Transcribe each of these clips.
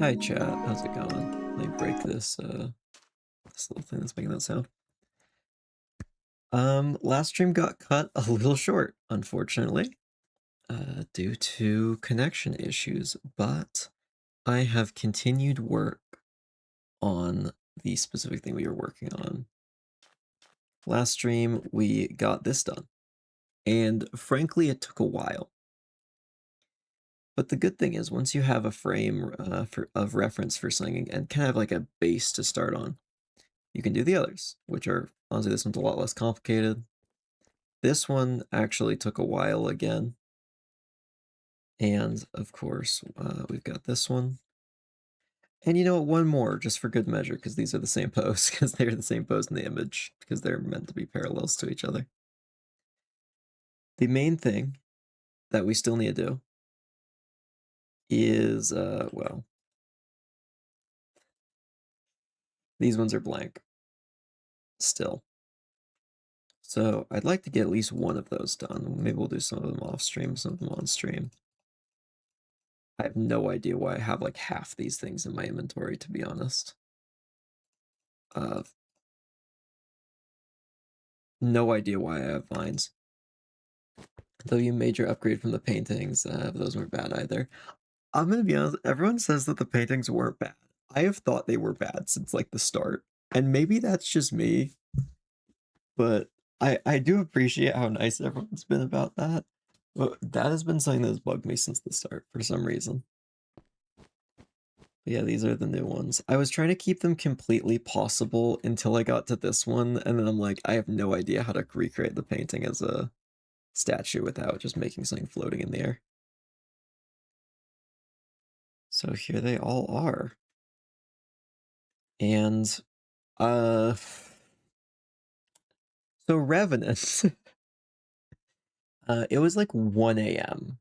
Hi chat, how's it going? Let me break this this little thing that's making that sound. Last stream got cut a little short, unfortunately, due to connection issues, but I have continued work on the specific thing we were working on. Last stream, we got this done, and frankly, it took a while. But the good thing is, once you have a frame of reference for something and kind of like a base to start on, you can do the others, which are, honestly, this one's a lot less complicated. This one actually took a while again. And of course, we've got this one. And you know what, one more, just for good measure, because these are the same pose, because they're the same pose in the image, because they're meant to be parallels to each other. The main thing that we still need to do is, well, these ones are blank still. So I'd like to get at least one of those done. Maybe we'll do some of them off stream, some of them on stream. I have no idea why I have like half these things in my inventory, to be honest. No idea why I have vines. Though you major upgrade from the paintings, those weren't bad either. I'm gonna be honest, everyone says that the paintings weren't bad. I have thought they were bad since like the start. And maybe that's just me, but I do appreciate how nice everyone's been about that. But that has been something that's bugged me since the start for some reason. But yeah, these are the new ones. I was trying to keep them completely possible until I got to this one, and then I'm like, I have no idea how to recreate the painting as a statue without just making something floating in the air. So here they all are. And so Revenant it was like 1 a.m.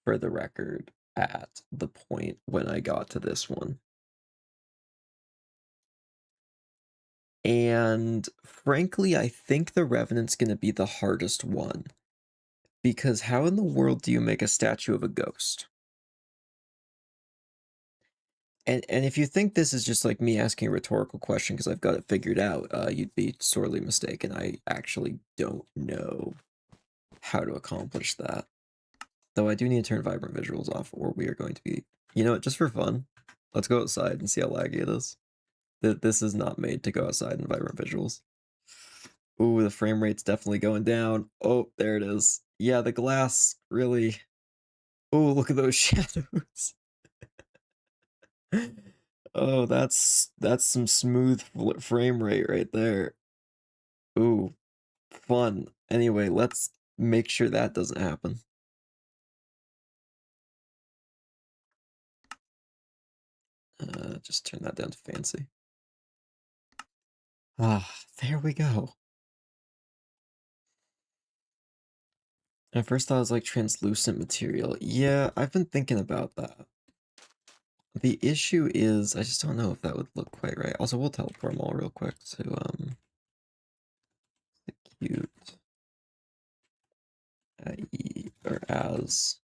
for the record at the point when I got to this one. And frankly, I think the Revenant's going to be the hardest one. Because how in the world do you make a statue of a ghost? And if you think this is just like me asking a rhetorical question because I've got it figured out, you'd be sorely mistaken. I actually don't know how to accomplish that. Though I do need to turn vibrant visuals off, or we are going to be, you know what, just for fun, let's go outside and see how laggy it is. This is not made to go outside in vibrant visuals. Ooh, the frame rate's definitely going down. Oh, there it is. Yeah, the glass really. Oh, look at those shadows. Oh, that's some smooth frame rate right there. Ooh, fun. Anyway, let's make sure that doesn't happen. Just turn that down to fancy. Ah, there we go. At first I was like translucent material. Yeah, I've been thinking about that. The issue is, I just don't know if that would look quite right. Also, we'll teleport them all real quick to, cute AE, or as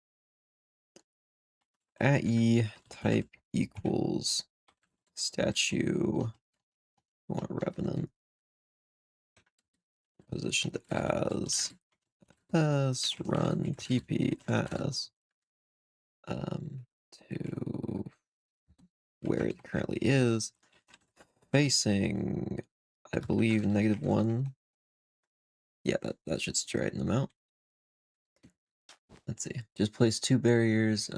AE type equals statue, we want Revenant, positioned as run TP as, to where it currently is, facing, I believe, -1. Yeah, that should straighten them out. Let's see. Just place 2 barriers,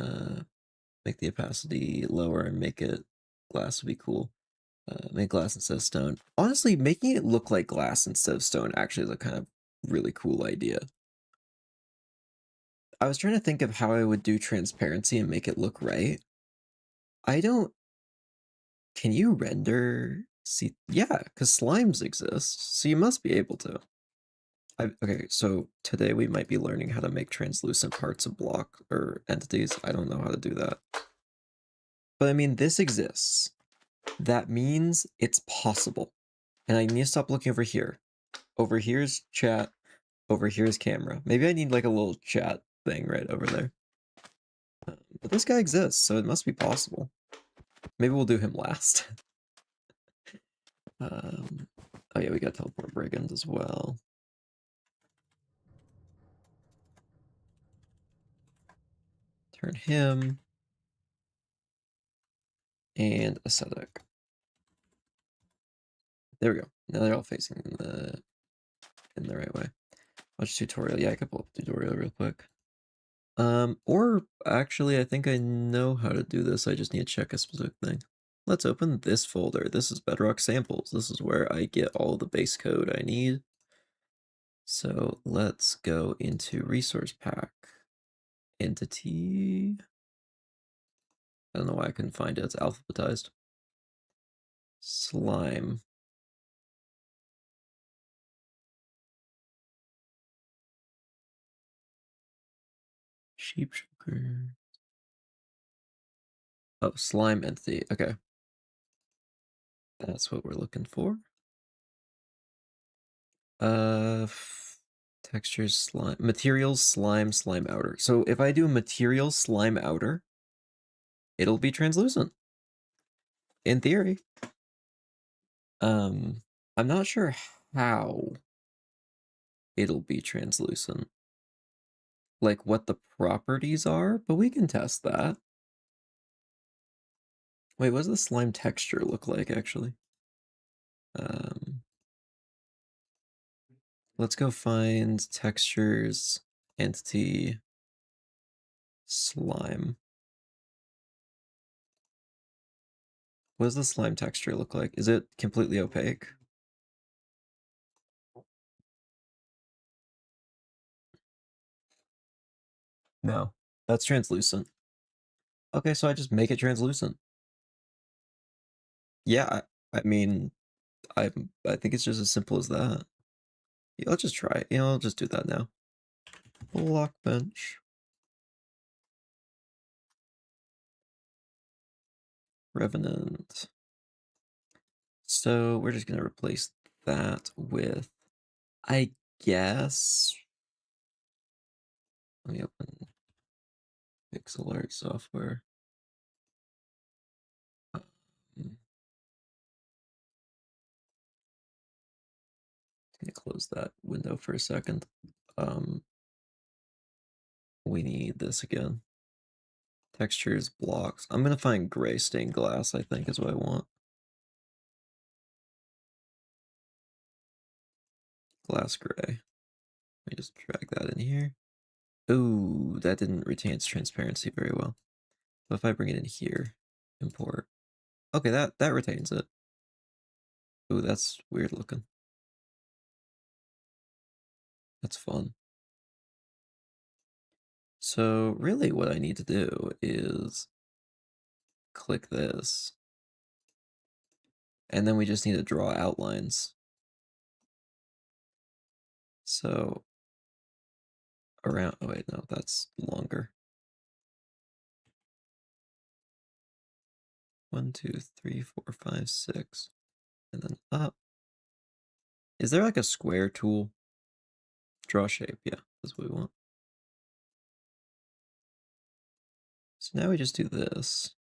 make the opacity lower and make it glass would be cool. Make glass instead of stone. Honestly, making it look like glass instead of stone actually is a kind of really cool idea. I was trying to think of how I would do transparency and make it look right. I don't... Can you render... See, yeah, because slimes exist, so you must be able to. Okay, so today we might be learning how to make translucent parts of block or entities. I don't know how to do that. But I mean, this exists. That means it's possible. And I need to stop looking over here. Over here's chat. Over here's camera. Maybe I need like a little chat thing right over there. But this guy exists, so it must be possible. Maybe we'll do him last. Oh yeah, we got teleport Brigand as well. Turn him. And Ascetic. There we go. Now they're all facing in the right way. Watch tutorial. Yeah, I could pull up tutorial real quick. Or actually, I think I know how to do this. I just need to check a specific thing. Let's open this folder. This is Bedrock Samples. This is where I get all the base code I need. So let's go into Resource Pack. Entity. I don't know why I couldn't find it. It's alphabetized. Slime. Sheep sugar. Oh, slime entity. Okay. That's what we're looking for. Textures, slime, materials, slime outer. So if I do materials, slime outer, it'll be translucent. In theory. I'm not sure how it'll be translucent. Like what the properties are, but we can test that. Wait, what does the slime texture look like actually? Let's go find textures, entity, slime. What does the slime texture look like? Is it completely opaque? No, that's translucent. Okay, so I just make it translucent. Yeah, I mean, I think it's just as simple as that. Yeah, let's just try it. You know, I'll just do that now. Block bench. Revenant. So we're just gonna replace that with, I guess. Let me open pixel art software. Gonna close that window for a second. We need this again. Textures, blocks. I'm gonna find gray stained glass, I think is what I want. Glass gray. Let me just drag that in here. Ooh, that didn't retain its transparency very well. But if I bring it in here, import. Okay, that retains it. Ooh, that's weird looking. That's fun. So really what I need to do is click this. And then we just need to draw outlines. So around, oh wait, no, that's longer. 1, 2, 3, 4, 5, 6, and then up. Is there like a square tool? Draw shape, yeah, that's what we want. So now we just do this.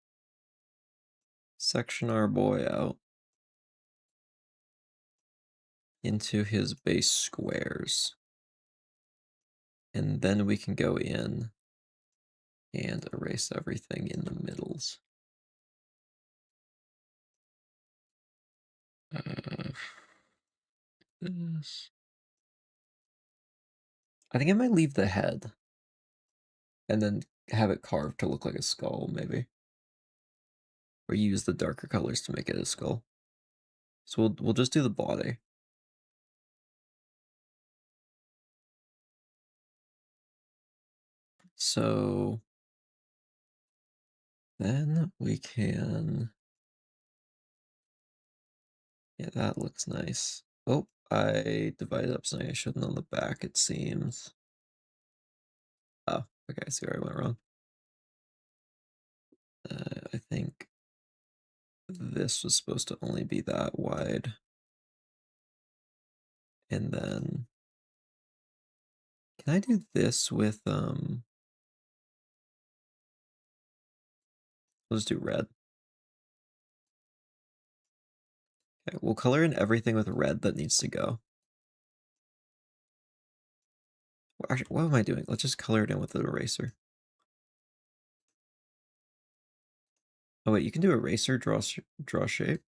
Section our boy out into his base squares. And then we can go in and erase everything in the middles. This. I think I might leave the head and then have it carved to look like a skull, maybe. Or use the darker colors to make it a skull. So we'll just do the body. So then we can, yeah, that looks nice. Oh, I divided up something I shouldn't on the back, it seems. Oh, okay, I see where I went wrong. I think this was supposed to only be that wide. And then, can I do this with, Let's do red. Okay, we'll color in everything with red that needs to go. Actually, what am I doing? Let's just color it in with an eraser. Oh wait, you can do eraser, draw shape.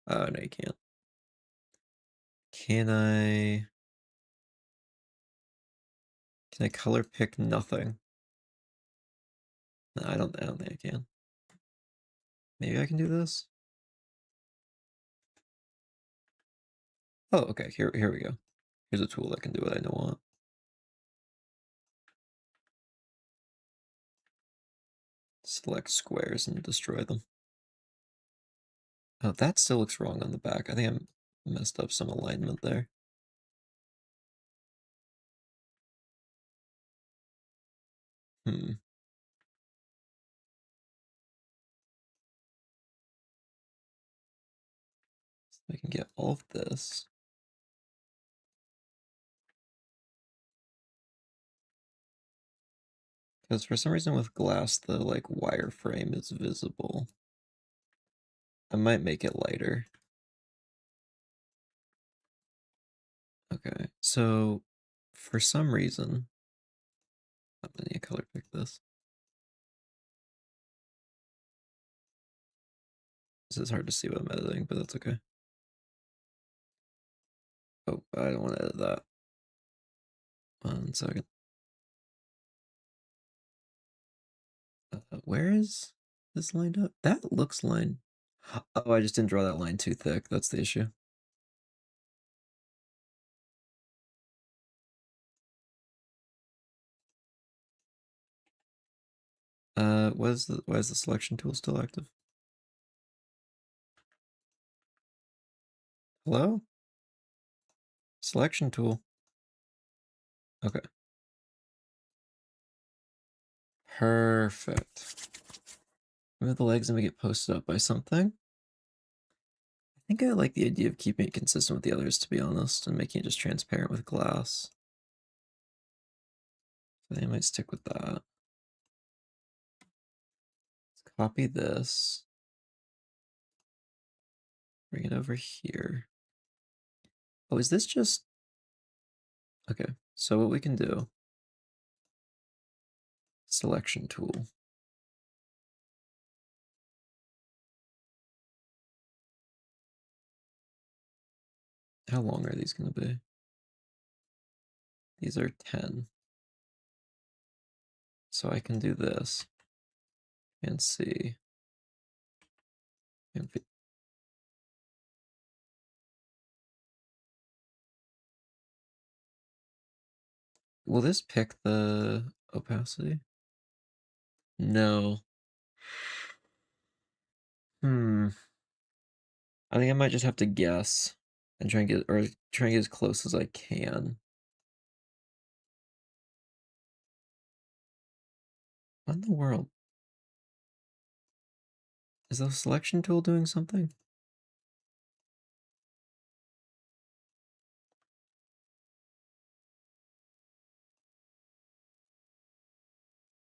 Oh no, you can't. Can I color pick nothing? No, I don't think I can. Maybe I can do this. Oh, okay. Here we go. Here's a tool that can do what I don't want. Select squares and destroy them. Oh, that still looks wrong on the back. I think I messed up some alignment there. Hmm. So I can get all of this. Because for some reason with glass, the like wireframe is visible. I might make it lighter. Okay, so for some reason, I'm gonna color pick this. This is hard to see what I'm editing, but that's okay. Oh, I don't want to edit that. 1 second. Where is this lined up? That looks lined. Oh, I just didn't draw that line too thick. That's the issue. Why is the selection tool still active? Hello? Selection tool. Okay. Perfect. Move the legs and make it posted up by something. I think I like the idea of keeping it consistent with the others, to be honest, and making it just transparent with glass. So I think I might stick with that. Let's copy this. Bring it over here. Oh, is this just... Okay, so what we can do... Selection tool. How long are these going to be? These are 10. So I can do this and see. And will this pick the opacity? No. I think I might just have to guess and try and get as close as I can. What in the world? Is the selection tool doing something?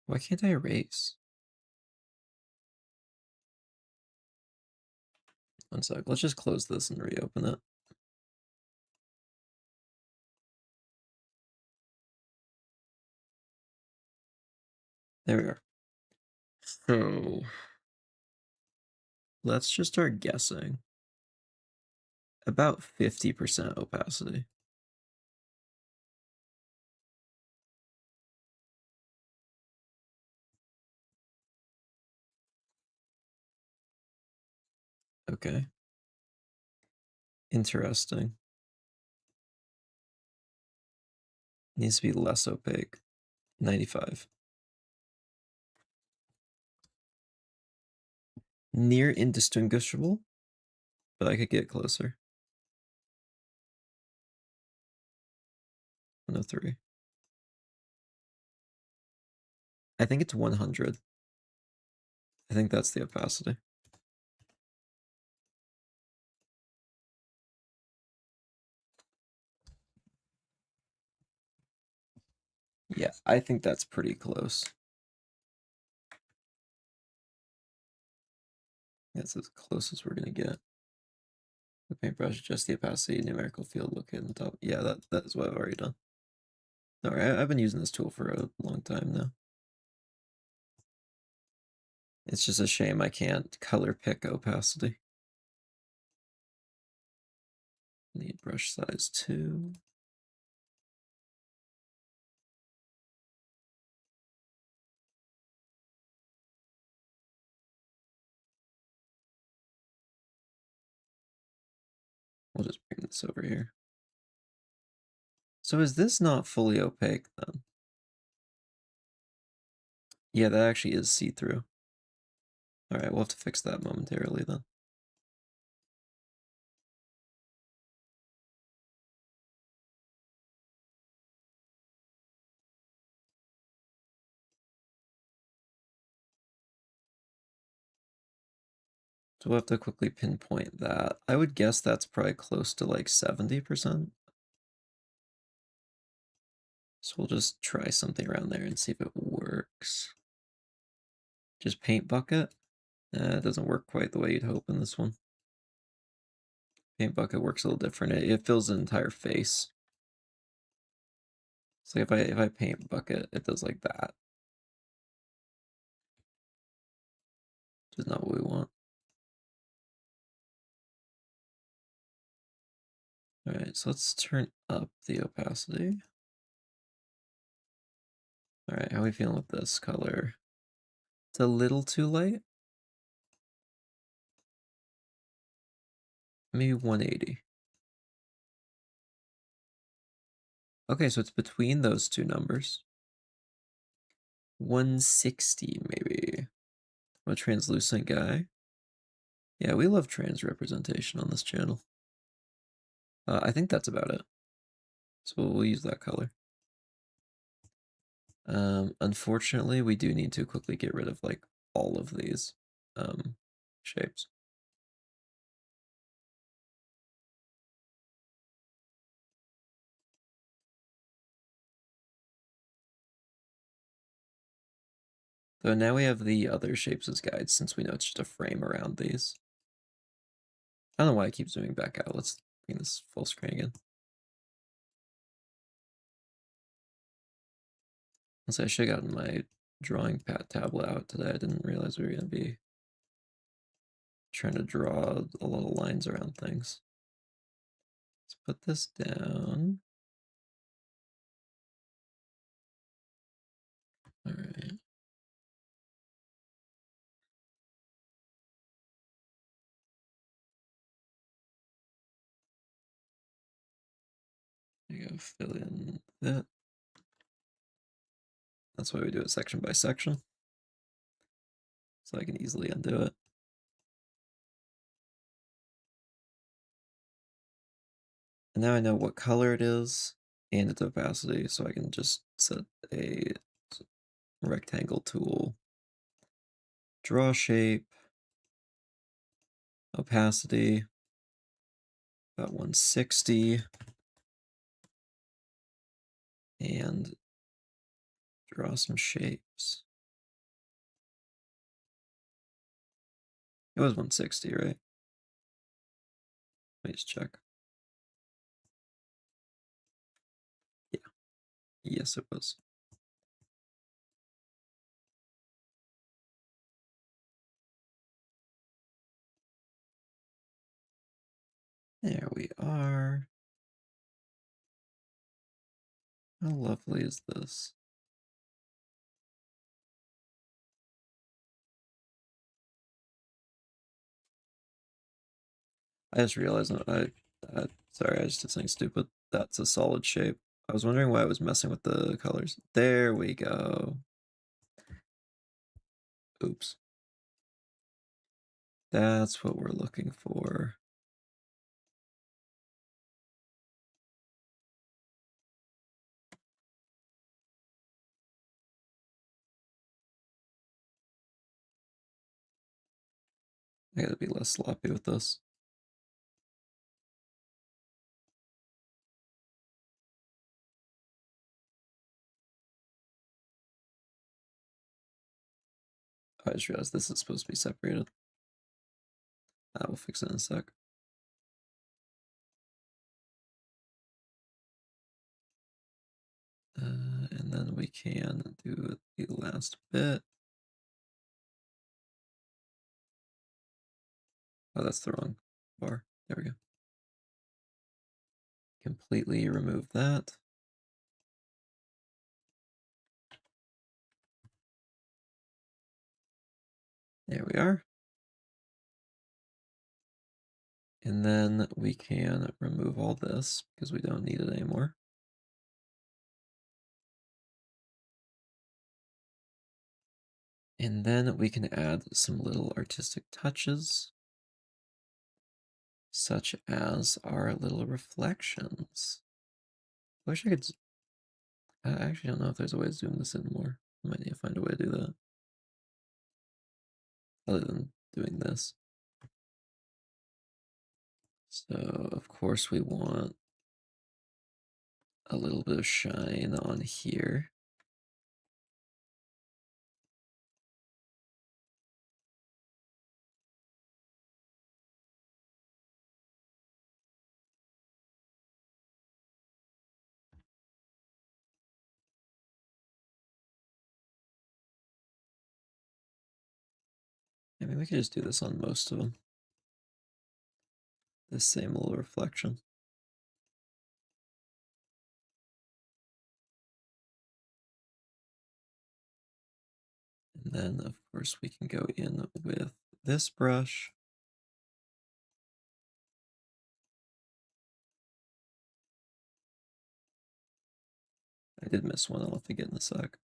Why can't I erase? 1 sec. Let's just close this and reopen it. There we are. So let's just start guessing. About 50% opacity. Okay. Interesting. Needs to be less opaque. 95. Near indistinguishable, but I could get closer. 103. I think it's 100. I think that's the opacity. Yeah, I think that's pretty close. That's as close as we're gonna get. The paintbrush, just the opacity, numerical field located on the top. Yeah, that is what I've already done. Alright, I've been using this tool for a long time now. It's just a shame I can't color pick opacity. Need brush size 2. We'll just bring this over here. So is this not fully opaque then? Yeah, that actually is see-through. Alright, we'll have to fix that momentarily then. So we'll have to quickly pinpoint that. I would guess that's probably close to like 70%. So we'll just try something around there and see if it works. Just paint bucket. It doesn't work quite the way you'd hope in this one. Paint bucket works a little different. It fills the entire face. So if I paint bucket, it does like that. Which is not what we want. Alright, so let's turn up the opacity. Alright, how are we feeling with this color? It's a little too light. Maybe 180. Okay, so it's between those two numbers. 160 maybe. I'm a translucent guy. Yeah, we love trans representation on this channel. I think that's about it. So we'll use that color. Unfortunately, we do need to quickly get rid of like all of these shapes. So now we have the other shapes as guides since we know it's just a frame around these. I don't know why I keep zooming back out. Let's bring this full screen again. I should have gotten my drawing pad tablet out today. I didn't realize we were going to be trying to draw a lot of lines around things. Let's put this down. All right. You go fill in that. That's why we do it section by section. So I can easily undo it. And now I know what color it is and its opacity, so I can just set a rectangle tool, draw shape, opacity, about 160, and draw some shapes. It was 160, right? Let me just check. Yeah. Yes, it was. There we are. How lovely is this? I just realized sorry, I just did something stupid. That's a solid shape. I was wondering why I was messing with the colors. There we go. Oops. That's what we're looking for. I gotta be less sloppy with this. I just realized this is supposed to be separated. We'll fix it in a sec. And then we can do the last bit. Oh, that's the wrong bar. There we go. Completely remove that. There we are. And then we can remove all this because we don't need it anymore. And then we can add some little artistic touches, such as our little reflections. I wish I could. I actually don't know if there's a way to zoom this in more. I might need to find a way to do that. Other than doing this. So, of course, we want a little bit of shine on here. I mean, we could just do this on most of them. This same little reflection. And then, of course, we can go in with this brush. I did miss one. I'll have to get in a sec.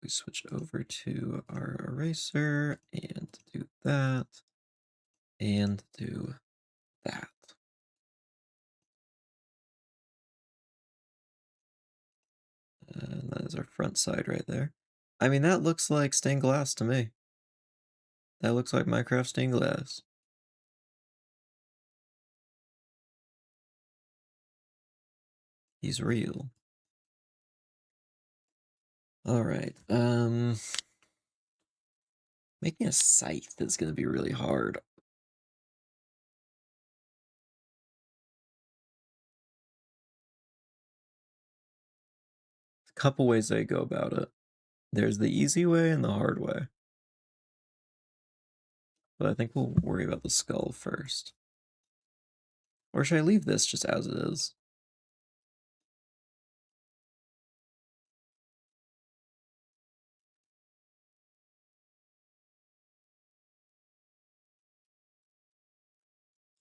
We switch over to our eraser and do that and do that. And that is our front side right there. I mean, that looks like stained glass to me. That looks like Minecraft stained glass. He's real. All right. Making a scythe is going to be really hard. A couple ways I go about it. There's the easy way and the hard way. But I think we'll worry about the skull first. Or should I leave this just as it is?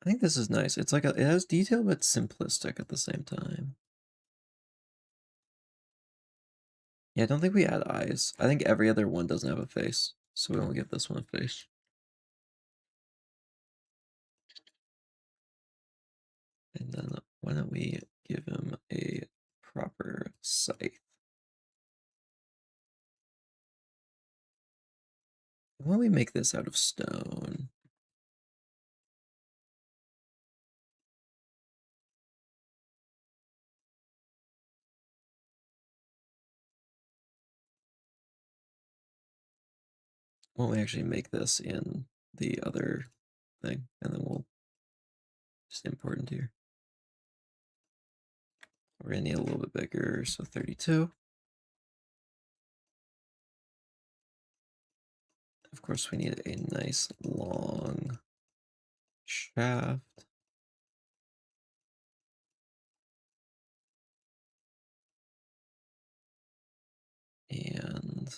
I think this is nice. It's like it has detail, but simplistic at the same time. Yeah, I don't think we add eyes. I think every other one doesn't have a face, so we don't give this one a face. And then why don't we give him a proper scythe? Why don't we make this out of stone? Why don't we actually make this in the other thing, and then we'll just import into here. We're gonna need a little bit bigger, so 32. Of course, we need a nice long shaft. And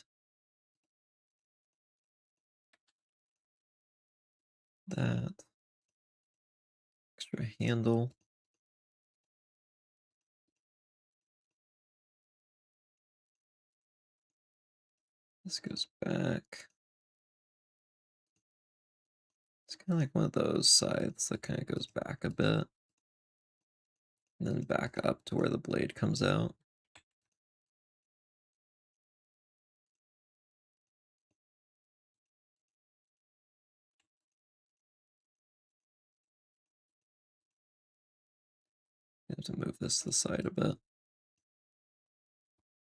that extra handle. This goes back. It's kind of like one of those scythes that kind of goes back a bit. And then back up to where the blade comes out. have to move this to the side a bit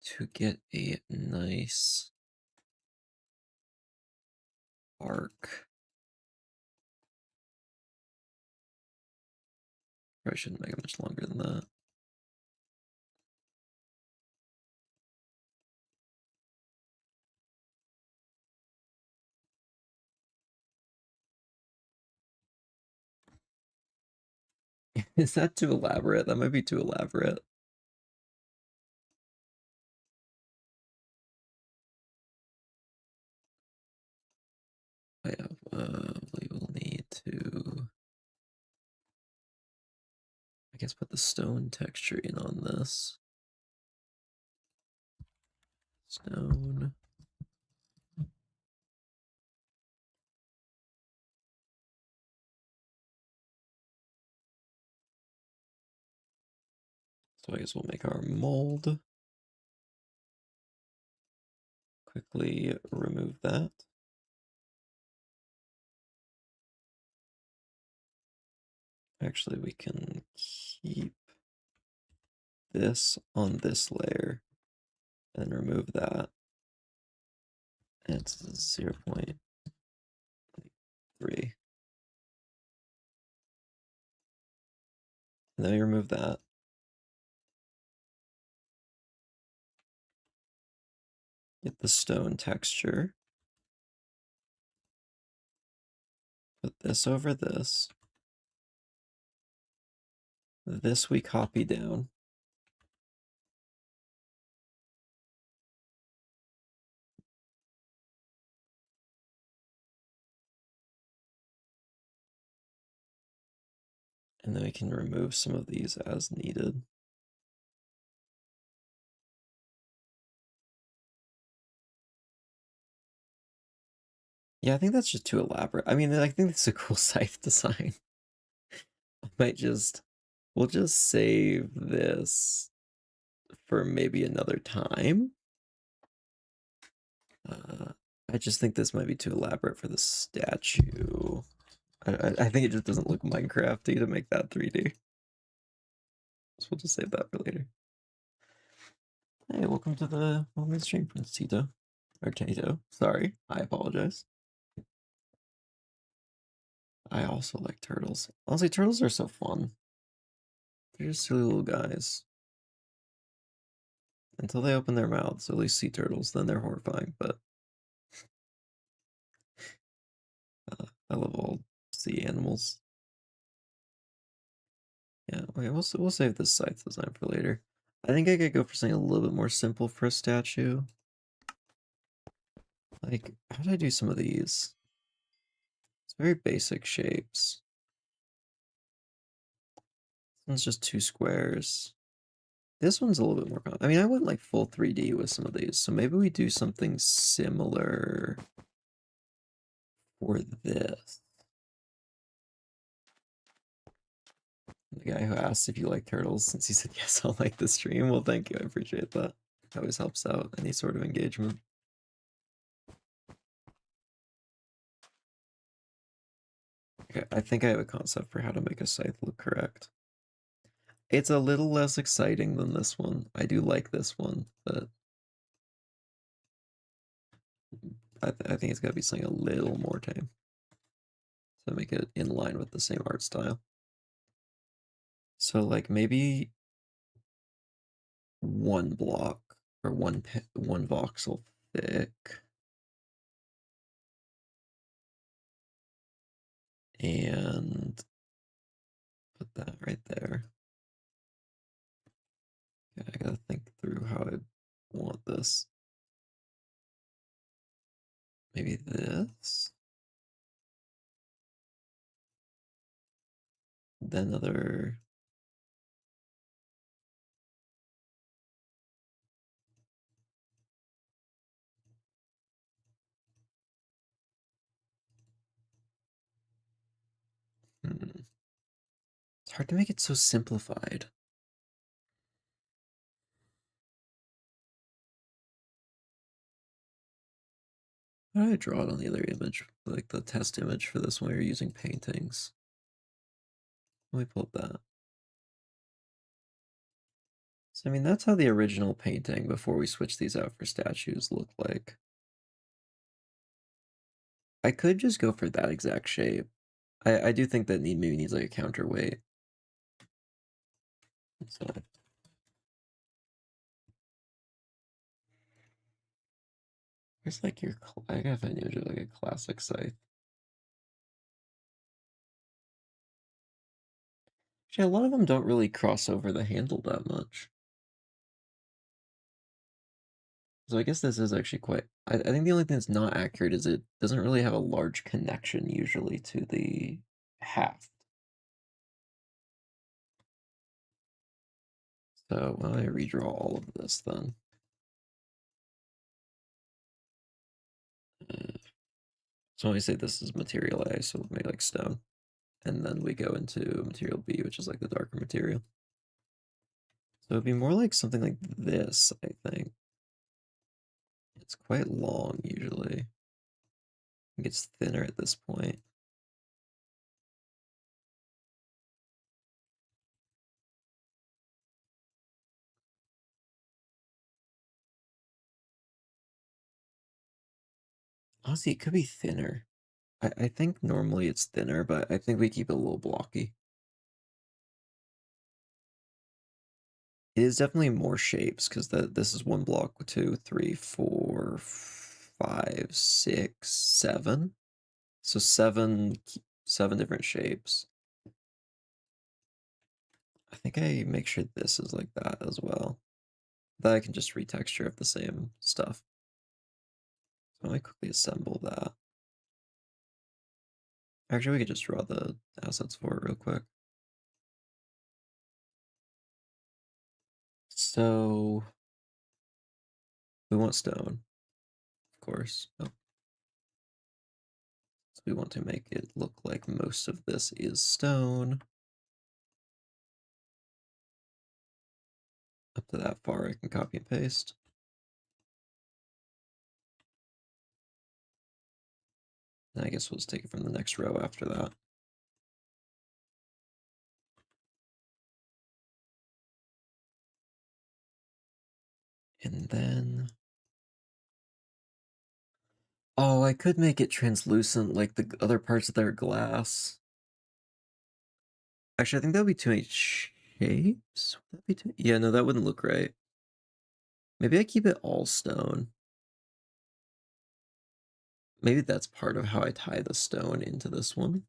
to get a nice arc. Probably shouldn't make it much longer than that. Is that too elaborate? That might be too elaborate. I have, we will need to, I guess, put the stone texture in on this. Stone. So I guess we'll make our mold. Quickly remove that. Actually, we can keep this on this layer and remove that. And it's 0.3. And then we remove that. Get the stone texture. Put this over this. This we copy down. And then we can remove some of these as needed. Yeah, I think that's just too elaborate. I mean, I think it's a cool Scythe design. I might just, we'll just save this for maybe another time. I just think this might be too elaborate for the statue. I think it just doesn't look Minecrafty to make that 3D. So we'll just save that for later. Hey, welcome to the moment stream, Prince Tito. Or Tato. Sorry, I apologize. I also like turtles. Honestly, turtles are so fun. They're just silly little guys. Until they open their mouths, at least sea turtles, then they're horrifying, but I love all sea animals. Yeah, okay, we'll save this Scythe design for later. I think I could go for something a little bit more simple for a statue. Like, how did I do some of these? It's very basic shapes. This one's just 2 squares. This one's a little bit more I mean, I went like full 3D with some of these, so maybe we do something similar for this. The guy who asked if you like turtles, since he said yes, I'll like the stream. Well, thank you, I appreciate that. It always helps out any sort of engagement. Okay, I think I have a concept for how to make a Scythe look correct. It's a little less exciting than this one. I do like this one, but I think it's got to be something a little more tame to make it in line with the same art style. So like maybe 1 block or one voxel thick. And put that right there. Okay, I gotta think through how I want this. Maybe this. Then another. It's hard to make it so simplified. How did I draw it on the other image? Like the test image for this one, you're using paintings. Let me pull up that. So, I mean, that's how the original painting before we switched these out for statues looked like. I could just go for that exact shape. I do think that maybe needs like a counterweight. So here's like your, I gotta find an image of like a classic Scythe. Actually, a lot of them don't really cross over the handle that much. So I guess this is actually quite, I think the only thing that's not accurate is it doesn't really have a large connection usually to the haft. So why don't I redraw all of this then? So I say this is material A, so maybe like stone. And then we go into material B, which is like the darker material. So it'd be more like something like this, I think. It's quite long usually. It gets thinner at this point. Honestly, it could be thinner. I think normally it's thinner, but I think we keep it a little blocky. It is definitely more shapes because this is one block, 2, 3, 4, 5, 6, 7. So seven different shapes. I think I make sure this is like that as well. That I can just retexture of the same stuff. So let me quickly assemble that. Actually, we could just draw the assets for it real quick. So we want stone, of course. Oh. So we want to make it look like most of this is stone. Up to that far, I can copy and paste. And I guess we'll just take it from the next row after that. And then... Oh, I could make it translucent like the other parts that are glass. Actually, I think that would be too many shapes. Would that be too... Yeah, no, that wouldn't look right. Maybe I keep it all stone. Maybe that's part of how I tie the stone into this one.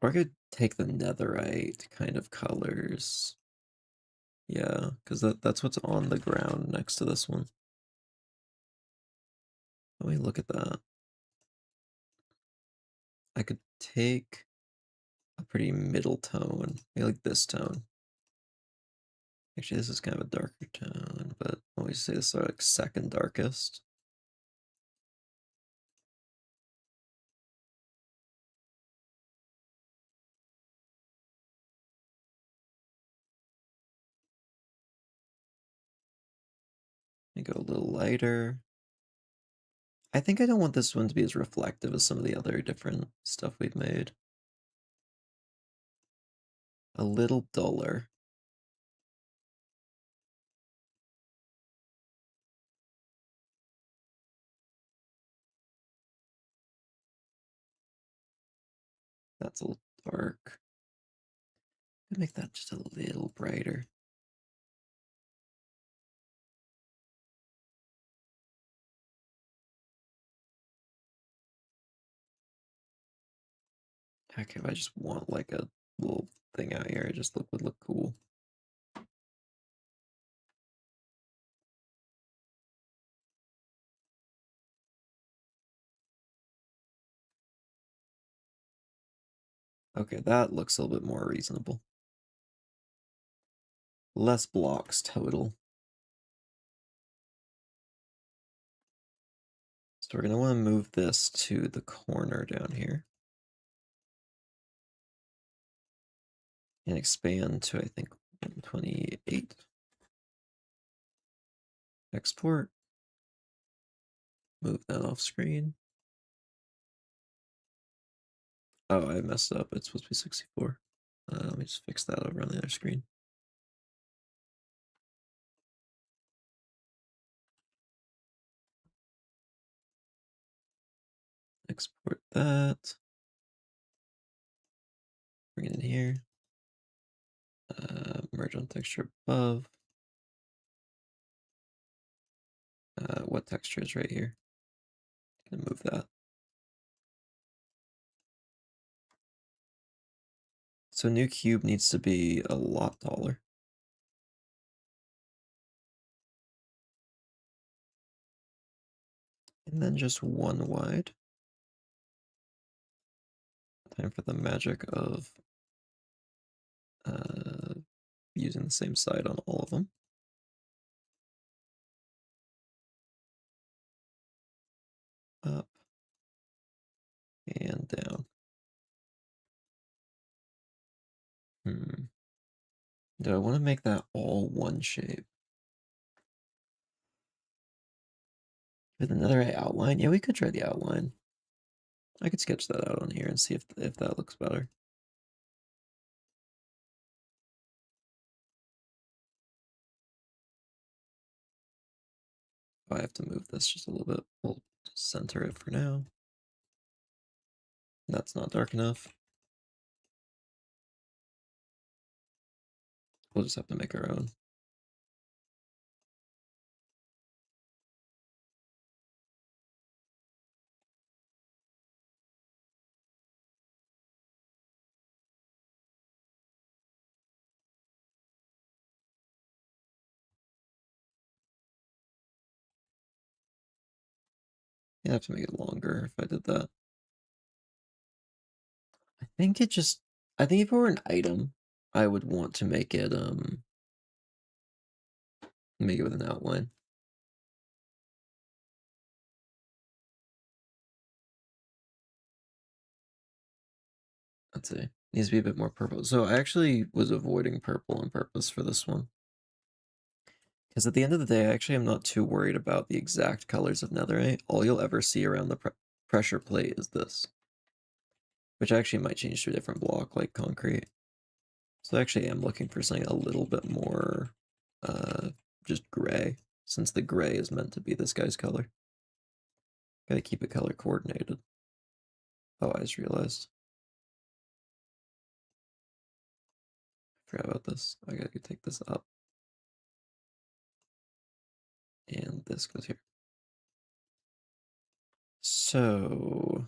Or I could take the netherite kind of colors. Yeah, because that's what's on the ground next to this one. Let me look at that. I could take a pretty middle tone, maybe like this tone. Actually, this is kind of a darker tone, but I always say this is like second darkest. Let me go a little lighter. I think I don't want this one to be as reflective as some of the other different stuff we've made. A little duller. That's a little dark. Could make that just a little brighter. Heck, if I just want like a little thing out here, it just would look cool. Okay, that looks a little bit more reasonable. Less blocks total. So we're gonna want to move this to the corner down here. And expand to, I think, 128. Export. Move that off screen. Oh, I messed up. It's supposed to be 64. me just fix that over on the other screen. Export that. Bring it in here. Merge on texture above. What texture is right here? Gonna move that. So new cube needs to be a lot taller. And then just one wide. Time for the magic of using the same side on all of them. Up and down. Do I want to make that all one shape? With another outline? Yeah, we could try the outline. I could sketch that out on here and see if that looks better. Oh, I have to move this just a little bit. We'll just center it for now. That's not dark enough. We'll just have to make our own. I'd have to make it longer if I did that. I think if it were an item, I would want to make it with an outline. Let's see. Needs to be a bit more purple. So I actually was avoiding purple on purpose for this one. Because at the end of the day, I actually am not too worried about the exact colors of netherite. All you'll ever see around the pressure plate is this. Which actually might change to a different block, like concrete. So I actually am looking for something a little bit more just gray, since the gray is meant to be this guy's color. Gotta keep it color coordinated. Oh, I just realized. Forgot about this. I gotta take this up. And this goes here. So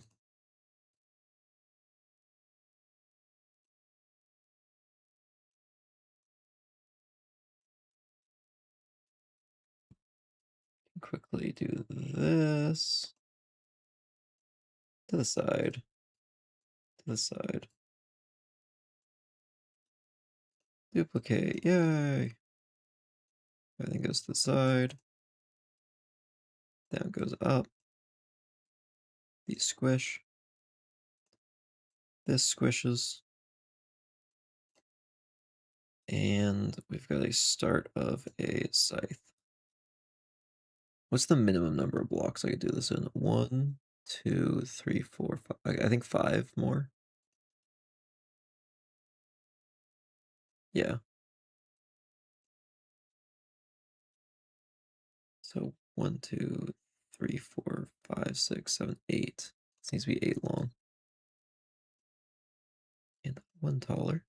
quickly do this to the side, to the side. Duplicate, yay! Everything goes to the side. Down goes up. These squish. This squishes. And we've got a start of a scythe. What's the minimum number of blocks I could do this in? 1, 2, 3, 4, 5. I think 5 more. Yeah. So 1, 2, 3, 4, 5, 6, 7, 8. This needs to be 8 long. And 1 taller.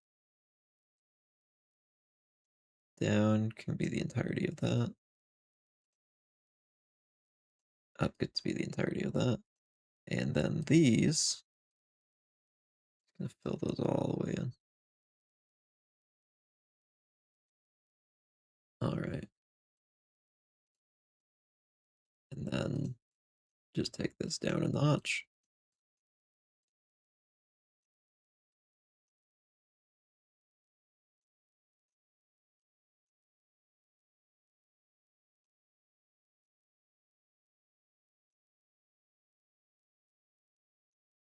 Down can be the entirety of that. Up gets to be the entirety of that. And then these, gonna fill those all the way in. All right. And then just take this down a notch.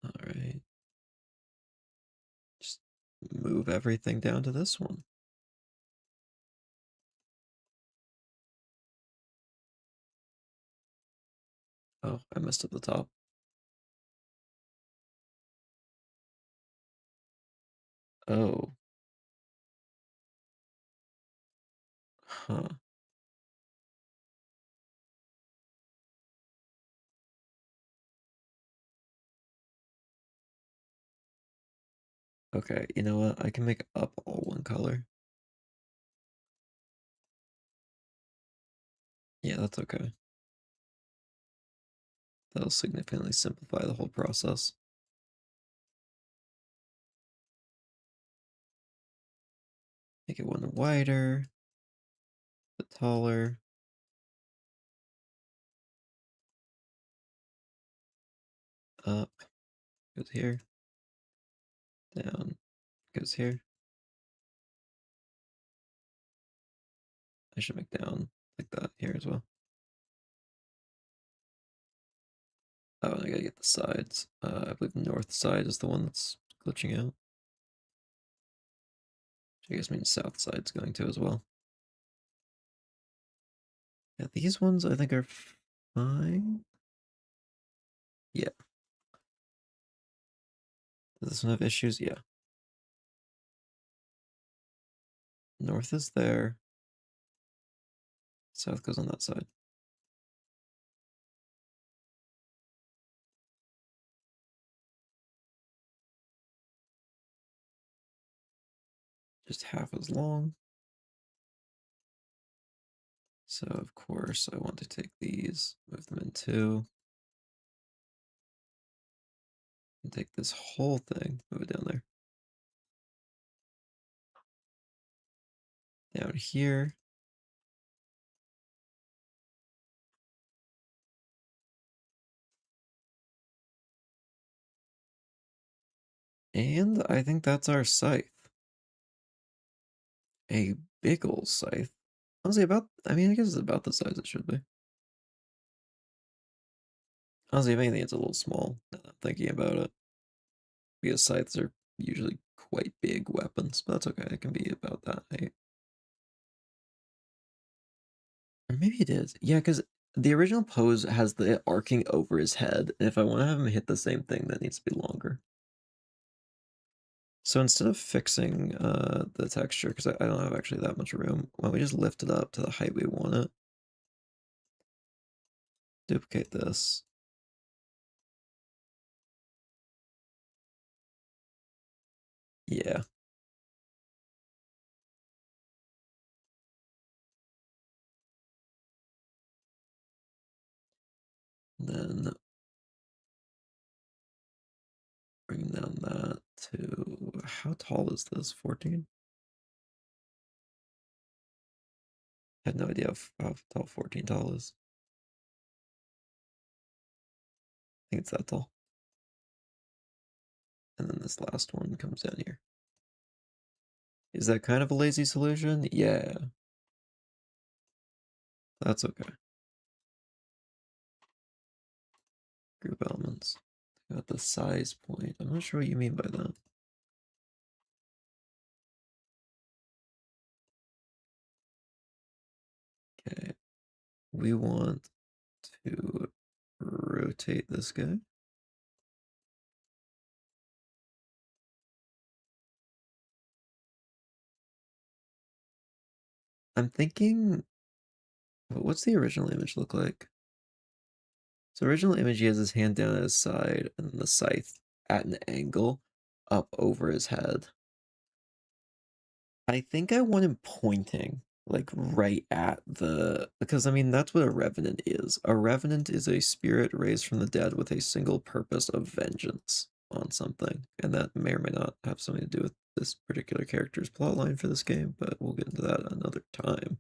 All right. Just move everything down to this one. Oh, I messed up the top. Oh. Huh. Okay, you know what? I can make up all one color. Yeah, that's okay. That'll significantly simplify the whole process. Make it one wider, a bit taller. Up goes here. Down goes here. I should make down like that here as well. Oh, and I gotta get the sides. I believe the north side is the one that's glitching out. Which I guess means south side's going to as well. Yeah, these ones I think are fine. Yeah. Does this one have issues? Yeah. North is there. South goes on that side. Just half as long. So of course I want to take these, move them in two. And take this whole thing, move it down there. Down here. And I think that's our scythe. A big old scythe. Honestly, I guess it's about the size it should be. Honestly, if anything, it's a little small now that I'm thinking about it. Because scythes are usually quite big weapons, but that's okay. It can be about that height. Or maybe it is. Yeah, because the original pose has the arcing over his head, and if I want to have him hit the same thing, that needs to be longer. So instead of fixing the texture, because I don't have actually that much room, why don't we just lift it up to the height we want it? Duplicate this. Yeah. Then bring down that to, how tall is this? 14? I have no idea how tall 14 tall is. I think it's that tall. And then this last one comes down here. Is that kind of a lazy solution? Yeah. That's okay. Group elements. Got the size point. I'm not sure what you mean by that. Okay. We want to rotate this guy. I'm thinking, what's the original image look like? So original image, he has his hand down at his side and then the scythe at an angle up over his head. I think I want him pointing like right at the, because I mean, that's what a revenant is. A revenant is a spirit raised from the dead with a single purpose of vengeance on something. And that may or may not have something to do with this particular character's plotline for this game, but we'll get into that another time.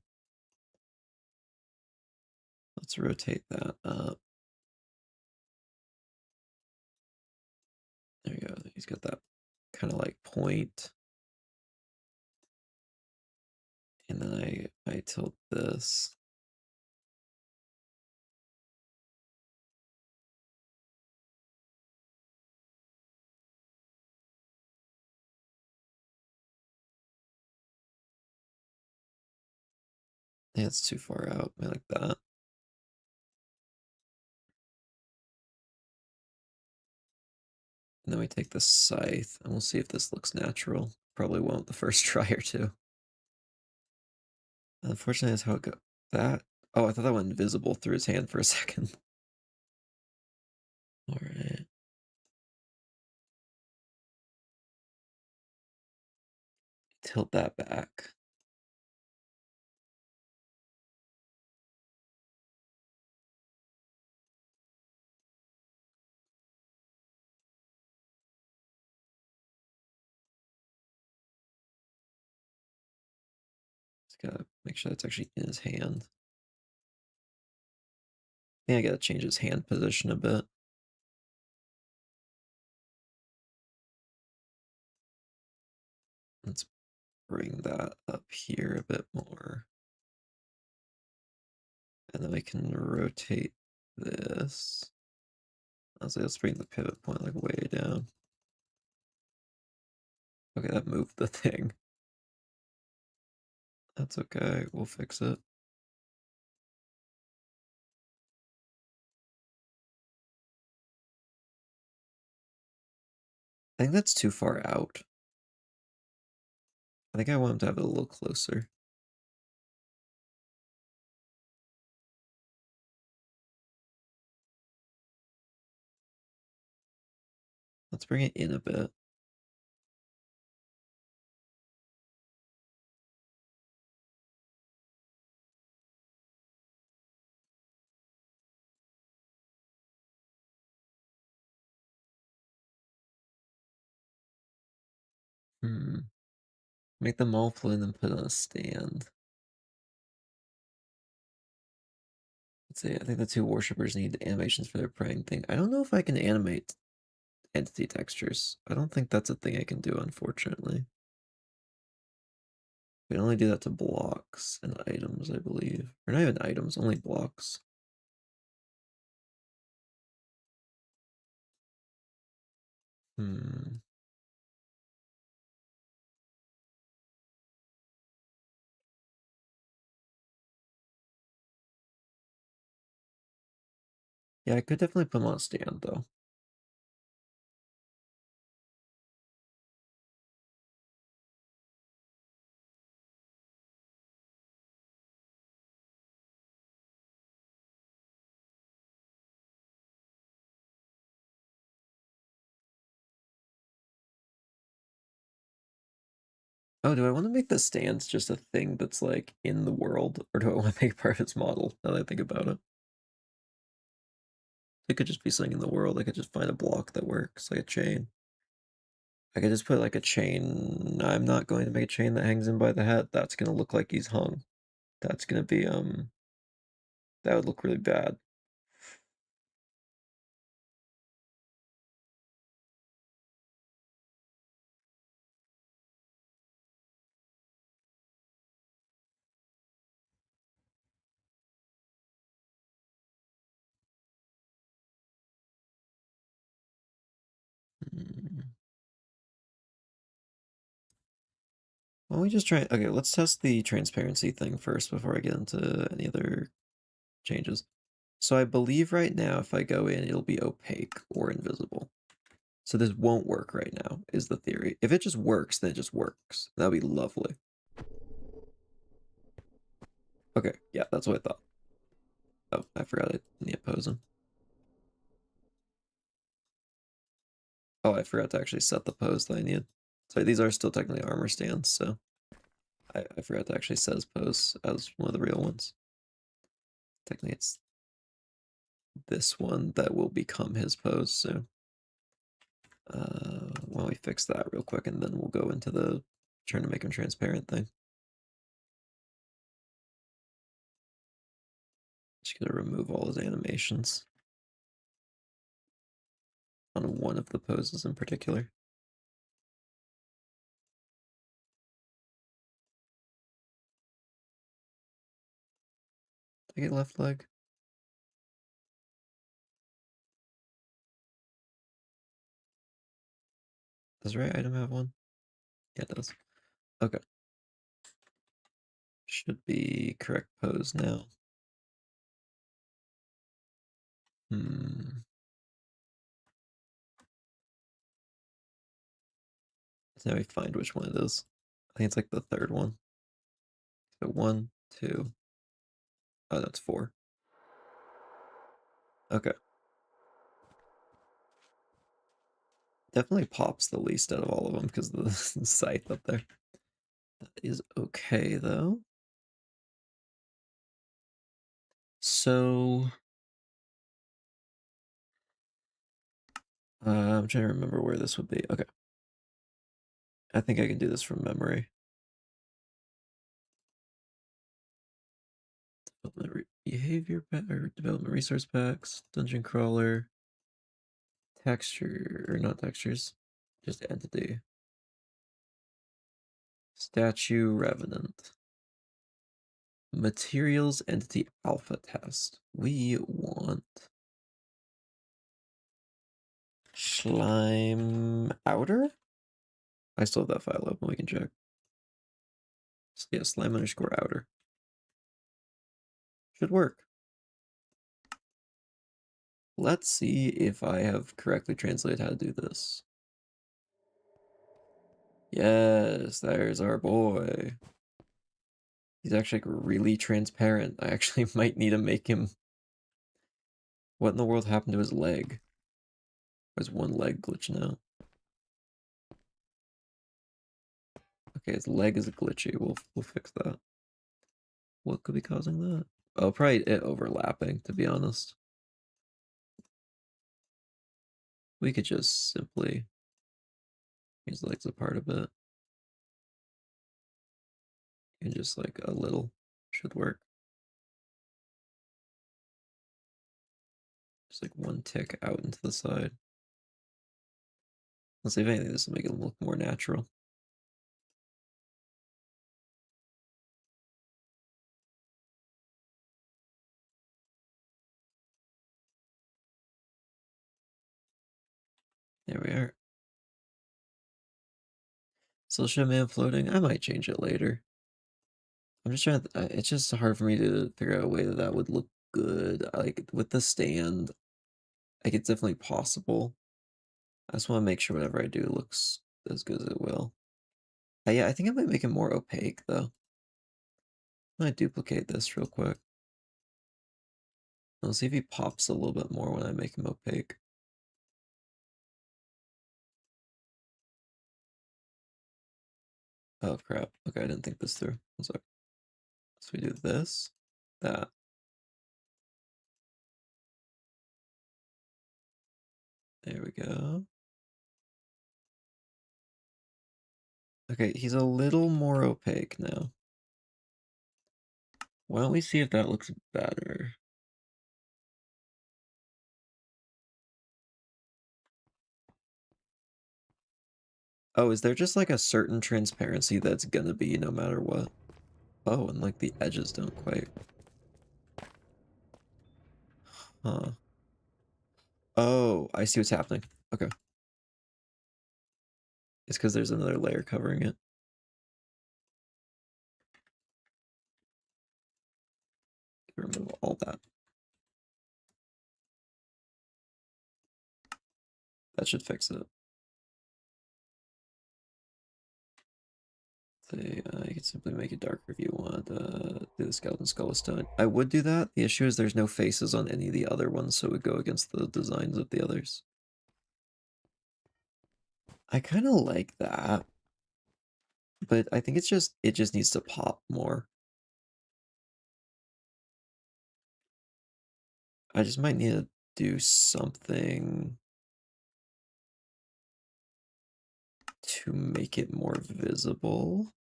Let's rotate that up. There you go. He's got that kind of like point. And then I tilt this. Yeah, it's too far out. I like that. And then we take the scythe, and we'll see if this looks natural. Probably won't the first try or two. Unfortunately, that's how it goes. That. Oh, I thought that went invisible through his hand for a second. All right. Tilt that back. Just gotta make sure that's actually in his hand. I think I gotta change his hand position a bit. Let's bring that up here a bit more. And then we can rotate this. Let's bring the pivot point like way down. Okay, that moved the thing. That's okay, we'll fix it. I think that's too far out. I think I want him to have it a little closer. Let's bring it in a bit. Make them all float and then put on a stand. Let's see, I think the two worshippers need animations for their praying thing. I don't know if I can animate entity textures. I don't think that's a thing I can do, unfortunately. We can only do that to blocks and items, I believe. Or not even items, only blocks. Yeah, I could definitely put them on a stand, though. Oh, do I want to make the stands just a thing that's like in the world, or do I want to make part of its model? Now that I think about it, it could just be something in the world. I could just find a block that works, like a chain. I could just put like a chain. I'm not going to make a chain that hangs in by the head. That's gonna look like he's hung. That's gonna be that would look really bad. Why don't we just try? Okay, let's test the transparency thing first before I get into any other changes. So I believe right now, if I go in, it'll be opaque or invisible. So this won't work right now, is the theory. If it just works, then it just works. That'd be lovely. Okay, yeah, that's what I thought. Oh, I forgot I need to pose him. Oh, I forgot to actually set the pose that I needed. So these are still technically armor stands, so I forgot to actually set his pose as one of the real ones. Technically, it's this one that will become his pose, so why don't we fix that real quick, and then we'll go into the trying to make him transparent thing. Just gonna remove all his animations on one of the poses in particular. Did I get left leg? Does the right item have one? Yeah, it does. Okay. Should be correct pose now. So now we find which one it is. I think it's like the third one. So 1, 2. Oh, that's 4. Okay. Definitely pops the least out of all of them because of the scythe up there. That is okay, though. So... I'm trying to remember where this would be. Okay. I think I can do this from memory. Development behavior pack, or development resource packs, dungeon crawler, texture, or not textures, just entity. Statue Revenant. Materials entity alpha test. We want slime outer? I still have that file open, we can check. Yeah, slime underscore outer. Should work. Let's see if I have correctly translated how to do this. Yes, there's our boy. He's actually really transparent. I actually might need to make him... What in the world happened to his leg? There's one leg glitching out. Okay, his leg is glitchy. We'll fix that. What could be causing that? Oh, probably it overlapping, to be honest. We could just simply... His leg's a part of it. And just like a little should work. Just like one tick out into the side. Let's see if anything, this will make it look more natural. There we are. Social man floating. I might change it later. I'm just trying to, it's just hard for me to figure out a way that that would look good. Like with the stand, like it's definitely possible. I just want to make sure whatever I do looks as good as it will. Yeah, I think I might make it more opaque though. I might duplicate this real quick. I'll see if he pops a little bit more when I make him opaque. Oh crap. Okay, I didn't think this through. One sec. So we do this, that. There we go. Okay, he's a little more opaque now. Why don't we see if that looks better? Oh, is there just like a certain transparency that's gonna be no matter what? Oh, and like the edges don't quite. Huh. Oh, I see what's happening. Okay. It's because there's another layer covering it. Remove all that. That should fix it. So, you can simply make it darker if you want. Do the skeleton skull with stone. I would do that. The issue is there's no faces on any of the other ones, so it would go against the designs of the others. I kind of like that, but I think it just needs to pop more. I just might need to do something to make it more visible.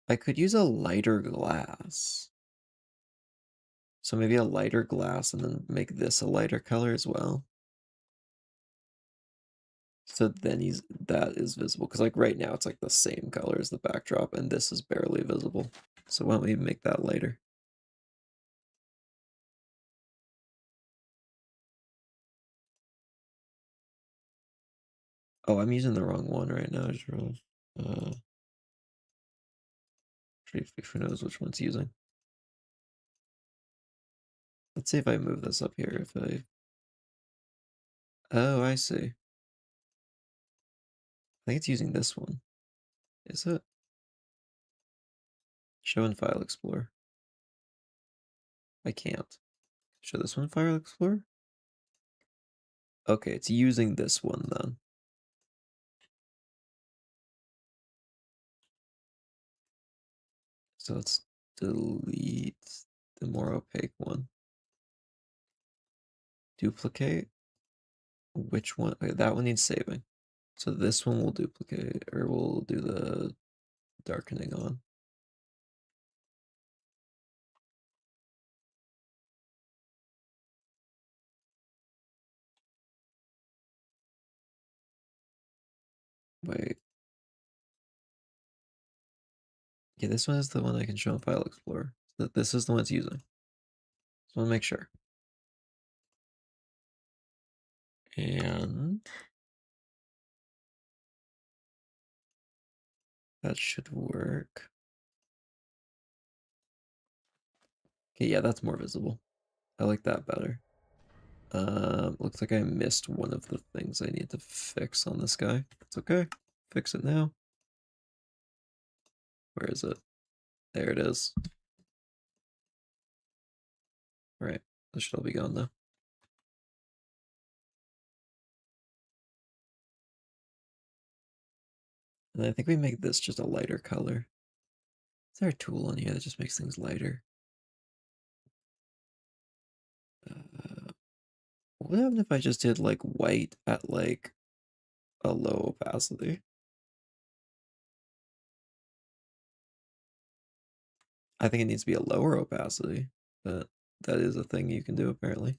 I could use a lighter glass. So maybe a lighter glass and then make this a lighter color as well. So then that is visible. Because like right now it's like the same color as the backdrop and this is barely visible. So why don't we make that lighter? Oh, I'm using the wrong one right now. I just realized. Who knows which one's using. Let's see if I move this up here. If I... Oh, I see. think it's using this one. Is it? Show in File Explorer. I can't. Show this one File Explorer? Okay, it's using this one then. So let's delete the more opaque one. Duplicate. Which one? Okay, that one needs saving. So this one will duplicate, or we'll do the darkening on. Wait. Yeah, this one is the one I can show in File Explorer. So this is the one it's using. So I want to make sure. And that should work. Okay, yeah, that's more visible. I like that better. Looks like I missed one of the things I need to fix on this guy. It's okay. Fix it now. Where is it? There it is. All right, this should all be gone now. And I think we make this just a lighter color. Is there a tool on here that just makes things lighter? What happened if I just did like white at like a low opacity? I think it needs to be a lower opacity, but that is a thing you can do apparently.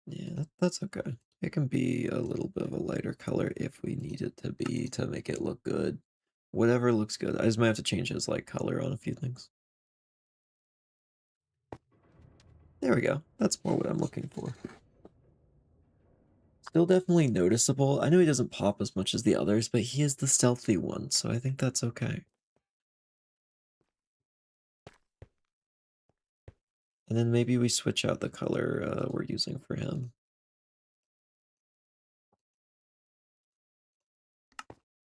Yeah, that's okay. It can be a little bit of a lighter color if we need it to be to make it look good. Whatever looks good. I just might have to change his like color on a few things. There we go. That's more what I'm looking for. Still definitely noticeable. I know he doesn't pop as much as the others, but he is the stealthy one, so I think that's okay. And then maybe we switch out the color we're using for him.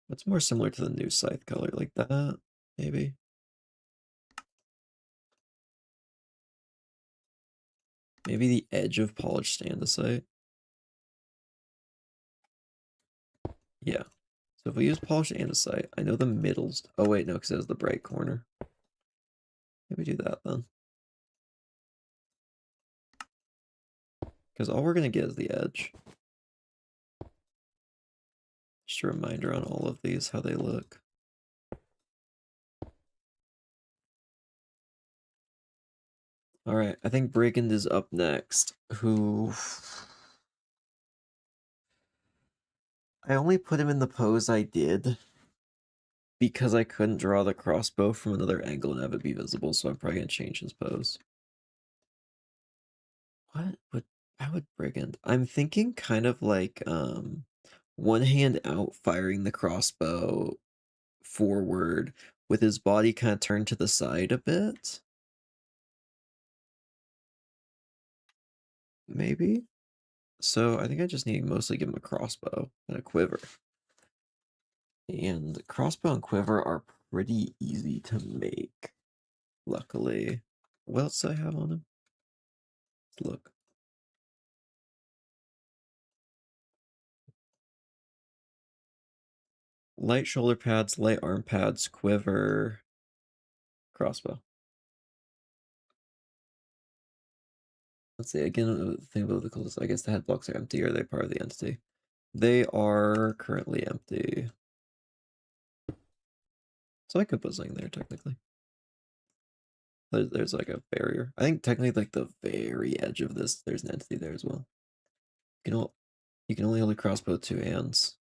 It's more similar to the new Scythe color, like that, maybe. Maybe the edge of polished andesite. Yeah. So if we use polished andesite, I know the middle's... Oh wait, no, because it has the bright corner. Maybe do that then. Because all we're going to get is the edge. Just a reminder on all of these, how they look. Alright, I think Brigand is up next, who... I only put him in the pose I did because I couldn't draw the crossbow from another angle and have it be visible, so I'm probably going to change his pose. What would... How would Brigand... I'm thinking kind of like, one hand out firing the crossbow forward with his body kind of turned to the side a bit. Maybe? So I think I just need to mostly give him a crossbow and a quiver. And crossbow and quiver are pretty easy to make, luckily. What else do I have on him? Let's look. Light shoulder pads, light arm pads, quiver, crossbow. Let's see, again, think about the closest. I guess the head blocks are empty. Are they part of the entity? They are currently empty. So I could put something there, technically. There's like a barrier. I think technically like the very edge of this, there's an entity there as well. You can only hold a crossbow with 2 hands.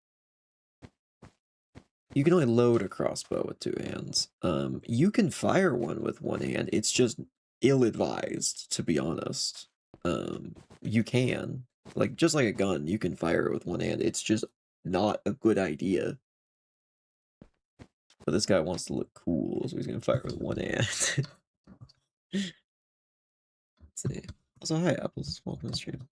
You can only load a crossbow with 2 hands. You can fire one with 1 hand. It's just ill-advised, to be honest. you can. Like, just like a gun, you can fire it with one hand. It's just not a good idea. But this guy wants to look cool, so he's gonna fire with one hand. Let's see. Also, hi, Apples. Welcome to the stream.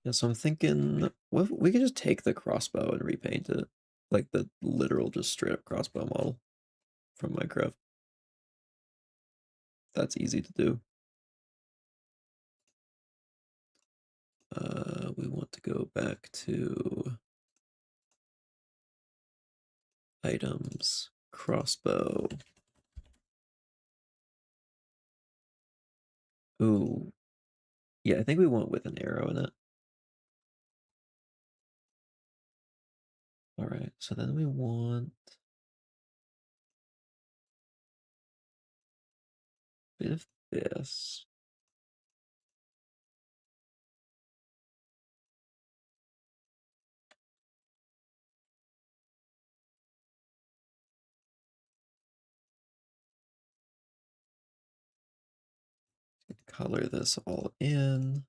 Yeah, so I'm thinking, what if we could just take the crossbow and repaint it. Like the literal, just straight up crossbow model from Minecraft. That's easy to do. We want to go back to items, crossbow. Ooh. Yeah, I think we want with an arrow in it. All right, so then we want a bit of this. Color this all in.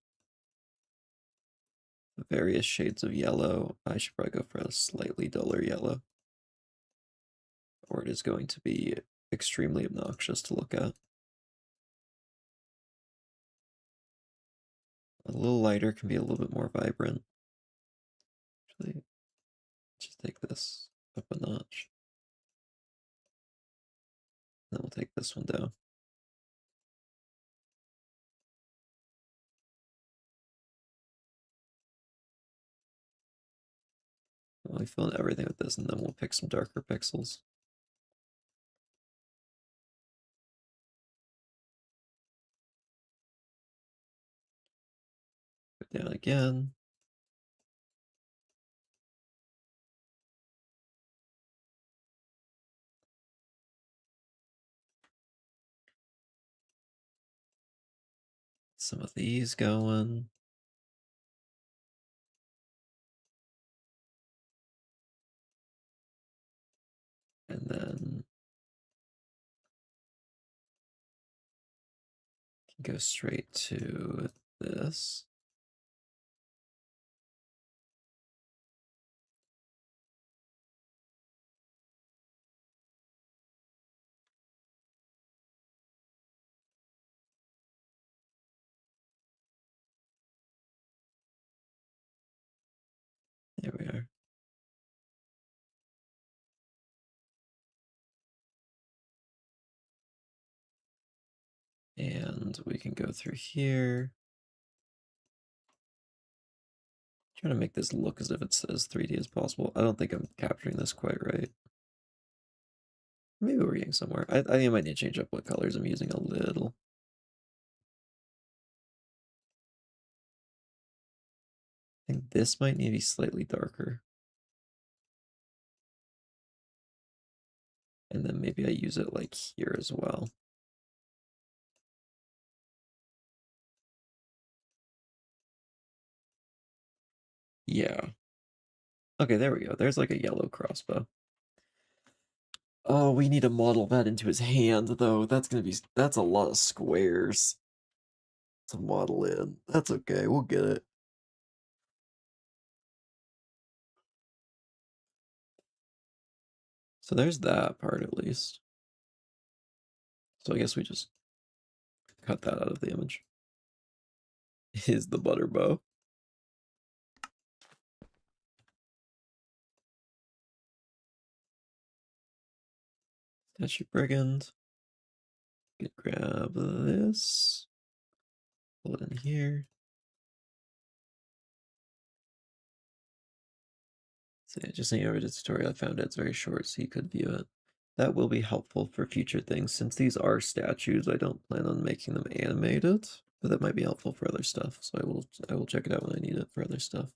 Various shades of yellow. I should probably go for a slightly duller yellow, or it is going to be extremely obnoxious to look at. A little lighter can be a little bit more vibrant. Actually, just take this up a notch. Then we'll take this one down. I'll fill in everything with this, and then we'll pick some darker pixels. Go down again. Some of these going. And then go straight to this. There we are. And we can go through here. Trying to make this look as if it's as 3D as possible. I don't think I'm capturing this quite right. Maybe we're getting somewhere. I think I might need to change up what colors I'm using a little. I think this might need to be slightly darker. And then maybe I use it like here as well. Yeah. Okay, there we go. There's like a yellow crossbow. Oh, we need to model that into his hand, though. That's a lot of squares to model in. That's okay, we'll get it. So there's that part at least. So I guess we just cut that out of the image. Is the butter bow. Statue Brigand. Grab this. Pull it in here. So yeah, just saying over the tutorial, I found it's very short, so you could view it. That will be helpful for future things. Since these are statues, I don't plan on making them animated, but that might be helpful for other stuff. So I will check it out when I need it for other stuff.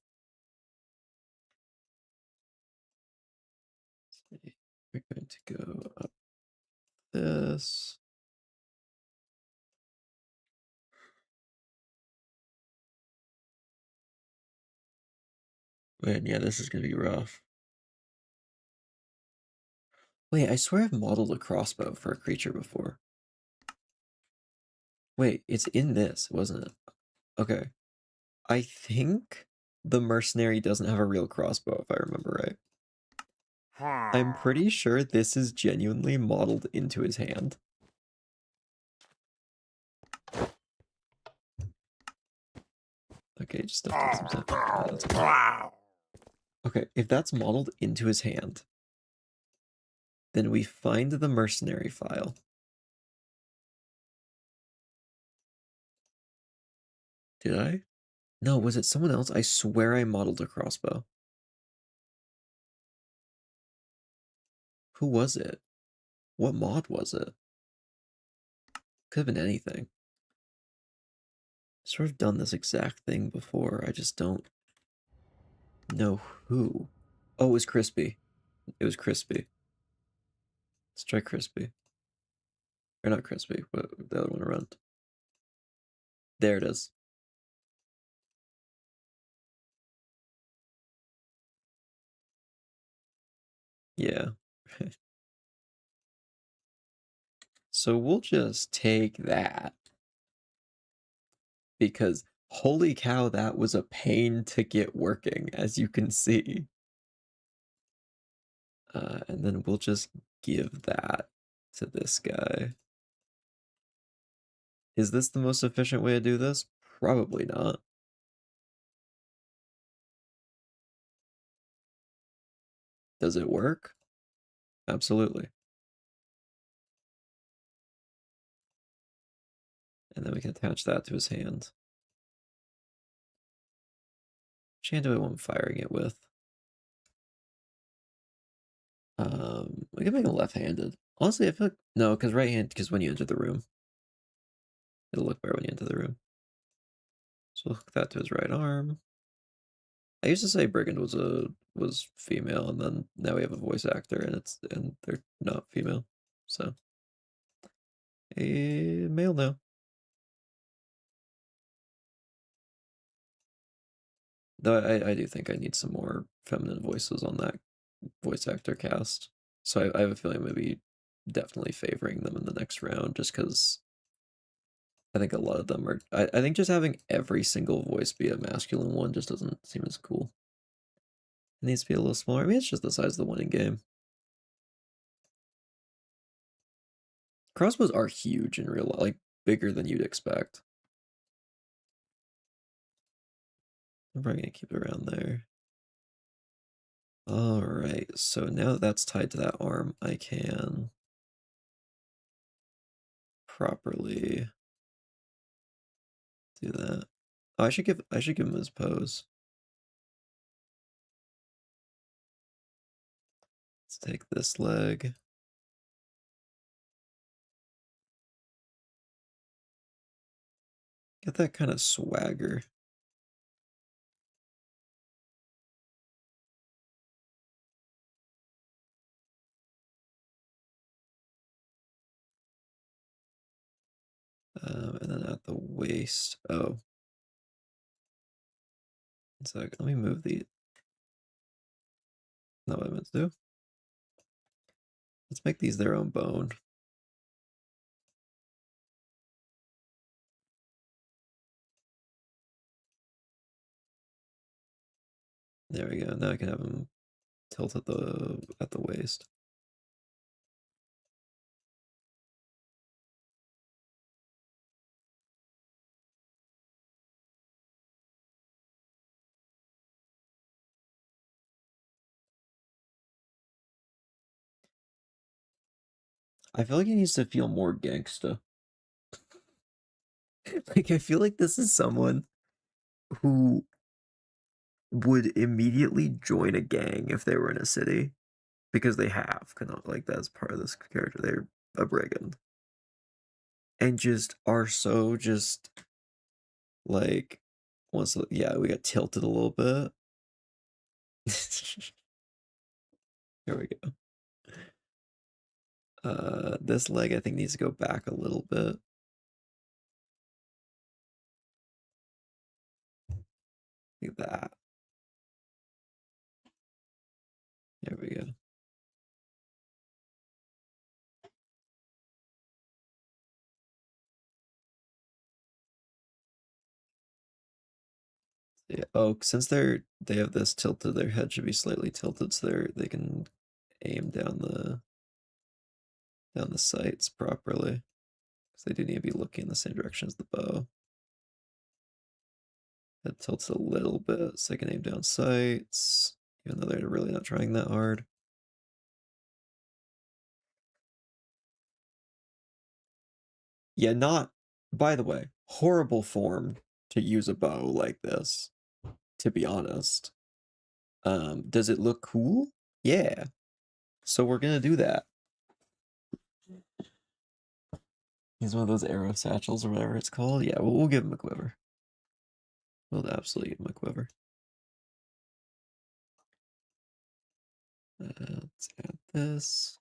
We're going to go up this. Man, yeah, this is gonna be rough. Wait, I swear I've modeled a crossbow for a creature before. Wait, it's in this, wasn't it? Okay. I think the mercenary doesn't have a real crossbow, if I remember right. I'm pretty sure this is genuinely modeled into his hand. Okay, just stuff does some stuff. Okay, that's cool. Okay, if that's modeled into his hand, then we find the mercenary file. Did I? No, was it someone else? I swear I modeled a crossbow. Who was it? What mod was it? Could have been anything. Sort of done this exact thing before. I just don't know who. Oh, it was Crispy. It was Crispy. Let's try Crispy. Or not Crispy, but the other one around. There it is. Yeah. So we'll just take that. Because holy cow, that was a pain to get working, as you can see. And then we'll just give that to this guy. Is this the most efficient way to do this? Probably not. Does it work? Absolutely. And then we can attach that to his hand. Which hand do I want firing it with? We can make him left-handed. Honestly, I feel like no, because right-hand, because when you enter the room, it'll look better when you enter the room. So we'll hook that to his right arm. I used to say Brigand was female, and then now we have a voice actor, and they're not female, so a male now. Though I do think I need some more feminine voices on that voice actor cast, so I have a feeling maybe definitely favoring them in the next round, just because I think a lot of them are. I think just having every single voice be a masculine one just doesn't seem as cool. It needs to be a little smaller. I mean, it's just the size of the winning game. Crossbows are huge in real life, like bigger than you'd expect. I'm probably gonna keep it around there. All right, so now that that's tied to that arm, I can properly do that. Oh, I should give him his pose. Let's take this leg. Get that kind of swagger. And then at the waist. Oh. So let me move the. Not what I meant to do. Let's make these their own bone. There we go. Now I can have them tilt at the waist. I feel like he needs to feel more gangsta. Like I feel like this is someone who would immediately join a gang if they were in a city because they have like that's part of this character. They're a brigand and just are so just like once yeah we got tilted a little bit. Here we go. This leg I think needs to go back a little bit. Like that. There we go. Yeah. Oh, since they have this tilted, their head should be slightly tilted so they can aim down the sights properly. Because they do need to be looking in the same direction as the bow. Head tilts a little bit so they can aim down sights, even though they're really not trying that hard. Yeah, not, by the way, horrible form to use a bow like this, to be honest. Does it look cool? Yeah. So we're gonna do that. He's one of those arrow satchels or whatever it's called. Yeah, we'll give him a quiver. We'll absolutely give him a quiver. Let's add this.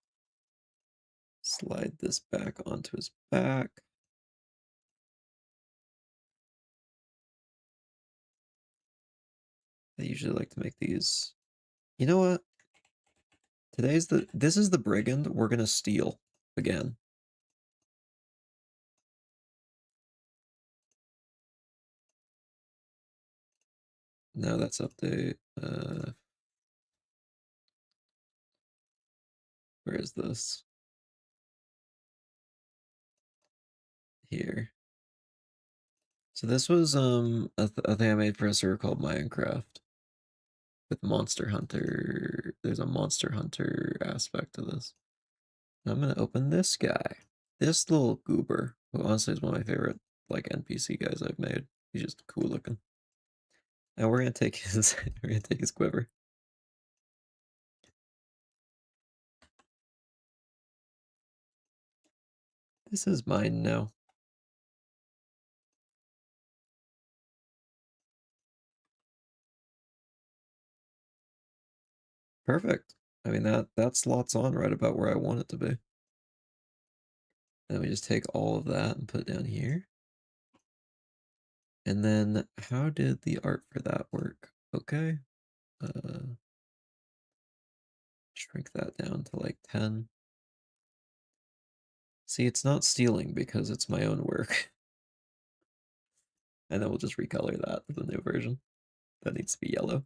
Slide this back onto his back. I usually like to make these. You know what? This is the Brigand we're gonna steal again. No, that's update. Where is this? Here. So this was a thing I made for a server called Minecraft with Monster Hunter. There's a Monster Hunter aspect to this. I'm gonna open this guy. This little goober, who honestly is one of my favorite like NPC guys I've made. He's just cool looking. And we're gonna take his quiver. This is mine now. Perfect. I mean that slots on right about where I want it to be. Then we just take all of that and put it down here. And then how did the art for that work? Okay. Shrink that down to like 10. See, it's not stealing because it's my own work. And then we'll just recolor that to the new version. That needs to be yellow.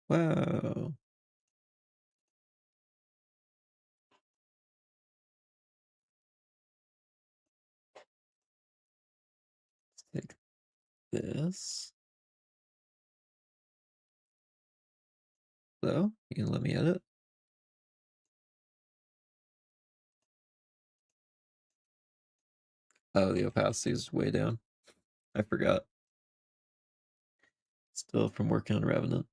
Wow. Let's take this. So, you can let me edit. Oh, the opacity is way down. I forgot. Still from working on Revenant.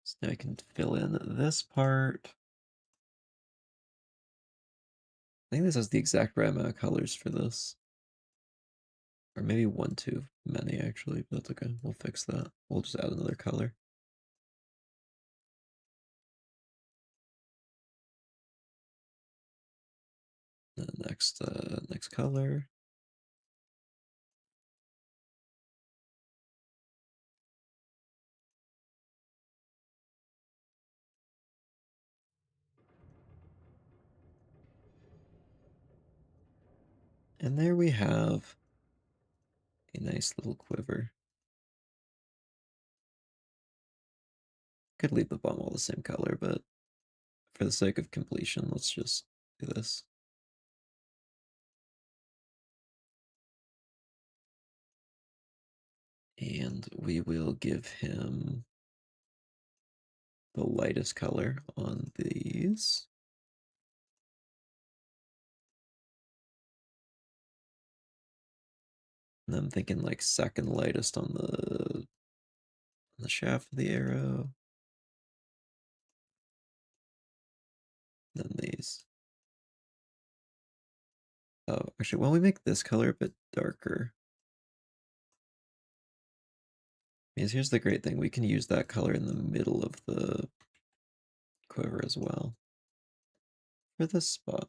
So now I can fill in this part. I think this has the exact right amount of colors for this. Or maybe one too many actually, but that's okay. We'll fix that. We'll just add another color. The next color. And there we have a nice little quiver. Could leave the bum all the same color, but for the sake of completion, let's just do this. And we will give him the lightest color on these. And I'm thinking like second lightest on the shaft of the arrow. Then these. Oh, actually, why don't we make this color a bit darker? Because here's the great thing. We can use that color in the middle of the quiver as well. For this spot.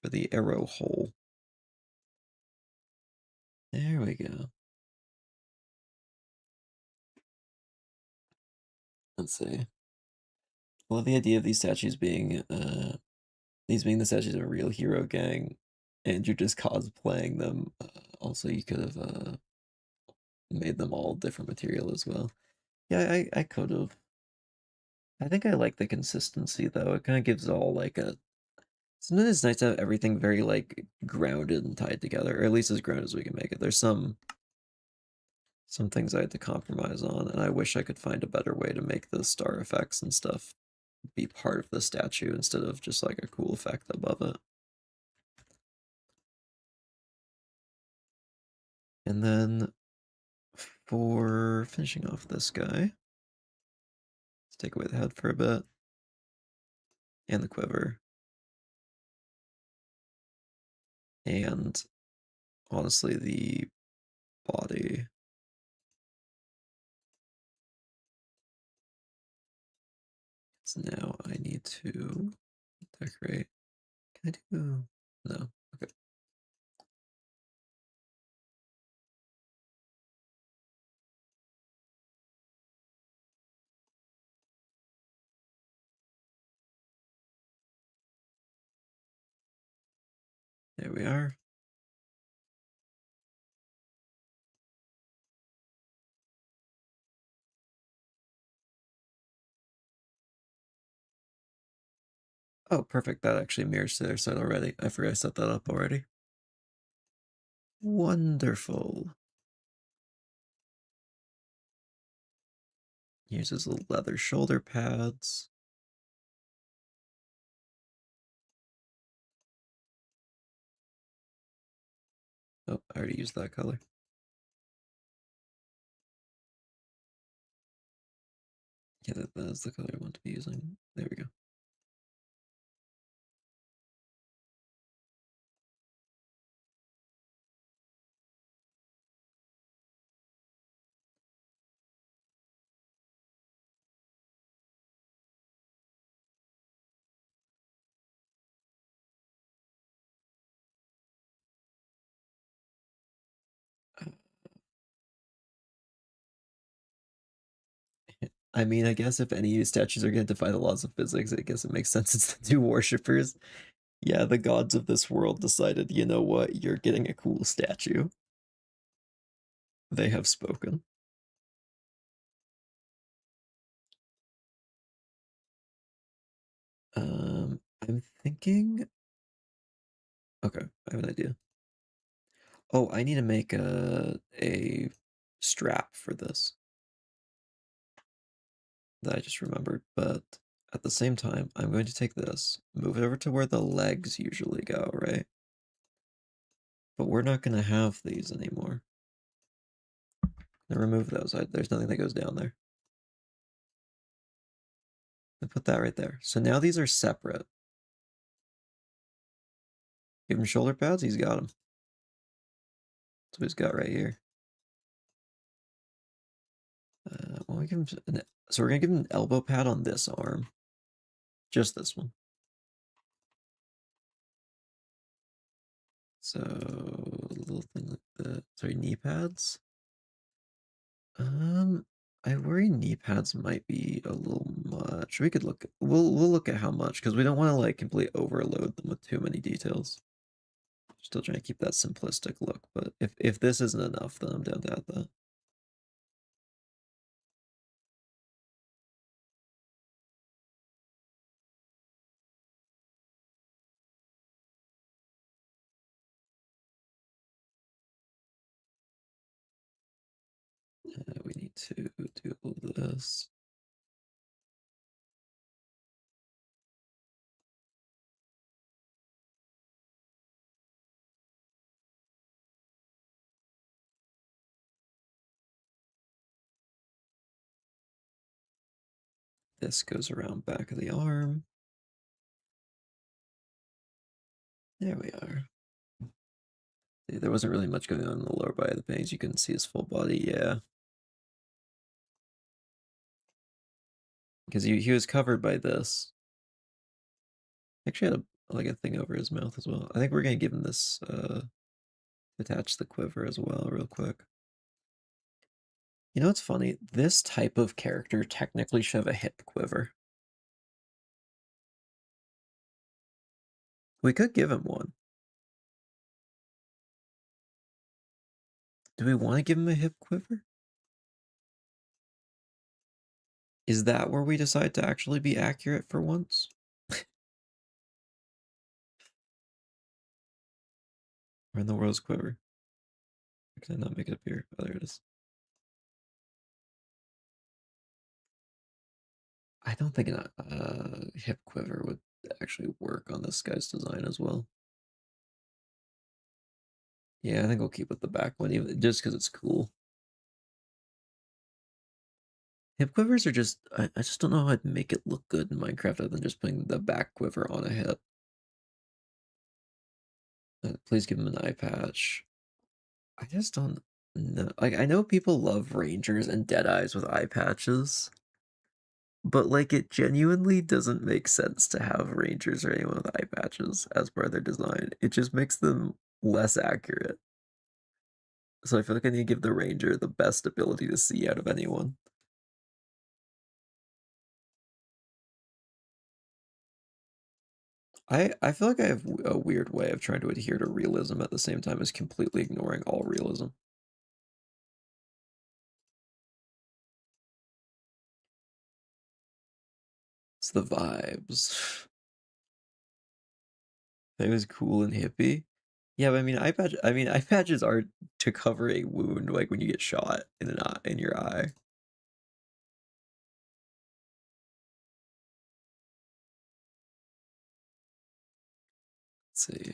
For the arrow hole. There we go. Let's see. I love the idea of these statues being, these being the statues of a real hero gang. and you're just cosplaying them. Also, you could have made them all different material as well. Yeah, I could have. I think I like the consistency though. It kind of gives all like a. Sometimes it's nice to have everything very like grounded and tied together, or at least as grounded as we can make it. There's some things I had to compromise on, and I wish I could find a better way to make the star effects and stuff be part of the statue instead of just like a cool effect above it. And then for finishing off this guy, let's take away the head for a bit and the quiver. And honestly, the body. So now I need to decorate. Can I do? No. Okay. There we are. Oh, perfect. That actually mirrors to their side already. I forgot I set that up already. Wonderful. Here's his little leather shoulder pads. Oh, I already used that color. Yeah, that's the color I want to be using. There we go. I mean, I guess if any statues are going to defy the laws of physics, I guess it makes sense it's the two worshippers. Yeah, the gods of this world decided, you know what, you're getting a cool statue. They have spoken. I'm thinking. Okay, I have an idea. Oh, I need to make a strap for this that I just remembered, but at the same time, I'm going to take this, move it over to where the legs usually go, right? But we're not going to have these anymore. Now remove those. There's nothing that goes down there. I put that right there. So now these are separate. Give him shoulder pads. He's got them. That's what he's got right here. Well, we give him so we're gonna give him an elbow pad on this arm, just this one. So a little thing like that. Sorry, knee pads. I worry knee pads might be a little much. We could look. We'll look at how much because we don't want to like completely overload them with too many details. Still trying to keep that simplistic look, but if this isn't enough, then I'm down to add that. We need to do this. This goes around back of the arm. There we are. See, there wasn't really much going on in the lower body of the paintings. You couldn't see his full body, yeah. Because he was covered by this. Actually had like a thing over his mouth as well. I think we're gonna give him this attach the quiver as well real quick. You know what's funny? This type of character technically should have a hip quiver. We could give him one. Do we want to give him a hip quiver? Is that where we decide to actually be accurate for once? Where in the world's quiver? Can I not make it appear? Oh, there it is. I don't think a hip quiver would actually work on this guy's design as well. Yeah, I think we'll keep with the back one, even just because it's cool. Hip quivers are just, I just don't know how I'd make it look good in Minecraft other than just putting the back quiver on a hip. Please give him an eye patch. I just don't know. Like, I know people love rangers and deadeyes with eye patches, but like it genuinely doesn't make sense to have rangers or anyone with eye patches as part of their design. It just makes them less accurate. So I feel like I need to give the ranger the best ability to see out of anyone. I feel like I have a weird way of trying to adhere to realism at the same time as completely ignoring all realism. It's the vibes. It was cool and hippie. Yeah, but I mean, eye patches are to cover a wound, like when you get shot in an eye, in your eye. Let's see.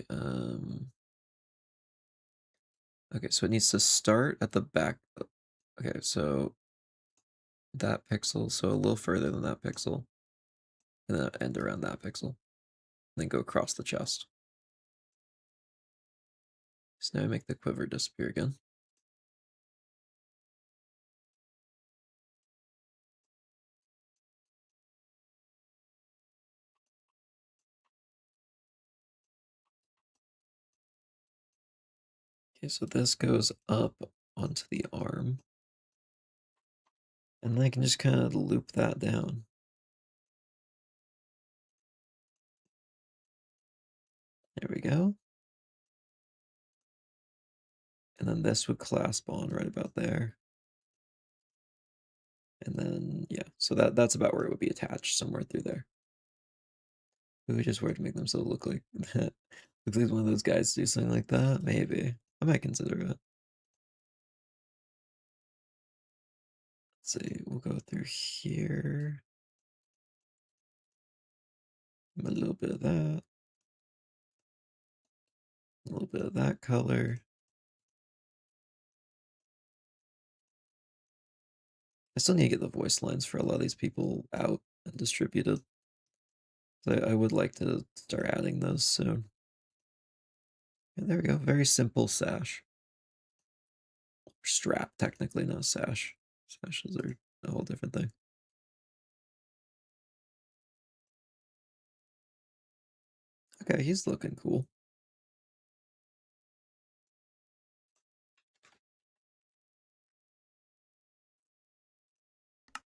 Okay, so it needs to start at the back. Okay, so that pixel, so a little further than that pixel, and then end around that pixel, and then go across the chest. So now I make the quiver disappear again. Okay, so this goes up onto the arm. And then I can just kind of loop that down. There we go. And then this would clasp on right about there. And then, yeah, so that's about where it would be attached, somewhere through there. We just were to make them so look like that. Looks like one of those guys do something like that. Maybe. I might consider it. Let's see, we'll go through here. A little bit of that. A little bit of that color. I still need to get the voice lines for a lot of these people out and distributed. So I would like to start adding those soon. And there we go. Very simple sash. Strap, technically, not sash. Sashes are a whole different thing. Okay, he's looking cool.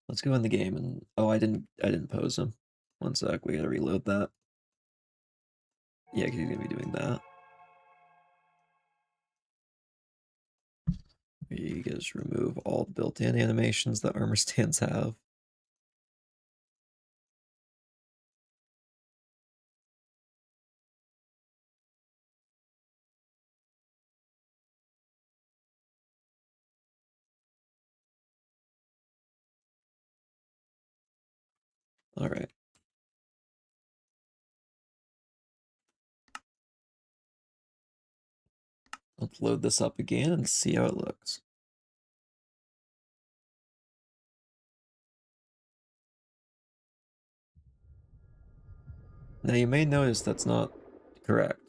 Let's go in the game and oh, I didn't pose him. One sec, we gotta reload that. Yeah, because he's gonna be doing that. You just remove all built-in animations that armor stands have. All right. Let's load this up again and see how it looks. Now you may notice that's not correct.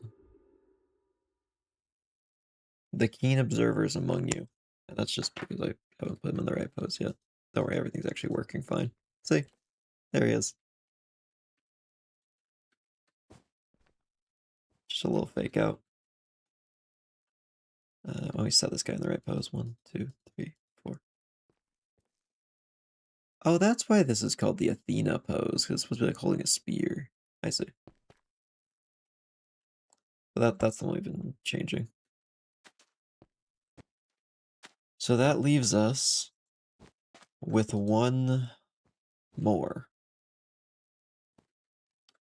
The keen observers among you. And that's just because I haven't put him in the right pose yet. Don't worry, everything's actually working fine. See? There he is. Just a little fake out. Let me set this guy in the right pose. 1, 2, 3, 4. Oh, that's why this is called the Athena pose, because it's supposed to be like holding a spear. I see. But that's the one we've been changing. So that leaves us with one more.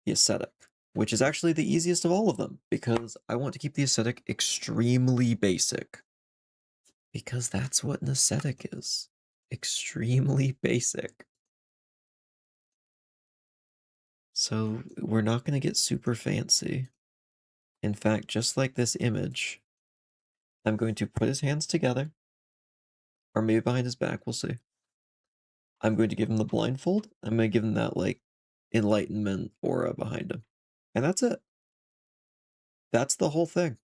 The aesthetic, which is actually the easiest of all of them, because I want to keep the aesthetic extremely basic. Because that's what an aesthetic is. Extremely basic. So we're not going to get super fancy. In fact, just like this image, I'm going to put his hands together, or maybe behind his back, we'll see. I'm going to give him the blindfold. I'm going to give him that, like, enlightenment aura behind him. And that's it. That's the whole thing.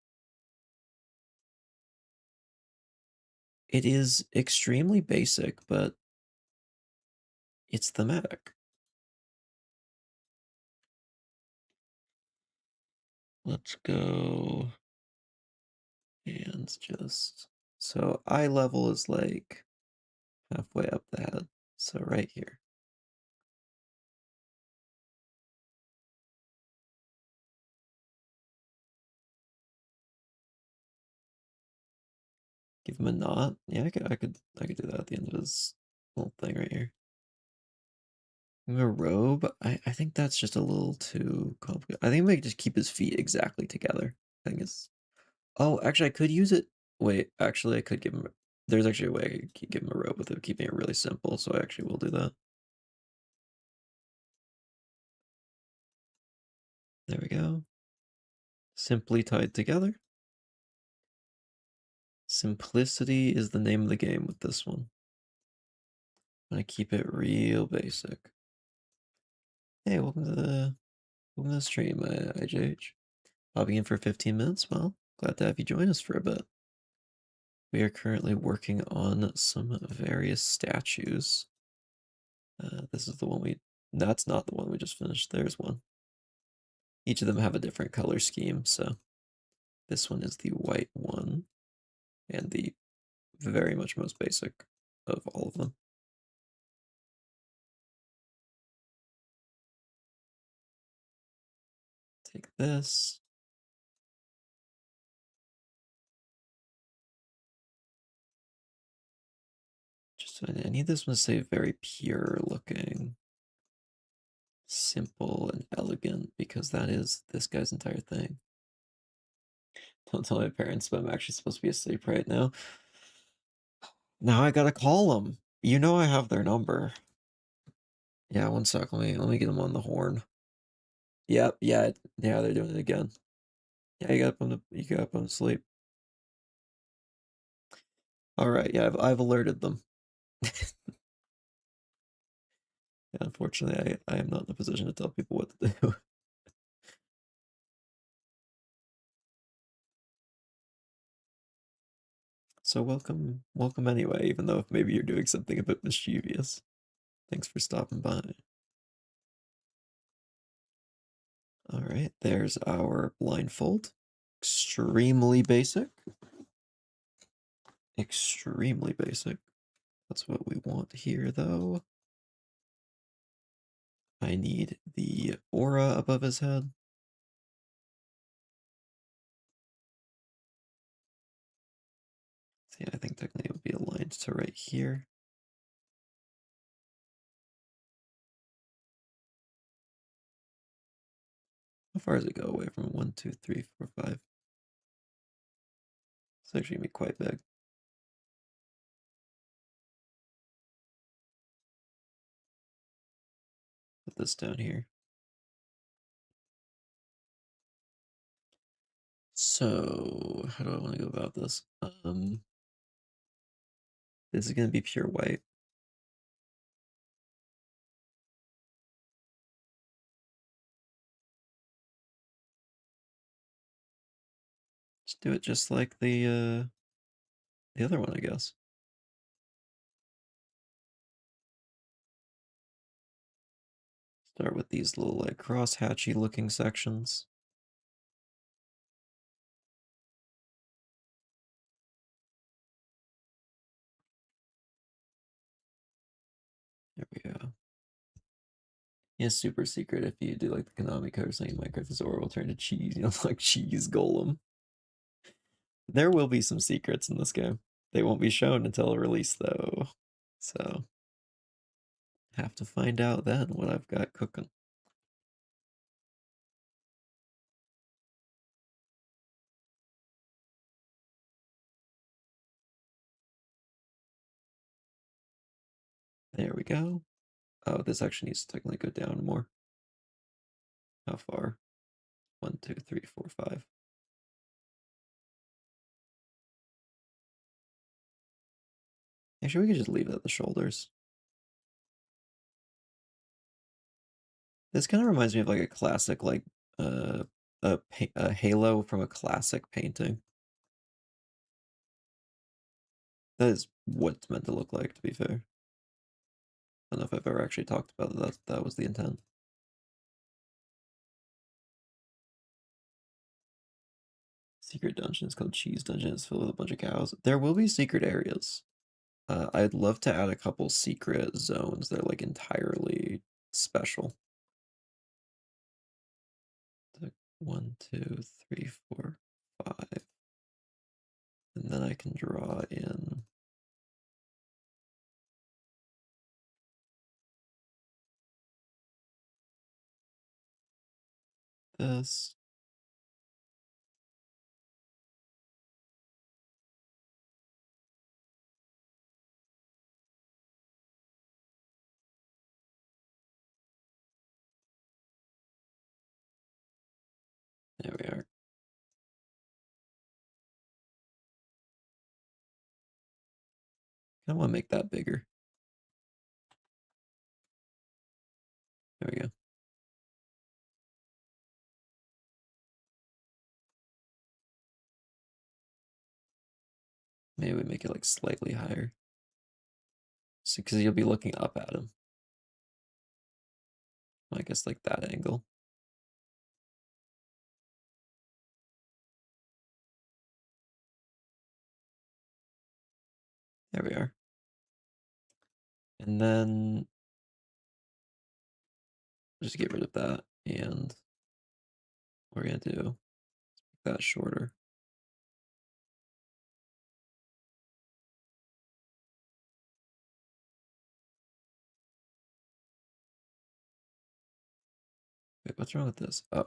It is extremely basic, but it's thematic. Let's go and just... So eye level is like halfway up the head. So right here. Give him a knot. Yeah, I could do that at the end of his little thing right here. Give him a robe. I think that's just a little too complicated. I think I might just keep his feet exactly together. I think it's... Oh, actually, I could use it. Wait, actually, I could give him... There's actually a way I could give him a robe with it, keeping it really simple, so I actually will do that. There we go. Simply tied together. Simplicity is the name of the game with this one. I keep it real basic. Hey, welcome to the stream, IJH. Popping in for 15 minutes. Well, glad to have you join us for a bit. We are currently working on some various statues. This is the one that's not the one we just finished. There's one. Each of them have a different color scheme, so this one is the white one and the very much most basic of all of them. Take this. Just, I need this one to say very pure looking, simple and elegant, because that is this guy's entire thing. Don't tell my parents, but I'm actually supposed to be asleep right now. Now I gotta call them. You know I have their number. Yeah, one sec. Let me get them on the horn. Yep, yeah, they're doing it again. Yeah, you gotta put them to sleep. All right, yeah, I've alerted them. Yeah, unfortunately, I am not in a position to tell people what to do. So welcome anyway, even though maybe you're doing something a bit mischievous. Thanks for stopping by. All right, there's our blindfold. Extremely basic. Extremely basic. That's what we want here, though. I need the aura above his head. See, I think technically it would be aligned to right here. How far does it go away from 1, 2, 3, 4, 5? It's actually gonna be quite big. Put this down here. So, how do I want to go about this? This is gonna be pure white. Just do it just like the other one, I guess. Start with these little like cross-hatchy looking sections. There we go. Yeah, super secret. If you do like the Konami code saying Minecraft is Zora will turn to cheese, you know, like cheese golem. There will be some secrets in this game. They won't be shown until release though. So have to find out then what I've got cooking. There we go. Oh, this actually needs to technically go down more. How far? 1, 2, 3, 4, 5. Actually, we could just leave it at the shoulders. This kind of reminds me of like a classic, like a halo from a classic painting. That is what it's meant to look like, to be fair. I don't know if I've ever actually talked about that. That was the intent. Secret dungeon is called Cheese Dungeon. It's filled with a bunch of cows. There will be secret areas. I'd love to add a couple secret zones that are like entirely special. 1, 2, 3, 4, 5. And then I can draw in this. There we are. I want to make that bigger. There we go. Maybe we make it like slightly higher. So, because you'll be looking up at him. I guess like that angle. There we are. And then just get rid of that. And we're going to do make that shorter. Wait, what's wrong with this? Oh.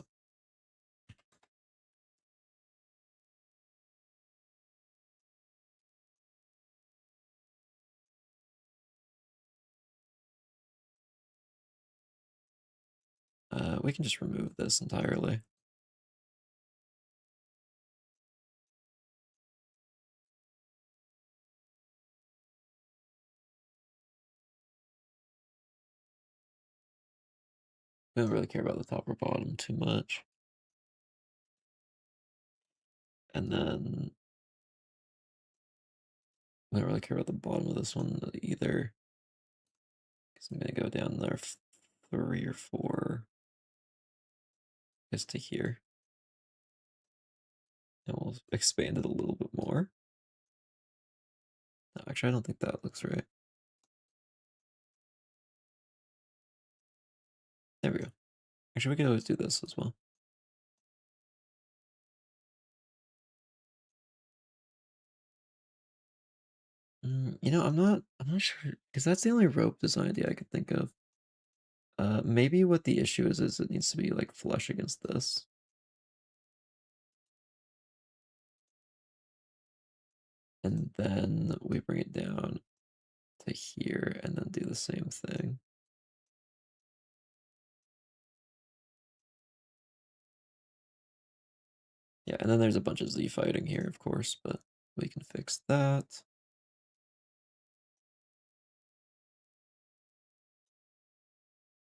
We can just remove this entirely. We don't really care about the top or bottom too much. And then I don't really care about the bottom of this one either. Because I'm going to go down there 3 or 4. Just to here. And we'll expand it a little bit more. No, actually, I don't think that looks right. There we go. Actually, we can always do this as well. You know, I'm not sure because that's the only rope design idea I could think of. Maybe what the issue is it needs to be like flush against this. And then we bring it down to here and then do the same thing. Yeah, and then there's a bunch of Z fighting here, of course, but we can fix that.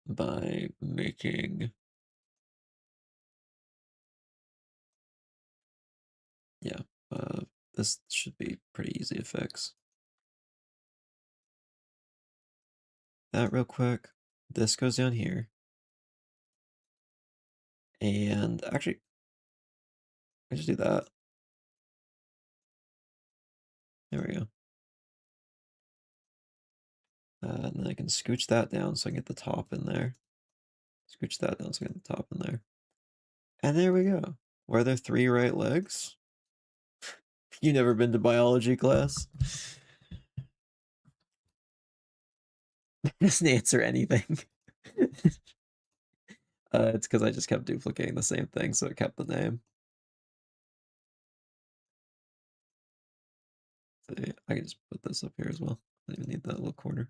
By making, yeah, this should be pretty easy to fix. That real quick. This goes down here. And actually, I just do that. There we go. And then I can scooch that down so I can get the top in there. Scooch that down so I get the top in there. And there we go. Were there 3 right legs? You never been to biology class? Doesn't answer anything. It's because I just kept duplicating the same thing, so it kept the name. So I can just put this up here as well. I don't even need that little corner.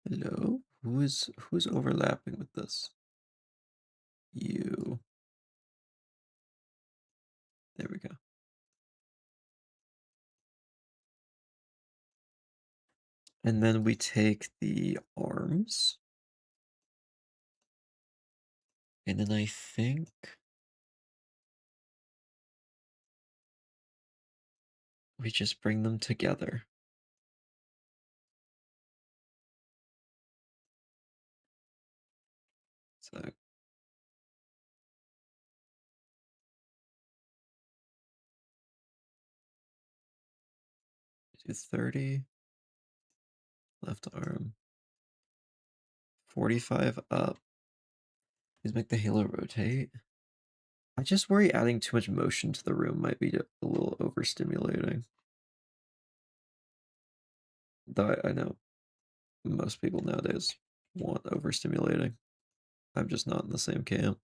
Hello? Who's overlapping with this? You. There we go. And then we take the arms. And then I think we just bring them together. So do 30, left arm, 45 up. Please make the halo rotate. I just worry adding too much motion to the room might be a little overstimulating. Though I know most people nowadays want overstimulating. I'm just not in the same camp.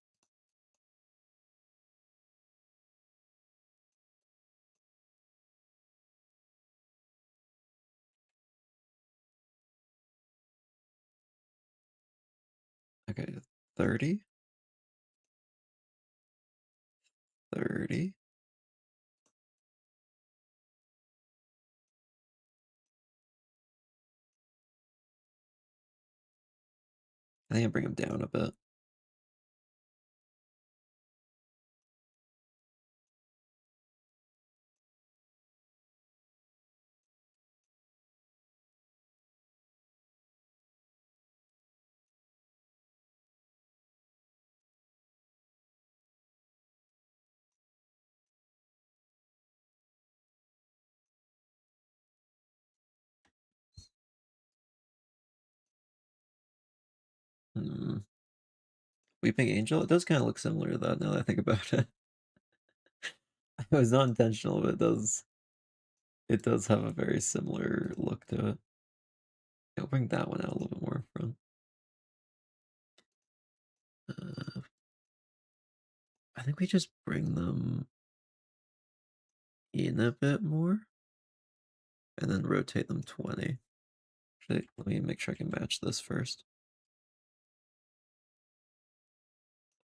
Okay, 30. 30. I think I bring him down a bit. Weeping Angel? It does kind of look similar to that now that I think about it. It was not intentional, but it does have a very similar look to it. I'll bring that one out a little bit more from. I think we just bring them in a bit more and then rotate them 20. Actually, let me make sure I can match this first.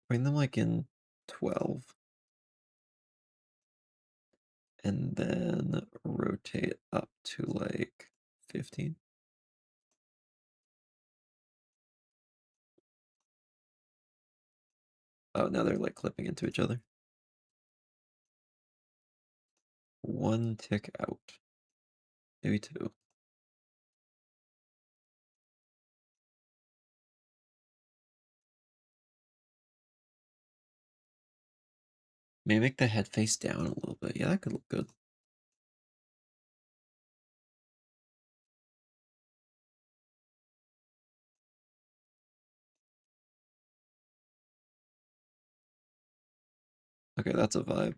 Bring them like in 12. And then rotate up to like 15. Oh, now they're like clipping into each other. One tick out. Maybe two. Maybe make the head face down a little bit. Yeah, that could look good. Okay, that's a vibe.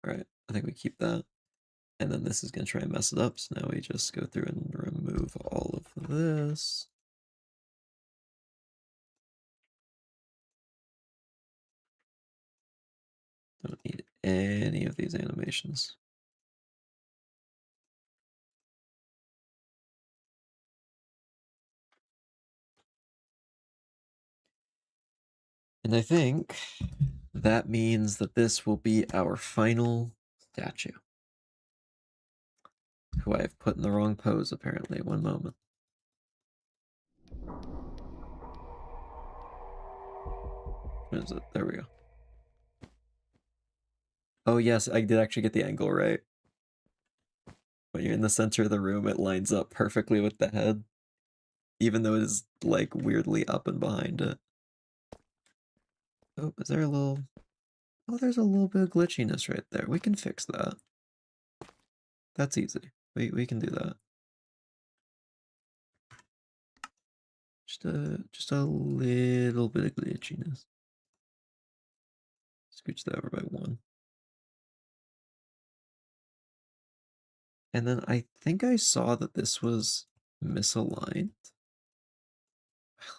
All right, I think we keep that. And then this is going to try and mess it up. So now we just go through and remove all of this. Don't need any of these animations. And I think that means that this will be our final statue, who I have put in the wrong pose, apparently. One moment. What is it? There we go. Oh, yes, I did actually get the angle right. When you're in the center of the room, it lines up perfectly with the head, even though it is, like, weirdly up and behind it. Oh, is there a little... Oh, there's a little bit of glitchiness right there. We can fix that. That's easy. We can do that. Just a little bit of glitchiness. Scooch that over by 1. And then I think I saw that this was misaligned.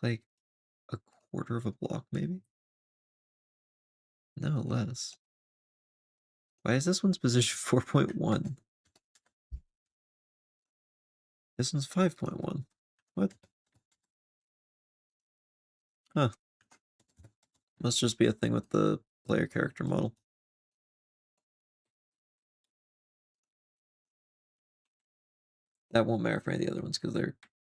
Like a quarter of a block, maybe? No, less. Why is this one's position 4.1? This one's 5.1. What? Huh. Must just be a thing with the player character model. That won't matter for any of the other ones because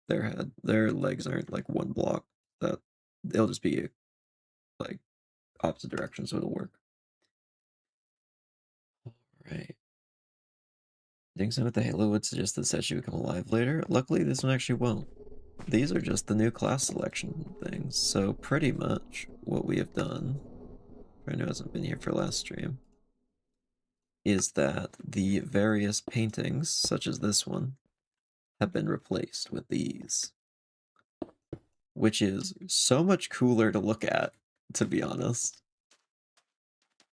their legs aren't like one block. That they'll just be like opposite directions, so it'll work. Alright. Doing something with the halo would suggest the set should become alive later. Luckily, this one actually won't. These are just the new class selection things, so pretty much what we have done, for anyone who hasn't been here for last stream, is that the various paintings, such as this one, have been replaced with these. Which is so much cooler to look at, to be honest,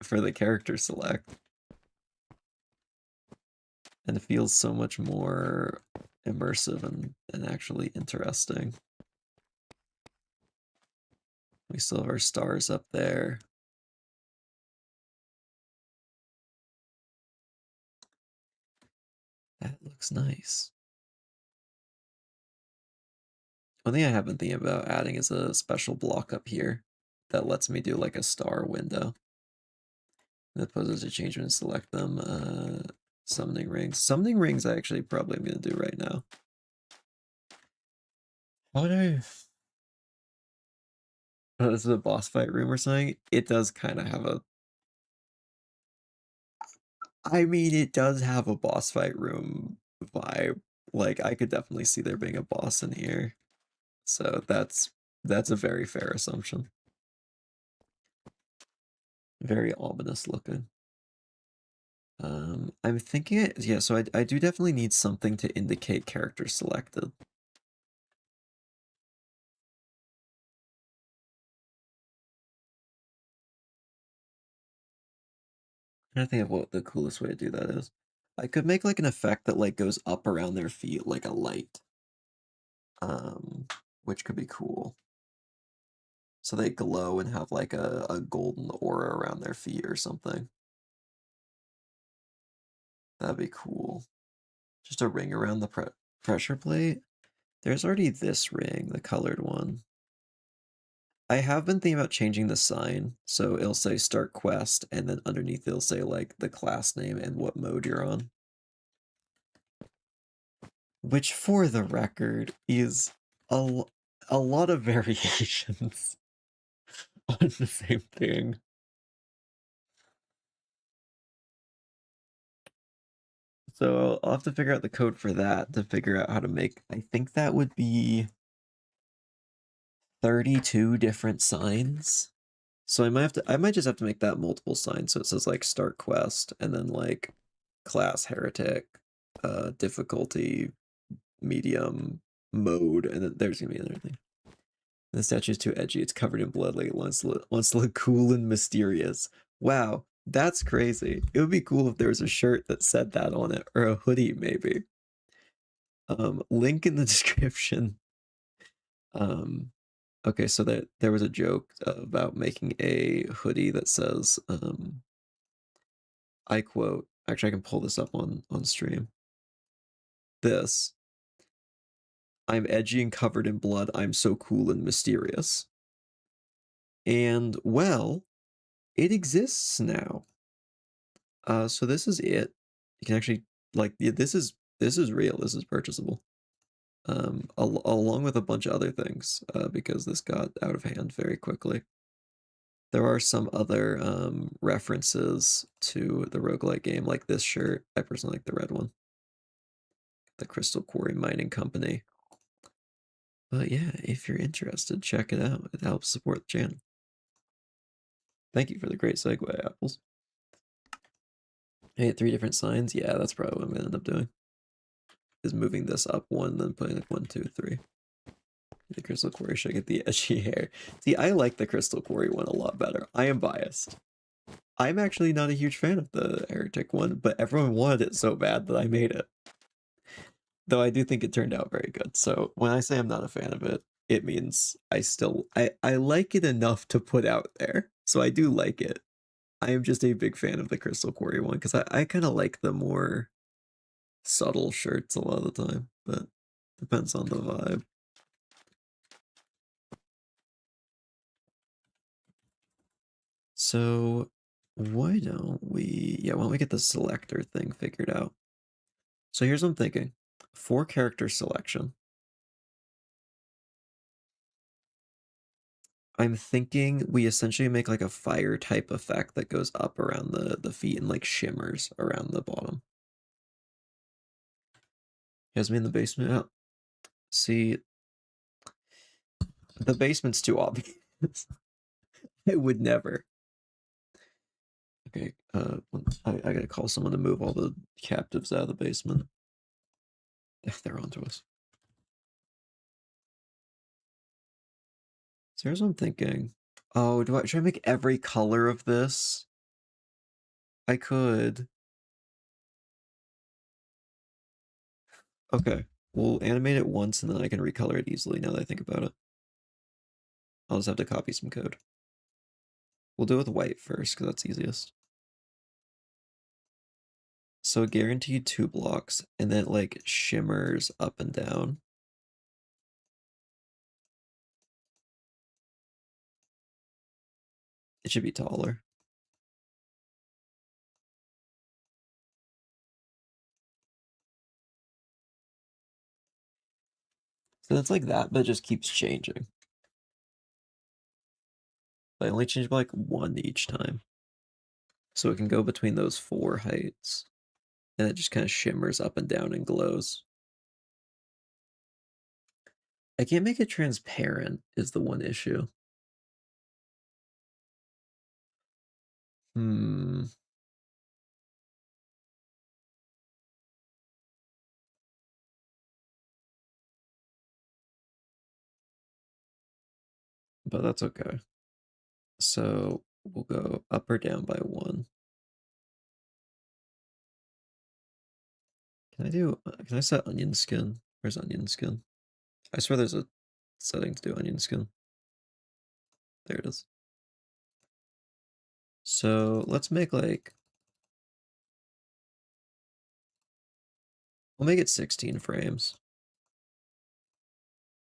for the character select. And it feels so much more immersive and actually interesting. We still have our stars up there. That looks nice. One thing I have been thinking about adding is a special block up here that lets me do like a star window. That poses a change when I select them. Summoning rings. Summoning rings I actually probably am going to do right now. How would I... Oh, this is a boss fight room or something? It does kind of have a... I mean, it does have a boss fight room vibe. Like, I could definitely see there being a boss in here. So that's a very fair assumption. Very ominous looking. I'm thinking, yeah, so I do definitely need something to indicate character selected. I think of what the coolest way to do that is. I could make like an effect that like goes up around their feet like a light. Which could be cool. So they glow and have like a golden aura around their feet or something. That'd be cool. Just a ring around the pressure plate. There's already this ring, the colored one. I have been thinking about changing the sign, so it'll say start quest, and then underneath it'll say like the class name and what mode you're on. Which, for the record, is a lot of variations on the same thing. So I'll have to figure out the code for that to figure out how to make, I think that would be 32 different signs. So I might just have to make that multiple signs. So it says like start quest and then like class heretic, difficulty, medium, mode, and then there's gonna be another thing. The statue is too edgy. It's covered in blood. Like it wants to look cool and mysterious. Wow, that's crazy. It would be cool if there was a shirt that said that on it, or a hoodie maybe. Link in the description. Okay, so there was a joke about making a hoodie that says, I quote, actually I can pull this up on stream. This, I'm edgy and covered in blood, I'm so cool and mysterious. And, well, it exists now. So this is it. You can actually, like, yeah, this is real, this is purchasable. Along with a bunch of other things, because this got out of hand very quickly. There are some other references to the roguelike game, like this shirt. I personally like the red one. The Crystal Quarry Mining Company. But yeah, if you're interested, check it out. It helps support the channel. Thank you for the great segue, Apples. I hit 3 different signs. Yeah, that's probably what I'm going to end up doing. Is moving this up 1, then putting like 1, 2, 3. The Crystal Quarry should get the edgy hair. See, I like the Crystal Quarry one a lot better. I am biased. I'm actually not a huge fan of the heretic one, but everyone wanted it so bad that I made it. Though I do think it turned out very good. So when I say I'm not a fan of it, it means I like it enough to put out there. So I do like it. I am just a big fan of the Crystal Quarry one because I kind of like the more subtle shirts a lot of the time, but depends on the vibe. So why don't we get the selector thing figured out? So here's what I'm thinking. For character selection, I'm thinking we essentially make like a fire type effect that goes up around the feet and like shimmers around the bottom. Has me in the basement out. See, the basement's too obvious. I would never. Okay, I gotta call someone to move all the captives out of the basement. They're onto us. So here's what I'm thinking. Oh, should I make every color of this? I could. Okay, we'll animate it once and then I can recolor it easily now that I think about it. I'll just have to copy some code. We'll do it with white first because that's easiest. So guaranteed 2 blocks and then it like shimmers up and down. It should be taller. So it's like that, but it just keeps changing. I only change by like 1 each time. So it can go between those 4 heights. And it just kind of shimmers up and down and glows. I can't make it transparent is the one issue. But that's okay. So we'll go up or down by 1. Can I set onion skin? Where's onion skin? I swear there's a setting to do onion skin. There it is. So let's make like, we'll make it 16 frames.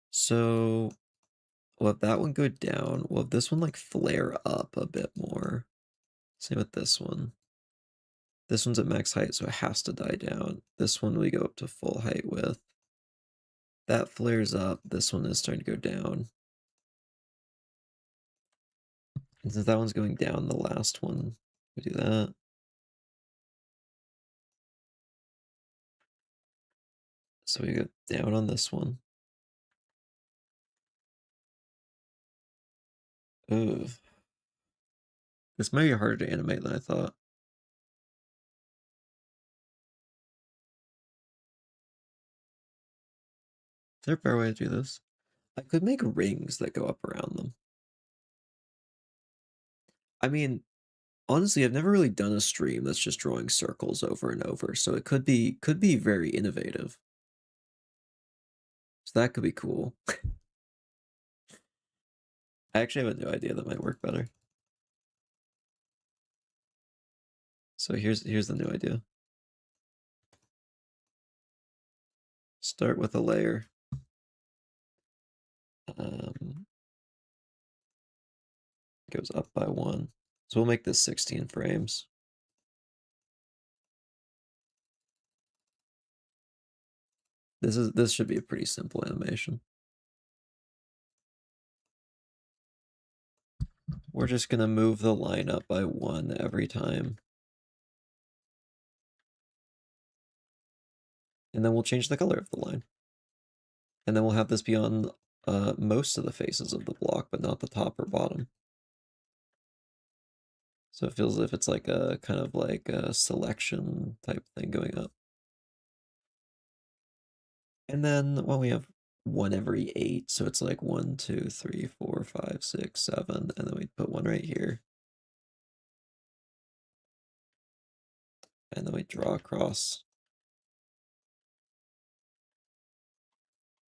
So we'll have that one go down. We'll have this one like flare up a bit more. Same with this one. This one's at max height, so it has to die down. This one we go up to full height with. That flares up. This one is starting to go down. And since that one's going down, the last one, we do that. So we go down on this one. Ugh. This might be harder to animate than I thought. Is there a better way to do this? I could make rings that go up around them. I mean, honestly, I've never really done a stream that's just drawing circles over and over, so it could be very innovative. So that could be cool. I actually have a new idea that might work better. So here's the new idea. Start with a layer. Goes up by 1. So we'll make this 16 frames. This should be a pretty simple animation. We're just gonna move the line up by 1 every time. And then we'll change the color of the line. And then we'll have this be on most of the faces of the block, but not the top or bottom. So it feels as if it's like a kind of like a selection type thing going up. And then, well, we have 1 every 8, so it's like 1, 2, 3, 4, 5, 6, 7, and then we put 1 right here. And then we draw across.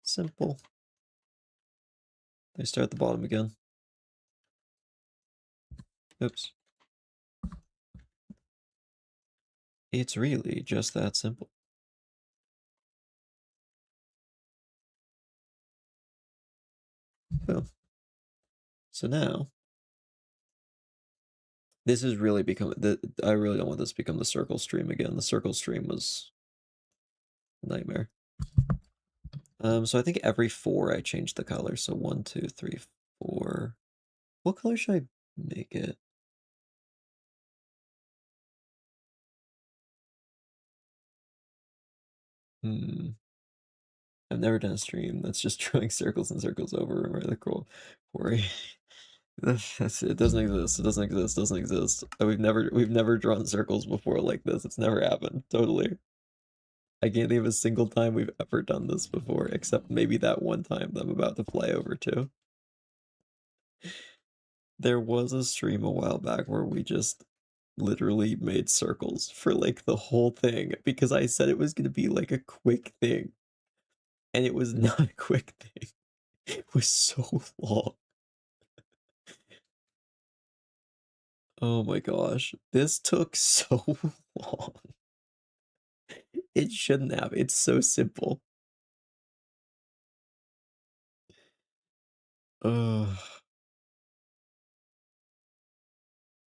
Simple. They start at the bottom again. Oops. It's really just that simple. Boom. So now, this has really become, I really don't want this to become the circle stream again. The circle stream was a nightmare. So I think every 4 I change the color. So 1, 2, 3, 4. What color should I make it? I've never done a stream that's just drawing circles and circles over the quarry. It doesn't exist. It doesn't exist. Doesn't exist. We've never drawn circles before like this. It's never happened. Totally. I can't think of a single time we've ever done this before, except maybe that one time that I'm about to fly over to. There was a stream a while back where we just literally made circles for like the whole thing because I said it was going to be like a quick thing. And it was not a quick thing. It was so long. Oh my gosh. This took so long. It shouldn't have. It's so simple. At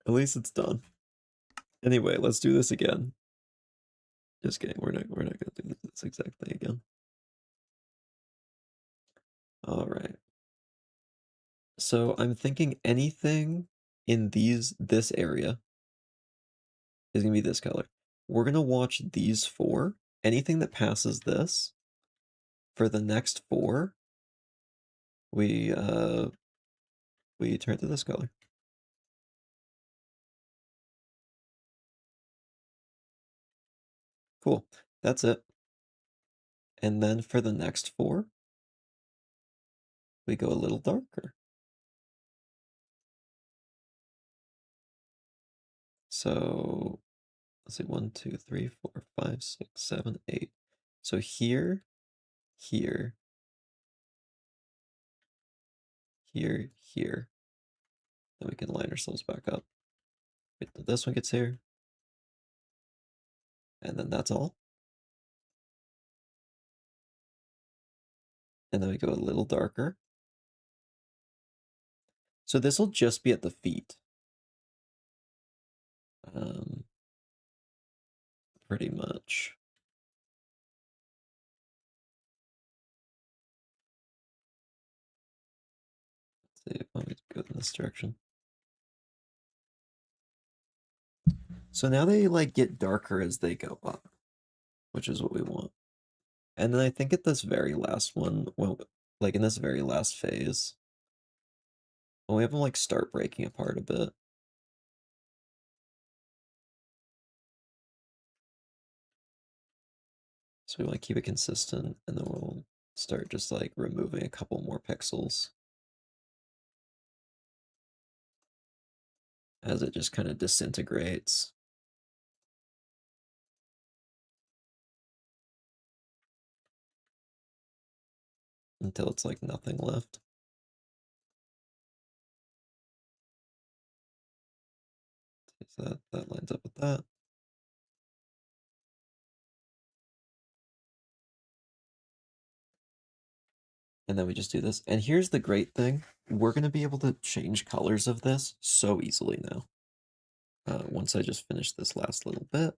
least it's done. Anyway, let's do this again. Just kidding. We're not gonna do this exact thing again. All right. So I'm thinking anything in this area is gonna be this color. We're gonna watch these 4. Anything that passes this for the next 4, we turn to this color. Cool. That's it. And then for the next 4, we go a little darker. So let's see, 1, 2, 3, 4, 5, 6, 7, 8. So here, here, here, here. Then we can line ourselves back up. Wait till this one gets here. And then that's all. And then we go a little darker. So this will just be at the feet. Pretty much. Let's see, let me go in this direction. So now they like get darker as they go up, which is what we want. And then I think at this very last one, well, like in this very last phase, when we have them like start breaking apart a bit. So we want to keep it consistent, and then we'll start just like removing a couple more pixels as it just kind of disintegrates. Until it's like nothing left. So that lines up with that. And then we just do this. And here's the great thing. We're going to be able to change colors of this so easily now. Once I just finish this last little bit.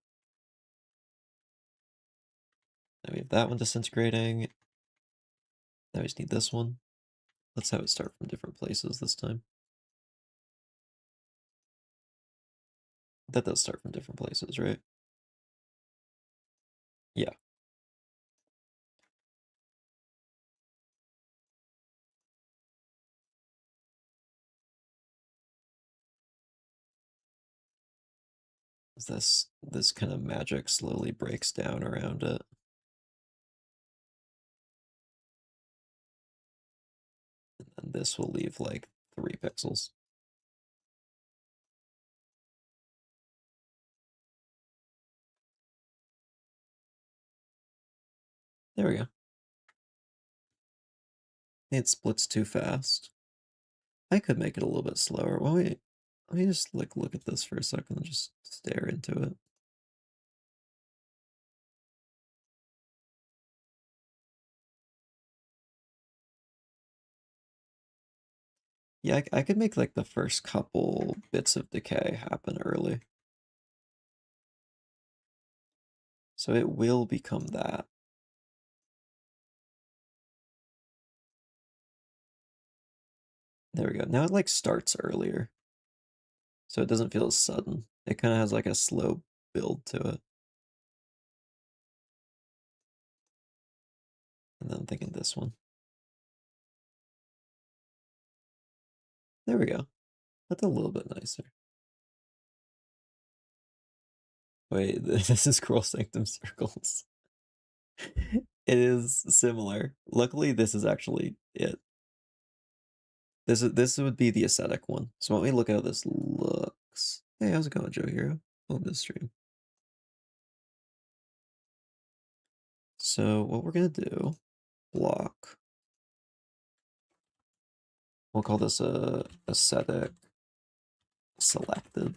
Now we have that one disintegrating. Now we just need this one. Let's have it start from different places this time. That does start from different places, right? Yeah. This kind of magic slowly breaks down around it. And then this will leave like 3 pixels. There we go. It splits too fast. I could make it a little bit slower. Well, wait. Let me just like look at this for a second and just stare into it. Yeah, I could make like the first couple bits of decay happen early. So it will become that. There we go. Now it like starts earlier. So it doesn't feel as sudden. It kind of has like a slow build to it. And then I'm thinking this one. There we go. That's a little bit nicer. Wait, this is Cruel Sanctum Circles. It is similar. Luckily, this is actually it. This would be the aesthetic one. So let me look at how this looks. Hey, how's it going, Joe Hero? Welcome to the stream. So what we're gonna do, block. We'll call this a aesthetic selected.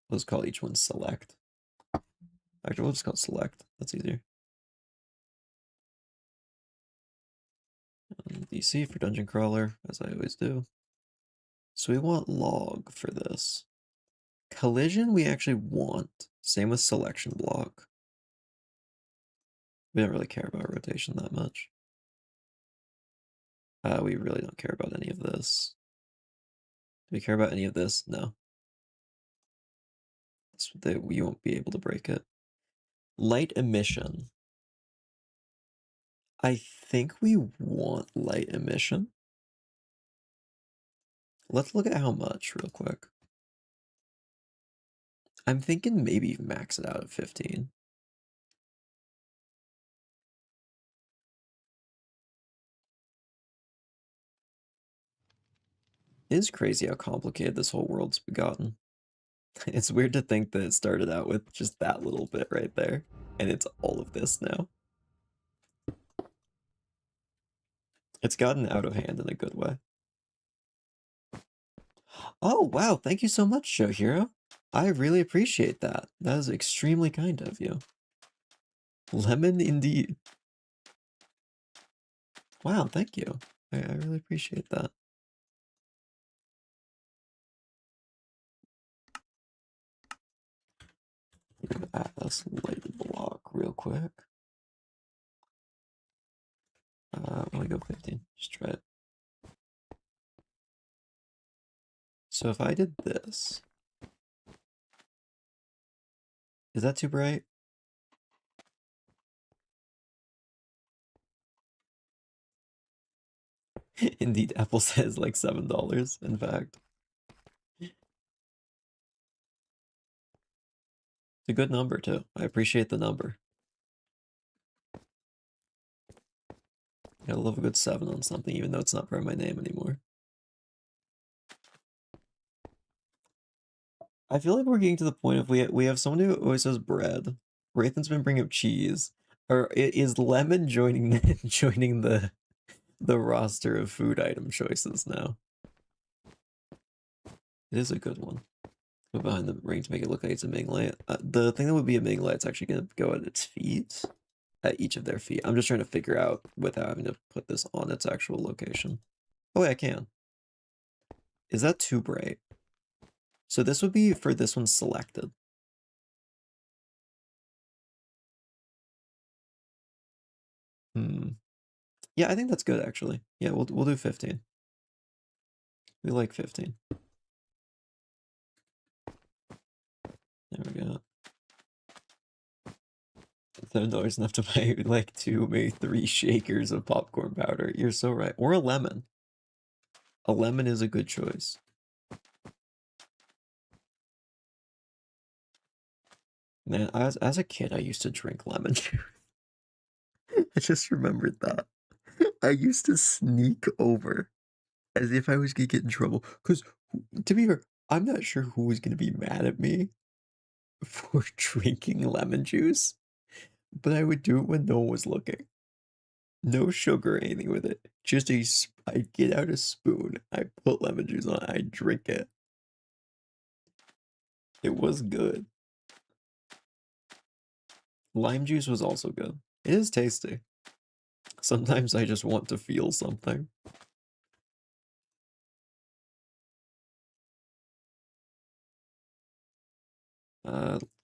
Let's call each one select. Actually, we'll just call it select. That's easier. DC for dungeon crawler, as I always do. So we want log for this. Collision we actually want. Same with selection block. We don't really care about rotation that much. We really don't care about any of this. Do we care about any of this? No. We won't be able to break it. Light emission. I think we want light emission. Let's look at how much real quick. I'm thinking maybe max it out at 15. It is crazy how complicated this whole world's gotten. It's weird to think that it started out with just that little bit right there, and it's all of this now. It's gotten out of hand in a good way. Oh, wow, thank you so much, Show Hero. I really appreciate that. That is extremely kind of you. Lemon indeed. Wow, thank you. I really appreciate that. Add this light block real quick. I'm gonna go 15. Just try it. So if I did this, is that too bright? Indeed, Apple says like $7, in fact. It's a good number too. I appreciate the number. I love a good 7 on something, even though it's not part of my name anymore. I feel like we're getting to the point of we have someone who always says bread. Rathan's been bringing up cheese. Or is lemon joining the roster of food item choices now? It is a good one. Go behind the ring to make it look like it's a Ming light. The thing that would be a Ming light's actually gonna go at its feet. At each of their feet. I'm just trying to figure out without having to put this on its actual location. Oh wait, I can. Is that too bright? So this would be for this one selected. Yeah, I think that's good actually. Yeah, we'll do 15. We like 15. There we go. $7 enough to buy like 2, maybe 3 shakers of popcorn powder. You're so right. Or a lemon. A lemon is a good choice. Man, as a kid, I used to drink lemon juice. I just remembered that. I used to sneak over as if I was gonna get in trouble. Because, to be fair, I'm not sure who was gonna be mad at me. for drinking lemon juice, but I would do it when no one was looking. No sugar or anything with it. Just I'd get out a spoon, I put lemon juice on it, I drink it. It was good. Lime juice was also good. It is tasty. Sometimes I just want to feel something.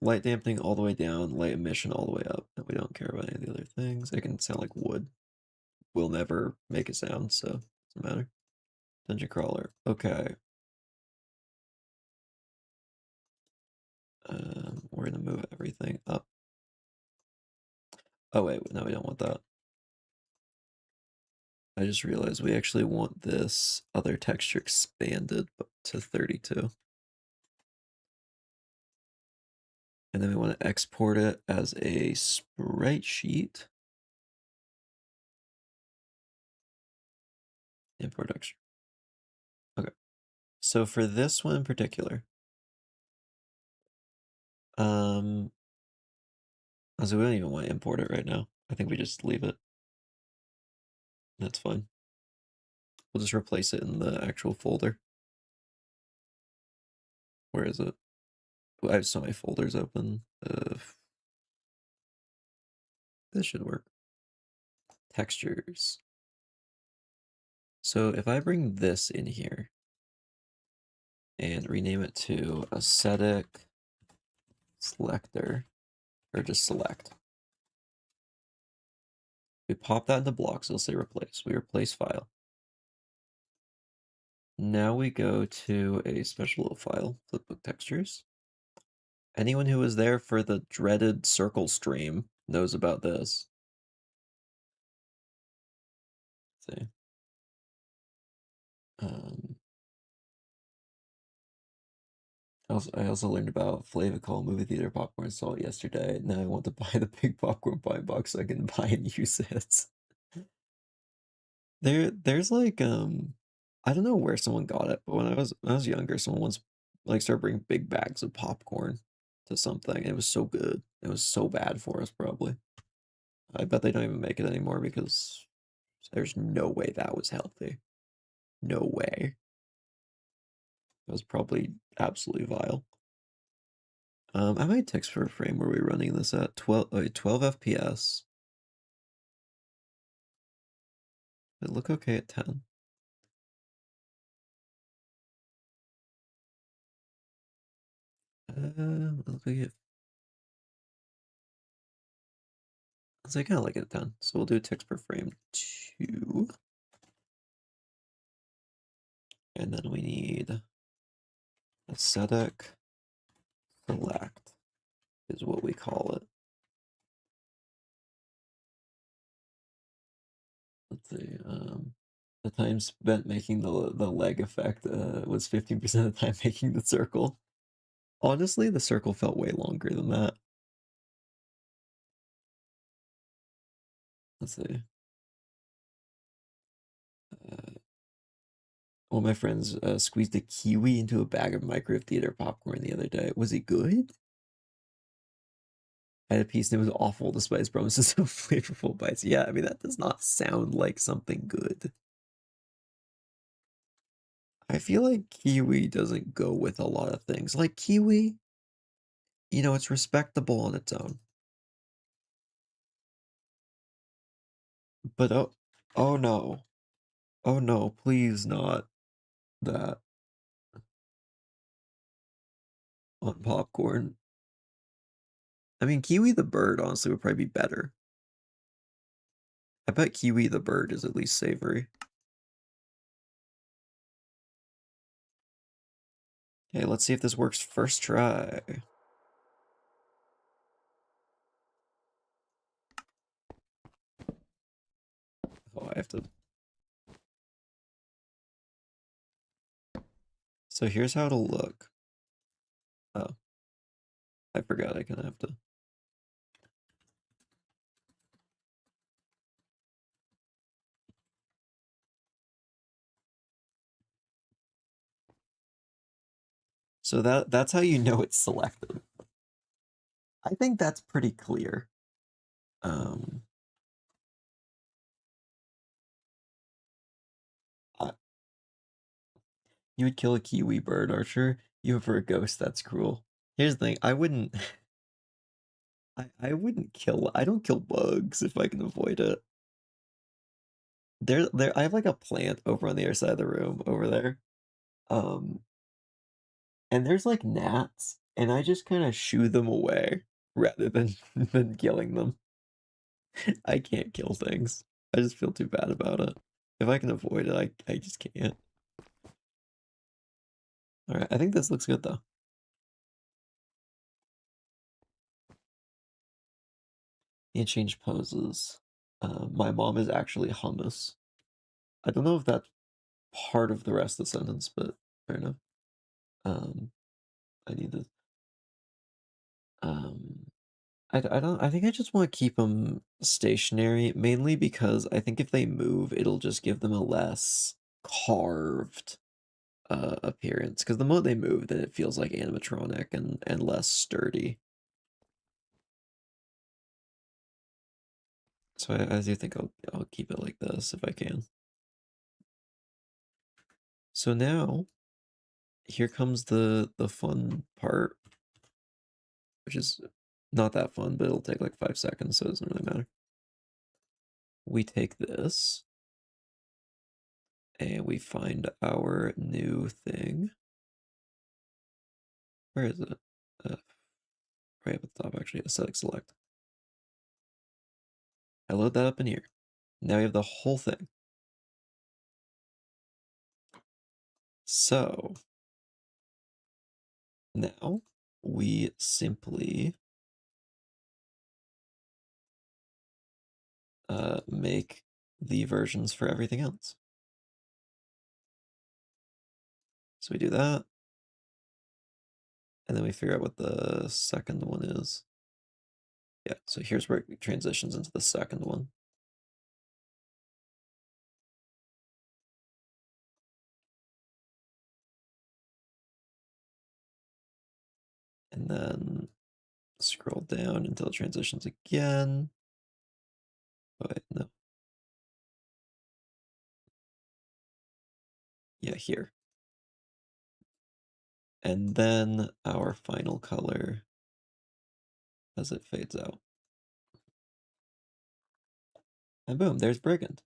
Light dampening all the way down, light emission all the way up. And we don't care about any of the other things. It can sound like wood. We'll never make a sound, so it doesn't matter. Dungeon crawler. Okay. We're gonna move everything up. Oh wait, no, we don't want that. I just realized we actually want this other texture expanded to 32. And then we want to export it as a sprite sheet. Import texture. Okay. So for this one in particular, so we don't even want to import it right now. I think we just leave it. That's fine. We'll just replace it in the actual folder. Where is it? I have so many folders open. This should work. Textures. So if I bring this in here and rename it to aesthetic selector, or just select. We pop that into blocks, it'll say replace. We replace file. Now we go to a special little file, flipbook textures. Anyone who was there for the dreaded circle stream knows about this. Let's see. I also learned about Flavacol movie theater popcorn. Saw it yesterday. Now I want to buy the big popcorn pie box so I can buy and use it. There's like I don't know where someone got it, but when I was younger, someone once like started bringing big bags of popcorn to something. It was so good. It was so bad for us, probably. I bet they don't even make it anymore because there's no way that was healthy. No way. It was probably absolutely vile. How many ticks per frame were we running this at? 12 FPS. It look okay at 10. Look like it. I kind of like it at 10. So we'll do ticks per frame 2. And then we need aesthetic select is what we call it. Let's see. The time spent making the leg effect was 15% of the time making the circle. Honestly, the circle felt way longer than that. Let's see. One of my friends squeezed a kiwi into a bag of microwave theater popcorn the other day. Was it good? I had a piece and it was awful despite its promises of flavorful bites. Yeah, I mean, that does not sound like something good. I feel like kiwi doesn't go with a lot of things. Like kiwi, you know, it's respectable on its own. But oh no. Oh no, please not that on popcorn. I mean, kiwi the bird honestly would probably be better. I bet kiwi the bird is at least savory. Okay, let's see if this works first try. Oh, I have to. So here's how it'll look. Oh, I forgot I kind of have to. So that's how you know it's selected. I think that's pretty clear. I, you would kill a kiwi bird, Archer. You for a ghost, that's cruel. Here's the thing, I wouldn't I wouldn't kill I don't kill bugs if I can avoid it. There I have like a plant over on the other side of the room over there. Um and there's like gnats, and I just kind of shoo them away rather than than killing them. I can't kill things. I just feel too bad about it. If I can avoid it, I just can't. Alright, I think this looks good though. And change poses. My mom is actually hummus. I don't know if that's part of the rest of the sentence, but fair enough. I need this. Um, I don't. I think I just want to keep them stationary, mainly because I think if they move, it'll just give them a less carved appearance. Because the moment they move, then it feels like animatronic and less sturdy. So I do think I'll keep it like this if I can. So now, here comes the fun part, which is not that fun, but it'll take like 5 seconds, so it doesn't really matter. We take this, and we find our new thing. Where is it? Right up at the top, actually. Aesthetic select. I load that up in here. Now we have the whole thing. So now we simply make the versions for everything else. So we do that, and then we figure out what the second one is. Yeah, so here's where it transitions into the second one. And then scroll down until it transitions again. Oh, wait, no. Yeah, here. And then our final color as it fades out. And boom, there's Brigand.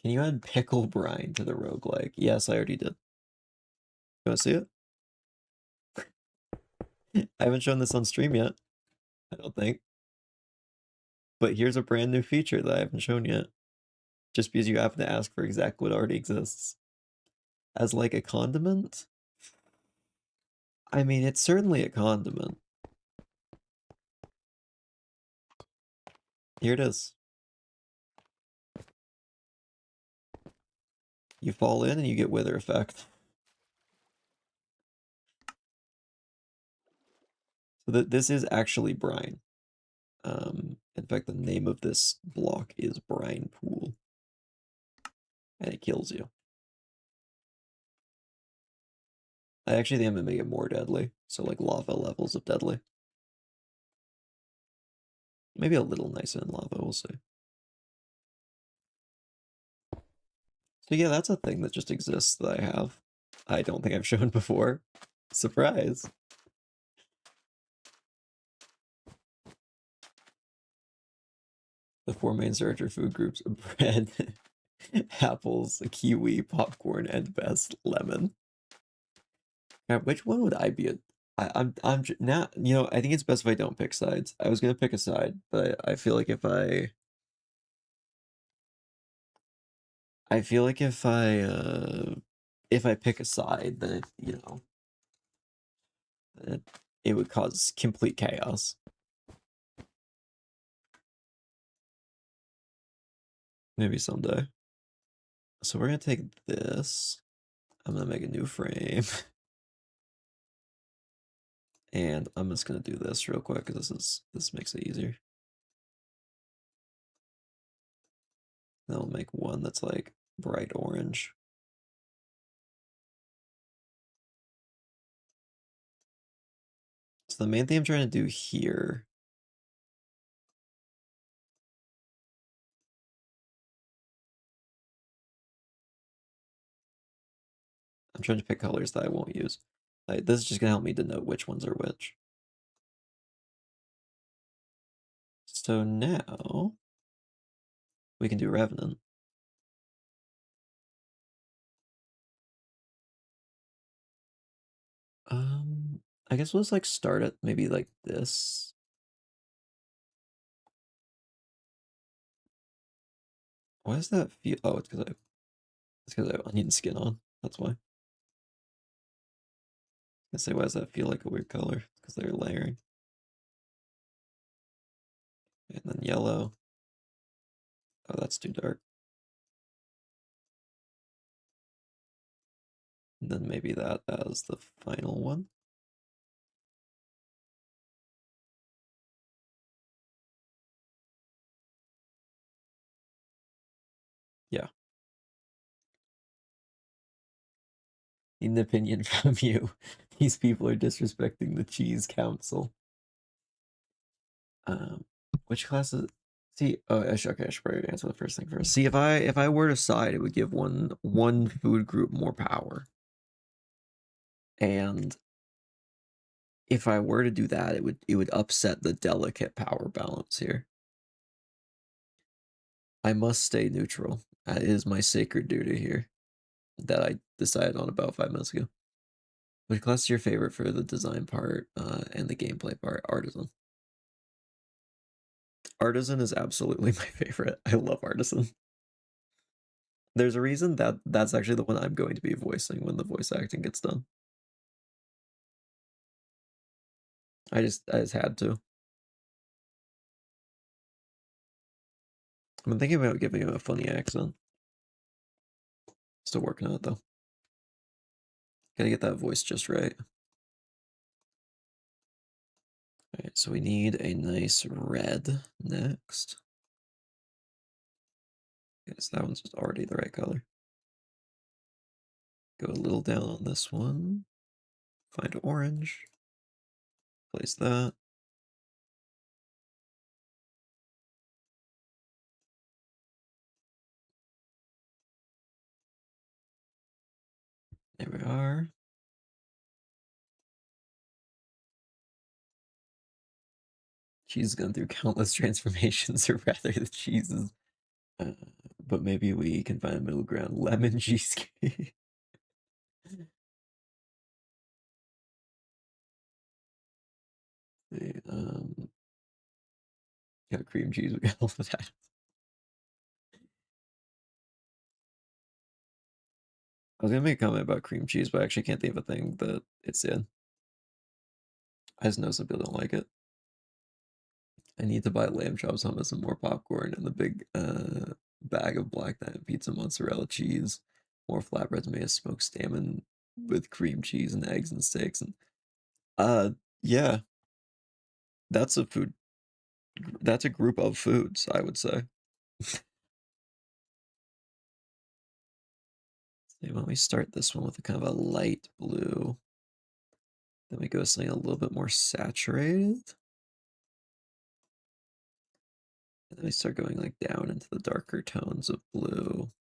Can you add pickle brine to the roguelike? Yes, I already did. You want to see it? I haven't shown this on stream yet, I don't think. But here's a brand new feature that I haven't shown yet. Just because you happen to ask for exactly what already exists. As like a condiment? I mean, it's certainly a condiment. Here it is. You fall in and you get wither effect. So this is actually brine. In fact, the name of this block is Brine Pool. And it kills you. I actually think I'm gonna make it more deadly. So like lava levels of deadly. Maybe a little nicer than lava, we'll see. So yeah, that's a thing that just exists that I have. I don't think I've shown before. Surprise! The 4 main searcher food groups: bread, apples, kiwi, popcorn, and best lemon. Now, which one would I be? I'm now. You know, I think it's best if I don't pick sides. I was gonna pick a side, but I feel like if I pick a side, then it would cause complete chaos. Maybe someday. So we're gonna take this. I'm gonna make a new frame. And I'm just gonna do this real quick because this makes it easier. Then I'll make one that's like bright orange. So the main thing I'm trying to do here, I'm trying to pick colors that I won't use. This is just gonna help me to know which ones are which. So now we can do Revenant. I guess we'll just like start at maybe like this. Why does that feel? Oh, it's because I have onion skin on. That's why. I say, why does that feel like a weird color? Because they're layering. And then yellow. Oh, that's too dark. And then maybe that as the final one. Yeah. Need an opinion from you. These people are disrespecting the cheese council. Which classes? See, okay, I should probably answer the first thing first. See, if I were to side, it would give one food group more power. And if I were to do that, it would upset the delicate power balance here. I must stay neutral. That is my sacred duty here that I decided on about 5 minutes ago. Which class is your favorite for the design part and the gameplay part? Artisan. Artisan is absolutely my favorite. I love Artisan. There's a reason that that's actually the one I'm going to be voicing when the voice acting gets done. I just had to. I'm thinking about giving him a funny accent. Still working on it though. Gotta get that voice just right. Alright, so we need a nice red next. Yes, that one's just already the right color. Go a little down on this one. Find orange. Place that. There we are. She's gone through countless transformations, or rather the cheeses. But maybe we can find a middle ground. Lemon cheesecake. Got cream cheese, we got all of that. I was gonna make a comment about cream cheese, but I actually can't think of a thing that it's in. I just know some people don't like it. I need to buy lamb chops, hummus, and more popcorn, and the big bag of black diamond pizza, mozzarella cheese, more flatbreads, made of smoked salmon with cream cheese and eggs and steaks. And yeah, that's a food. That's a group of foods, I would say. So why don't we start this one with a kind of a light blue? Then we go something a little bit more saturated. And then we start going like down into the darker tones of blue.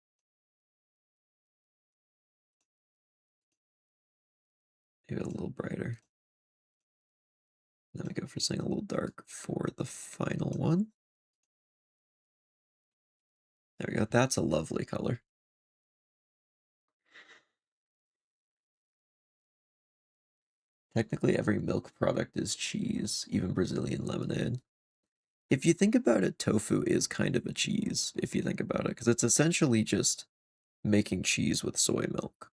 Maybe a little brighter. And then we go for something a little dark for the final one. There we go. That's a lovely color. Technically, every milk product is cheese, even Brazilian lemonade. If you think about it, tofu is kind of a cheese, if you think about it, because it's essentially just making cheese with soy milk.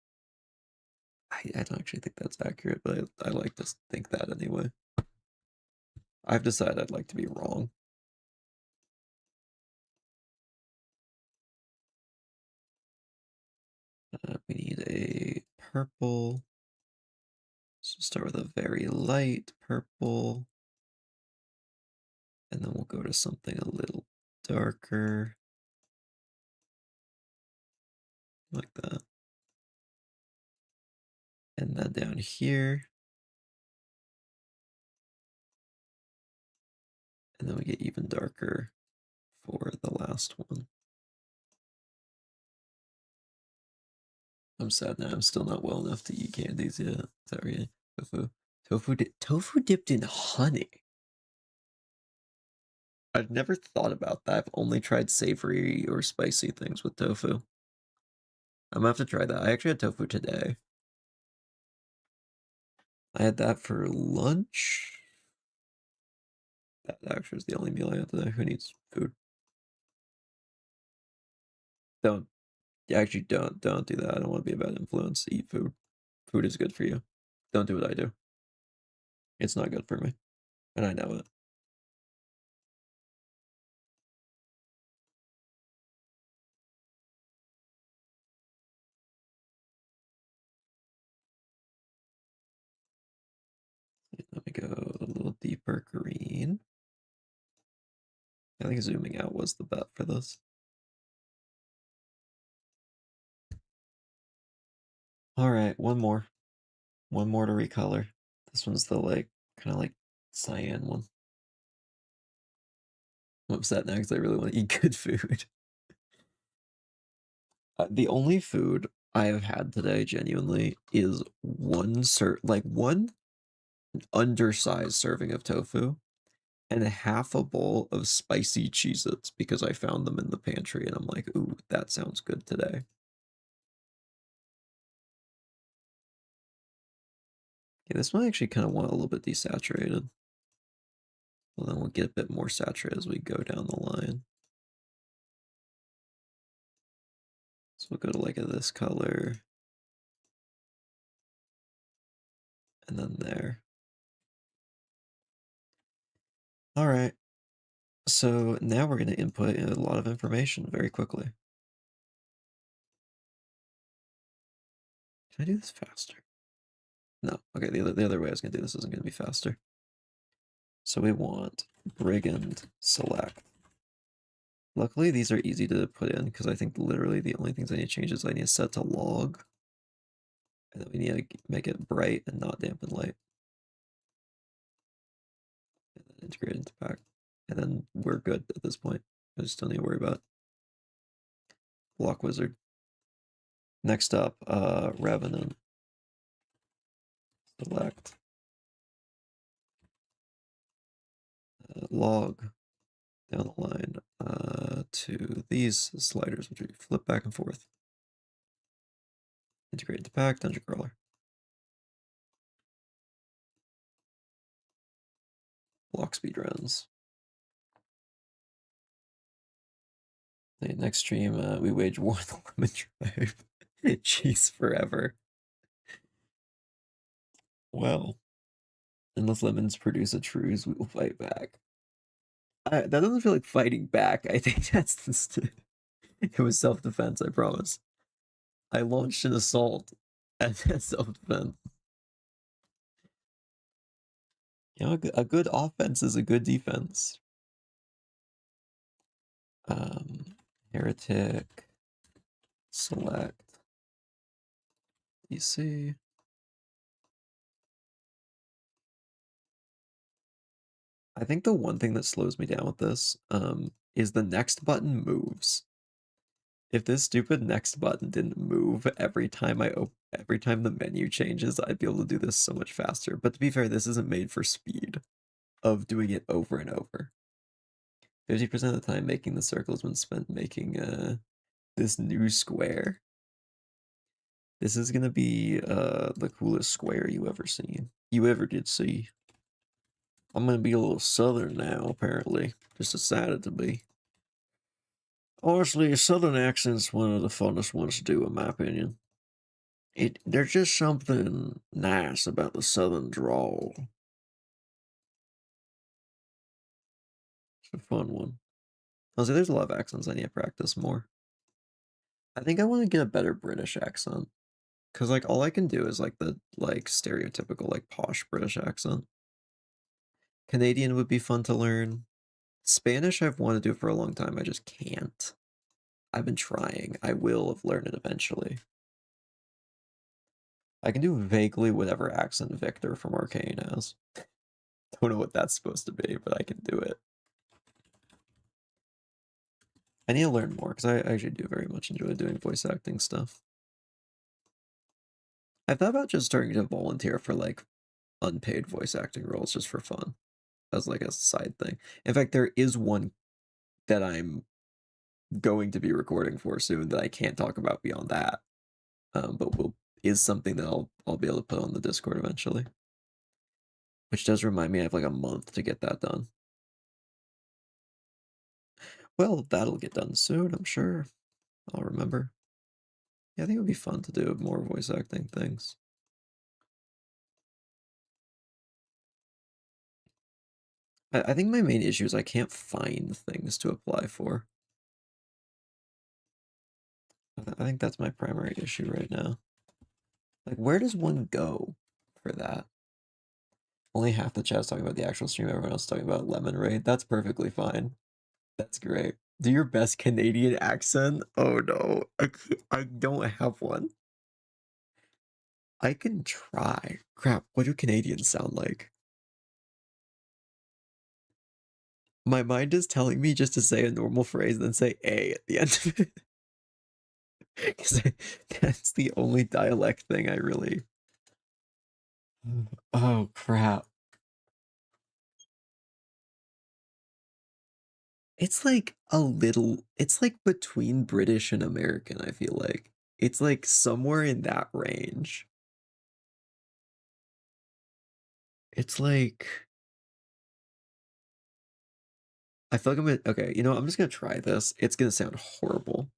I don't actually think that's accurate, but I like to think that anyway. I've decided I'd like to be wrong. We need a purple. So start with a very light purple. And then we'll go to something a little darker. Like that. And then down here, And then we get even darker for the last one. I'm sad now. I'm still not well enough to eat candies yet. Sorry. Tofu dipped in honey. I've never thought about that. I've only tried savory or spicy things with tofu. I'm gonna have to try that. I actually had tofu today. I had that for lunch. That actually was the only meal I had today. Who needs food? Don't actually don't do that. I don't want to be a bad influence. Eat food. Food is good for you. Don't do what I do. It's not good for me. And I know it. Let me go a little deeper green. I think zooming out was the bet for this. All right, one more. One more to recolor. This one's the like kind of like cyan one. I'm upset now because I really want to eat good food. The only food I have had today, genuinely, is one undersized serving of tofu and half a bowl of spicy Cheez-Its because I found them in the pantry and I'm like, ooh, that sounds good today. Okay, this one I actually kind of want a little bit desaturated. Well, then we'll get a bit more saturated as we go down the line. So we'll go to like this color. And then there. All right. So now we're going to input a lot of information very quickly. Can I do this faster? No. Okay, the other way I was going to do this isn't going to be faster. So we want Brigand select. Luckily, these are easy to put in because I think literally the only things I need to change is I need to set to log. And then we need to make it bright and not dampen light. And then integrate into pack. And then we're good at this point. I just don't need to worry about block wizard. Next up, Revenant. Select. Log down the line to these sliders, which we flip back and forth. Integrate into pack, dungeon crawler. Block speed runs. Next stream, we wage war on the lemon tribe. Jeez, forever. Well, unless lemons produce a truce, we will fight back. That doesn't feel like fighting back. I think that's the. It was self-defense, I promise. I launched an assault and self-defense. You know, a good offense is a good defense. Heretic. Select. DC. I think the one thing that slows me down with this is the next button moves. If this stupid next button didn't move every time the menu changes, I'd be able to do this so much faster. But to be fair, this isn't made for speed of doing it over and over. 50% of the time making the circle has been spent making this new square. This is gonna be the coolest square you ever did see. I'm gonna be a little southern now, apparently. Just decided to be. Honestly, a southern accent's one of the funnest ones to do, in my opinion. There's just something nice about the southern drawl. It's a fun one. Honestly, there's a lot of accents I need to practice more. I think I want to get a better British accent. Cause like all I can do is like the stereotypical like posh British accent. Canadian would be fun to learn. Spanish I've wanted to do for a long time. I just can't. I've been trying. I will learn it eventually. I can do vaguely whatever accent Victor from Arcane has. Don't know what that's supposed to be, but I can do it. I need to learn more because I actually do very much enjoy doing voice acting stuff. I've thought about just starting to volunteer for like unpaid voice acting roles just for fun as like a side thing. In fact, there is one that I'm going to be recording for soon that I can't talk about beyond that. But is something that I'll be able to put on the Discord eventually. Which does remind me I have like a month to get that done. Well, that'll get done soon, I'm sure. I'll remember. Yeah, I think it would be fun to do more voice acting things. I think my main issue is I can't find things to apply for. I think that's my primary issue right now. Like, where does one go for that? Only half the chat's talking about the actual stream, everyone else is talking about Lemon Raid. That's perfectly fine. That's great. Do your best Canadian accent? Oh no, I don't have one. I can try. Crap, what do Canadians sound like? My mind is telling me just to say a normal phrase and then say A at the end of it. Because that's the only dialect thing I really... Oh, crap. It's like a little... It's like between British and American, I feel like. It's like somewhere in that range. It's like... I feel like I'm gonna... Okay, you know, I'm just gonna try this. It's gonna sound horrible.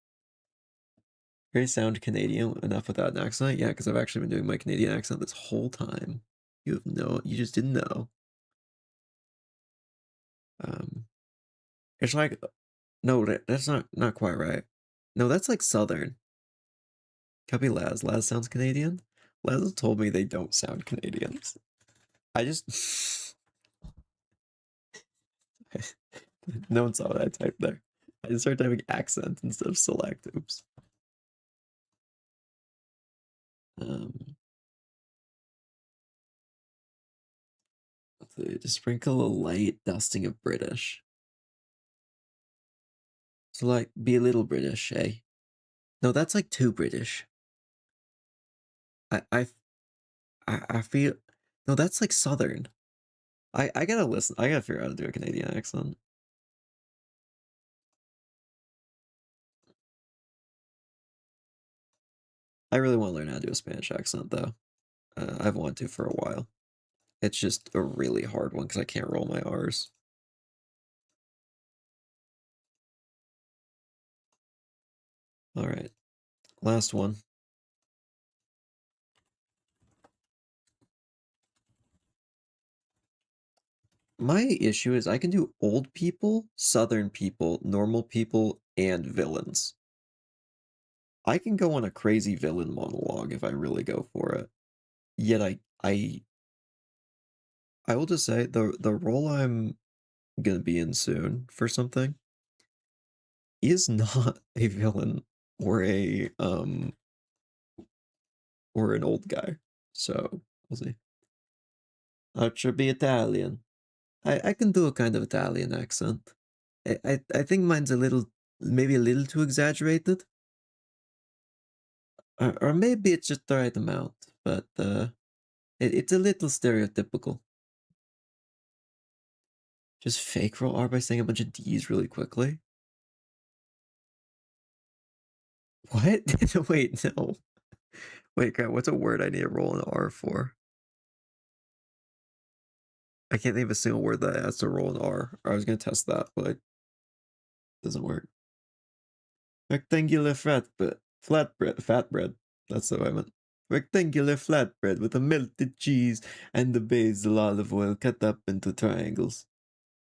Very sound Canadian enough without an accent? Yeah, because I've actually been doing my Canadian accent this whole time. You just didn't know. It's like, no, that's not quite right. No, that's like Southern. Copy Laz. Laz sounds Canadian. Laz has told me they don't sound Canadians. I just... No one saw what I typed there. I just started typing accent instead of select. Oops. To sprinkle a light dusting of British. So like, be a little British, eh? No, that's like too British. I feel... No, that's like Southern. I gotta listen. I gotta figure out how to do a Canadian accent. I really want to learn how to do a Spanish accent, though. I've wanted to for a while. It's just a really hard one because I can't roll my R's. All right, last one. My issue is I can do old people, Southern people, normal people, and villains. I can go on a crazy villain monologue if I really go for it. Yet I will just say the role I'm gonna be in soon for something is not a villain or or an old guy. So we'll see. I should be Italian. I can do a kind of Italian accent. I think mine's maybe a little too exaggerated. Or maybe it's just the right amount, but it's a little stereotypical. Just fake roll R by saying a bunch of D's really quickly. What? Wait, no. Wait, crap, what's a word I need to roll an R for? I can't think of a single word that has to roll an R. I was gonna test that, but it doesn't work. Rectangular fatbread. That's what I meant. Rectangular flatbread with a melted cheese and the basil olive oil cut up into triangles.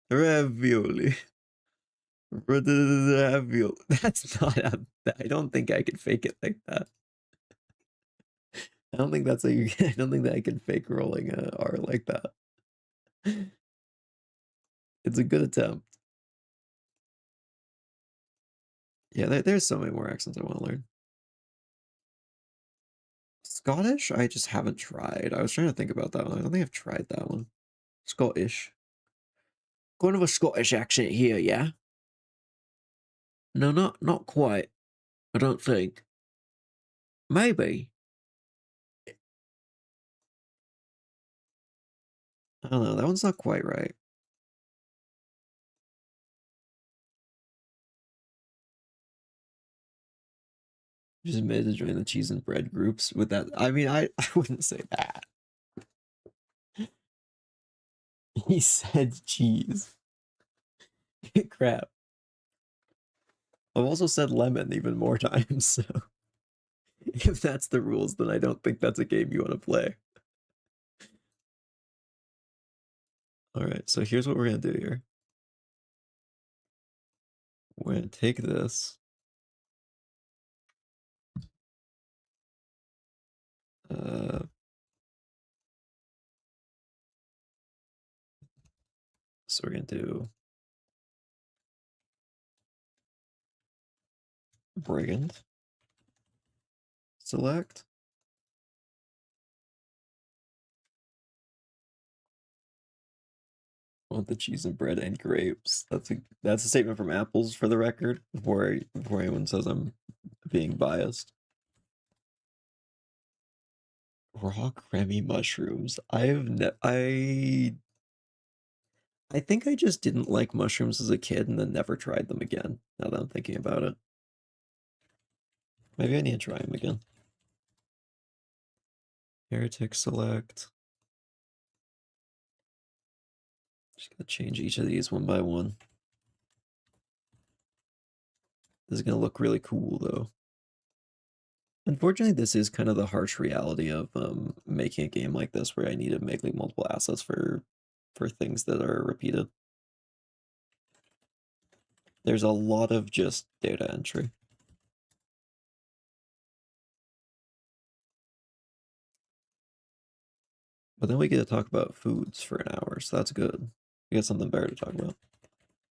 Ravioli. Ravioli. That's not I don't think I could fake it like that. I don't think that's I don't think that I can fake rolling a R like that. It's a good attempt. Yeah, there's so many more accents I want to learn. Scottish, I just haven't tried. I was trying to think about that one. I don't think I've tried that one. Scottish. Kind of a Scottish accent here, yeah? No, not quite. I don't think. Maybe. I don't know. That one's not quite right. Just admitted to join the cheese and bread groups with that. I mean, I wouldn't say that. He said cheese. Crap. I've also said lemon even more times, so if that's the rules, then I don't think that's a game you want to play. Alright, so here's what we're gonna do here. We're gonna take this. So we're gonna do Brigand. Select. I want the cheese and bread and grapes. That's a statement from Apples for the record, before anyone says I'm being biased. Raw creamy mushrooms. I think I just didn't like mushrooms as a kid and then never tried them again, now that I'm thinking about it. Maybe I need to try them again. Heretic select. Just gonna change each of these one by one. This is gonna look really cool though. Unfortunately, this is kind of the harsh reality of making a game like this, where I need to make like multiple assets for things that are repeated. There's a lot of just data entry. But then we get to talk about foods for an hour, so that's good. We got something better to talk about.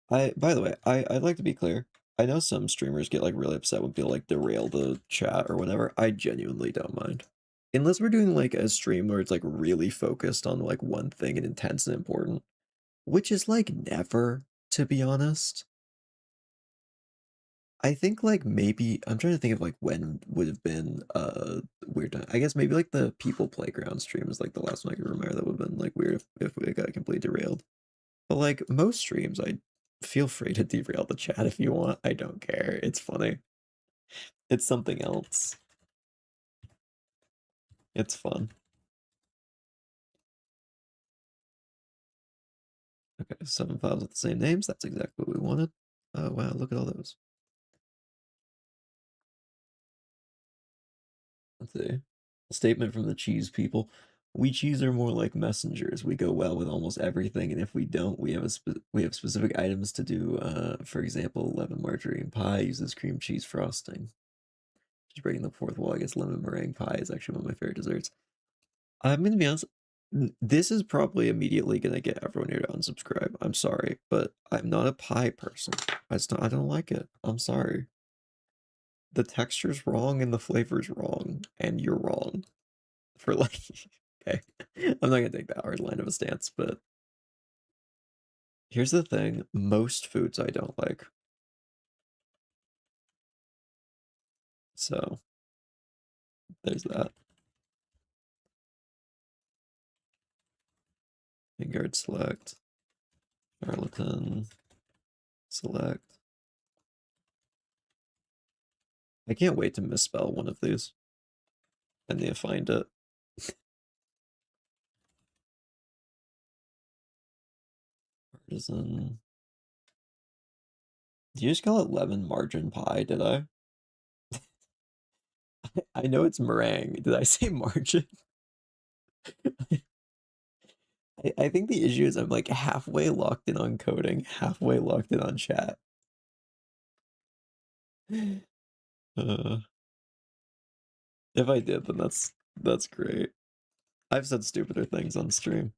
By the way, I'd like to be clear. I know some streamers get like really upset when people like derail the chat or whatever. I genuinely don't mind. Unless we're doing like a stream where it's like really focused on like one thing and intense and important, which is like never, to be honest. I think like maybe I'm trying to think of like when would have been weird time. I guess maybe like the People Playground stream is like the last one I can remember that would have been like weird if it got completely derailed. But like most streams, I feel free to derail the chat if you want. I don't care. It's funny. It's something else. It's fun. Okay, 7 files with the same names. That's exactly what we wanted. Oh wow, look at all those. Let's see. A statement from the cheese people. We cheese are more like messengers. We go well with almost everything, and if we don't, we have specific items to do. For example, lemon margarine pie uses cream cheese frosting. Just breaking the fourth wall. I guess lemon meringue pie is actually one of my favorite desserts. I'm gonna be honest. This is probably immediately gonna get everyone here to unsubscribe. I'm sorry, but I'm not a pie person. I don't like it. I'm sorry. The texture's wrong and the flavor's wrong, and you're wrong for like. Okay, I'm not gonna take that hard line of a stance, but here's the thing: most foods I don't like. So there's that. Vanguard select. Charlatan select. I can't wait to misspell one of these and then find it. Artisan. Did you just call it lemon margarine pie? Did I? I know it's meringue. Did I say margin? I think the issue is I'm like halfway locked in on coding, halfway locked in on chat. Uh, if I did, then that's great. I've said stupider things on stream.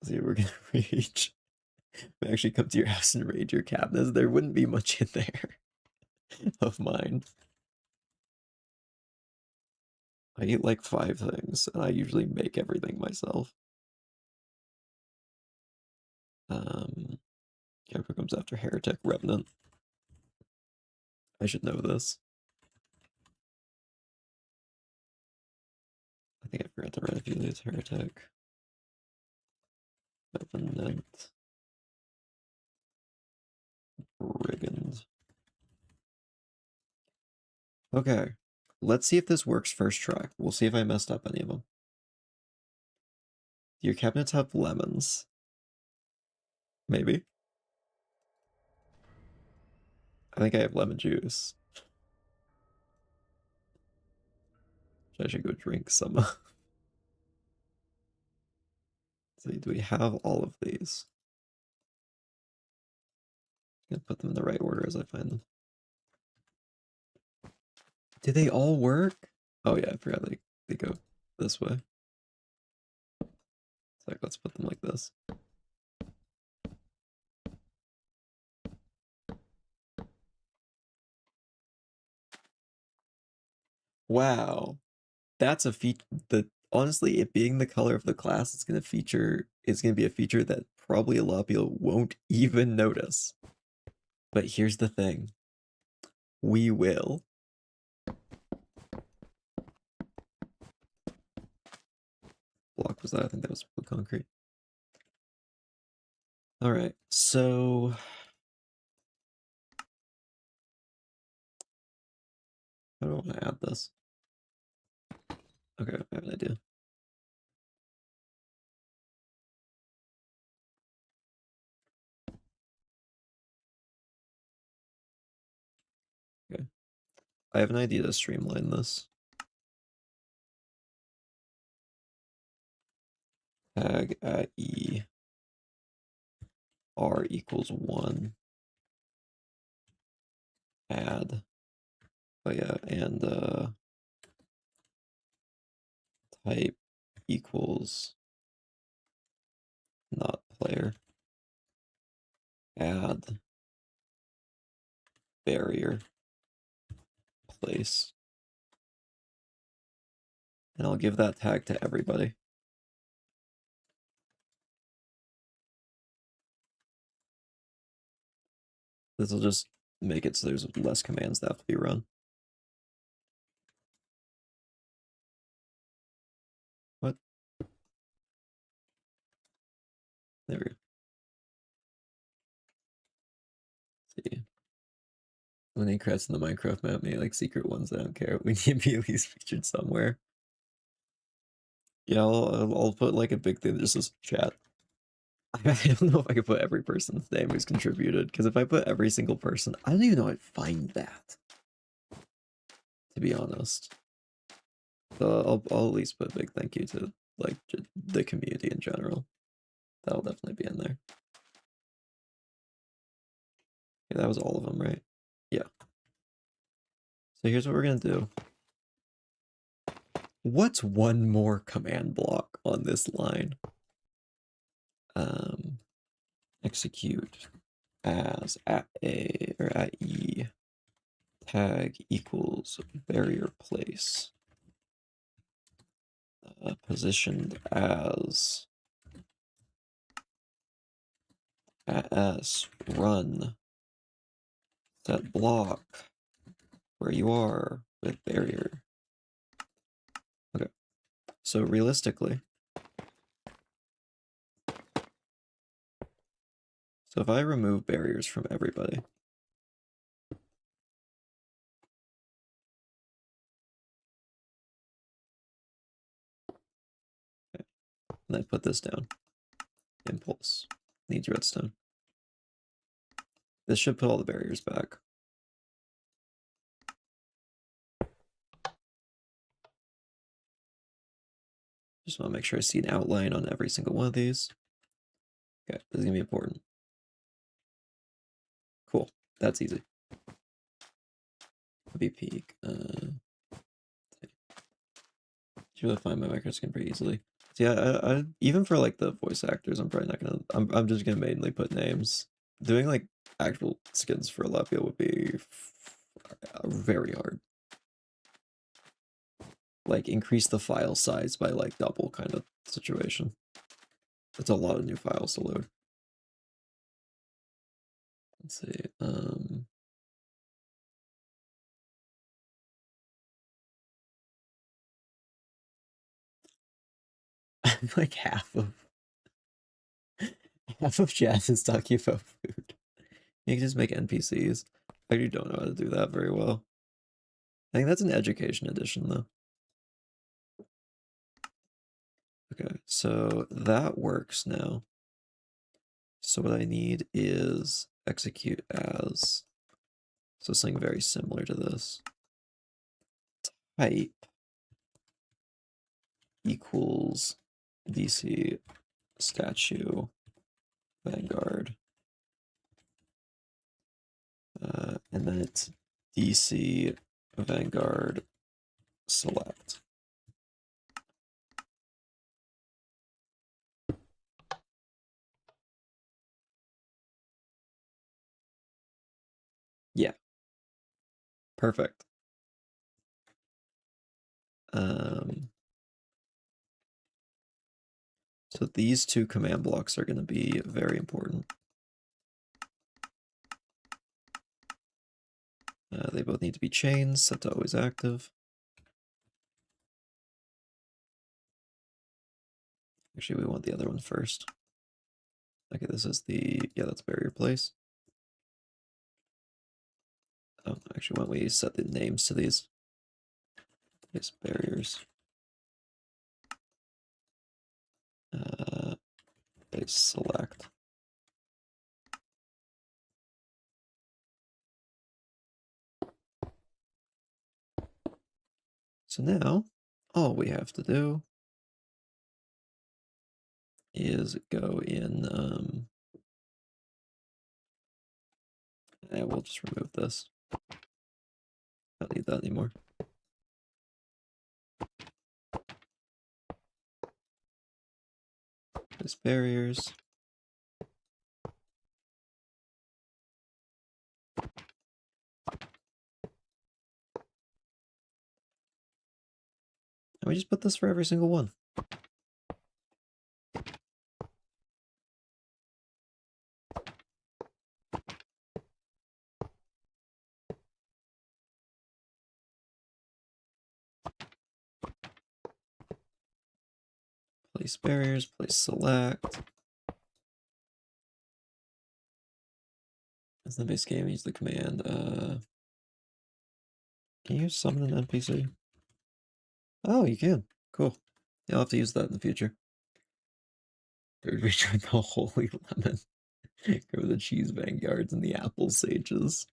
See, we're gonna rage. We actually come to your house and raid your cabinets. There wouldn't be much in there of mine. I eat like 5 things, and I usually make everything myself. Character comes after Heretic Revenant. I should know this. I think I forgot to write a few of these. Heretic. Revenant. Brigand. Okay. Let's see if this works first try. We'll see if I messed up any of them. Do your cabinets have lemons? Maybe. I think I have lemon juice. I should go drink some. So do we have all of these? I'm gonna put them in the right order as I find them. Do they all work? Oh yeah, I forgot they go this way. It's like, let's put them like this. Wow. That's a feature that honestly, it being the color of the class, it's gonna be a feature that probably a lot of people won't even notice. But here's the thing. We will. Block was that? I think that was concrete. Alright, so I don't want to add this. Okay, I have an idea. Okay. I have an idea to streamline this. Tag at E R equals 1. Add. Oh yeah, and type equals not player. Add barrier place. And I'll give that tag to everybody. This will just make it so there's less commands that have to be run. What? There we go. Let's see. When they crest in the Minecraft map, maybe like secret ones, I don't care. We need to be at least featured somewhere. Yeah, I'll put like a big thing that just says chat. I don't know if I could put every person's name who's contributed, because if I put every single person, I don't even know how I'd find that, to be honest. So I'll at least put a big thank you to like the community in general. That'll definitely be in there. Yeah, that was all of them, right? Yeah. So here's what we're gonna do. What's one more command block on this line? Execute as at A or at E tag equals barrier place positioned as at S run set block where you are with barrier. Okay, so realistically, so if I remove barriers from everybody, okay, and I put this down, impulse needs redstone. This should put all the barriers back. Just want to make sure I see an outline on every single one of these. Okay, this is gonna be important. Cool, that's easy. VP. You really find my microskin pretty easily. So yeah, I even for like the voice actors, I'm probably not gonna. I'm just gonna mainly put names. Doing like actual skins for a lot of people would be very hard. Like increase the file size by like double kind of situation. It's a lot of new files to load. Let's see. Like half of chat is talking about food. You can just make NPCs. I actually don't know how to do that very well. I think that's an education edition though. Okay, so that works now. So what I need is execute as, so something very similar to this. Type equals DC statue Vanguard. And then it's DC Vanguard select. Yeah. Perfect. So these two command blocks are going to be very important. They both need to be chains, set to always active. Actually, we want the other one first. Okay, this is the, yeah, that's barrier place. Oh, actually, why don't we set the names to these? Place barriers. Place select. So now, all we have to do is go in, and we'll just remove this. Don't need that anymore. Place barriers. And we just put this for every single one. Place barriers, place select. As the base game, use the command. Can you summon an NPC? Oh, you can. Cool. Yeah, I'll have to use that in the future. Third region, the holy lemon. Go the cheese vanguards and the apple sages.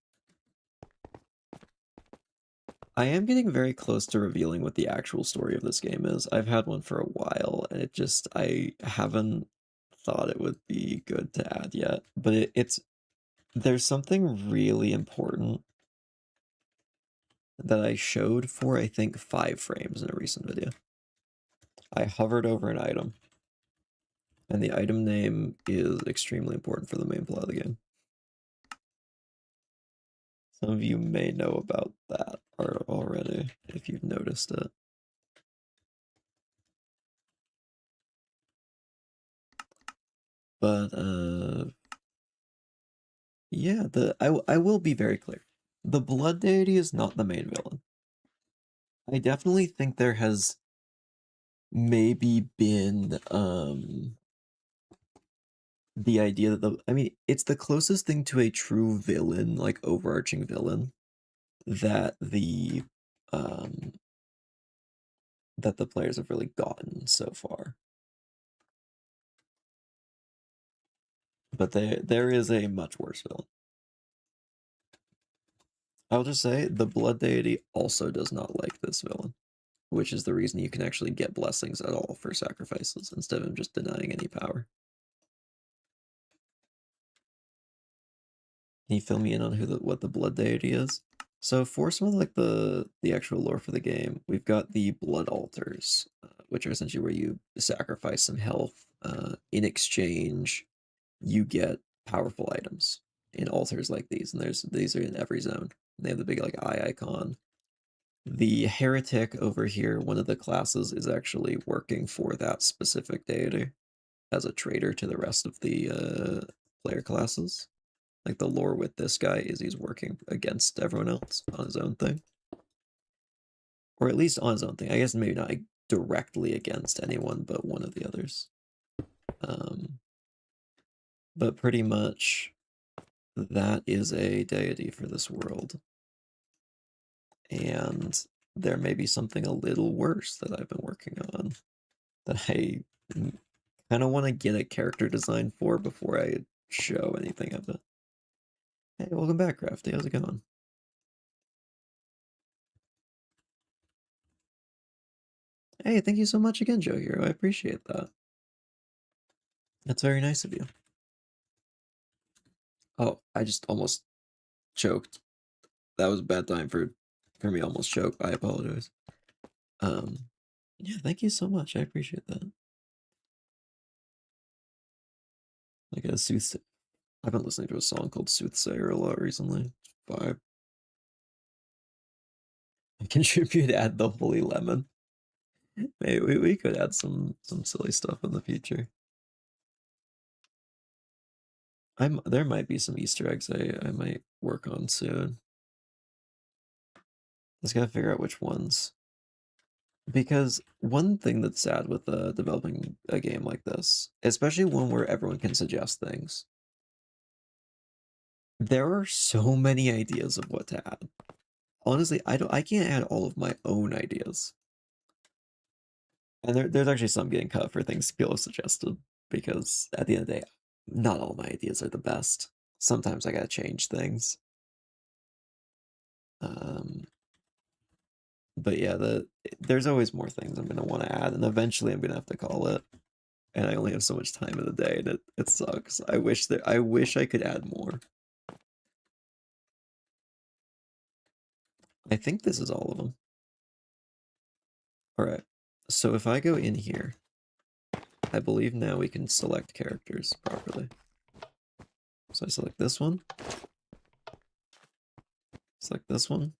I am getting very close to revealing what the actual story of this game is. I've had one for a while, and it just, I haven't thought it would be good to add yet. But there's something really important that I showed for, I think, 5 frames in a recent video. I hovered over an item, and the item name is extremely important for the main plot of the game. Some of you may know about that already, if you've noticed it. But, yeah, I will be very clear. The blood deity is not the main villain. I definitely think there has maybe been, the idea that I mean, it's the closest thing to a true villain, like overarching villain, that the players have really gotten so far. But there is a much worse villain. I'll just say the blood deity also does not like this villain, which is the reason you can actually get blessings at all for sacrifices instead of just denying any power. Can you fill me in on what the blood deity is? So for some of like the actual lore for the game, we've got the blood altars, which are essentially where you sacrifice some health. In exchange, you get powerful items in altars like these, and these are in every zone. They have the big like eye icon. The heretic over here, one of the classes, is actually working for that specific deity as a traitor to the rest of the player classes. Like the lore with this guy is he's working against everyone else on his own thing. Or at least on his own thing. I guess maybe not directly against anyone but one of the others. But pretty much that is a deity for this world. And there may be something a little worse that I've been working on that I kind of want to get a character design for before I show anything of it. Hey, welcome back, Crafty. How's it going? Hey, thank you so much again, Joe Hero. I appreciate that. That's very nice of you. Oh, I just almost choked. That was a bad time for me almost choke. I apologize. Yeah, thank you so much. I appreciate that. Like a soothsayer. I've been listening to a song called Soothsayer a lot recently. Vibe. I contribute add the holy lemon. Maybe we could add some silly stuff in the future. There might be some Easter eggs I might work on soon. Just gotta figure out which ones. Because one thing that's sad with developing a game like this, especially one where everyone can suggest things, there are so many ideas of what to add. Honestly, I can't add all of my own ideas. And there's actually some getting cut for things people have suggested, because at the end of the day, not all my ideas are the best. Sometimes I gotta change things. But yeah, there's always more things I'm gonna want to add, and eventually I'm gonna have to call it. And I only have so much time in the day, and it sucks. I wish I could add more. I think this is all of them. All right. So if I go in here, I believe now we can select characters properly. So I select this one. Select this one.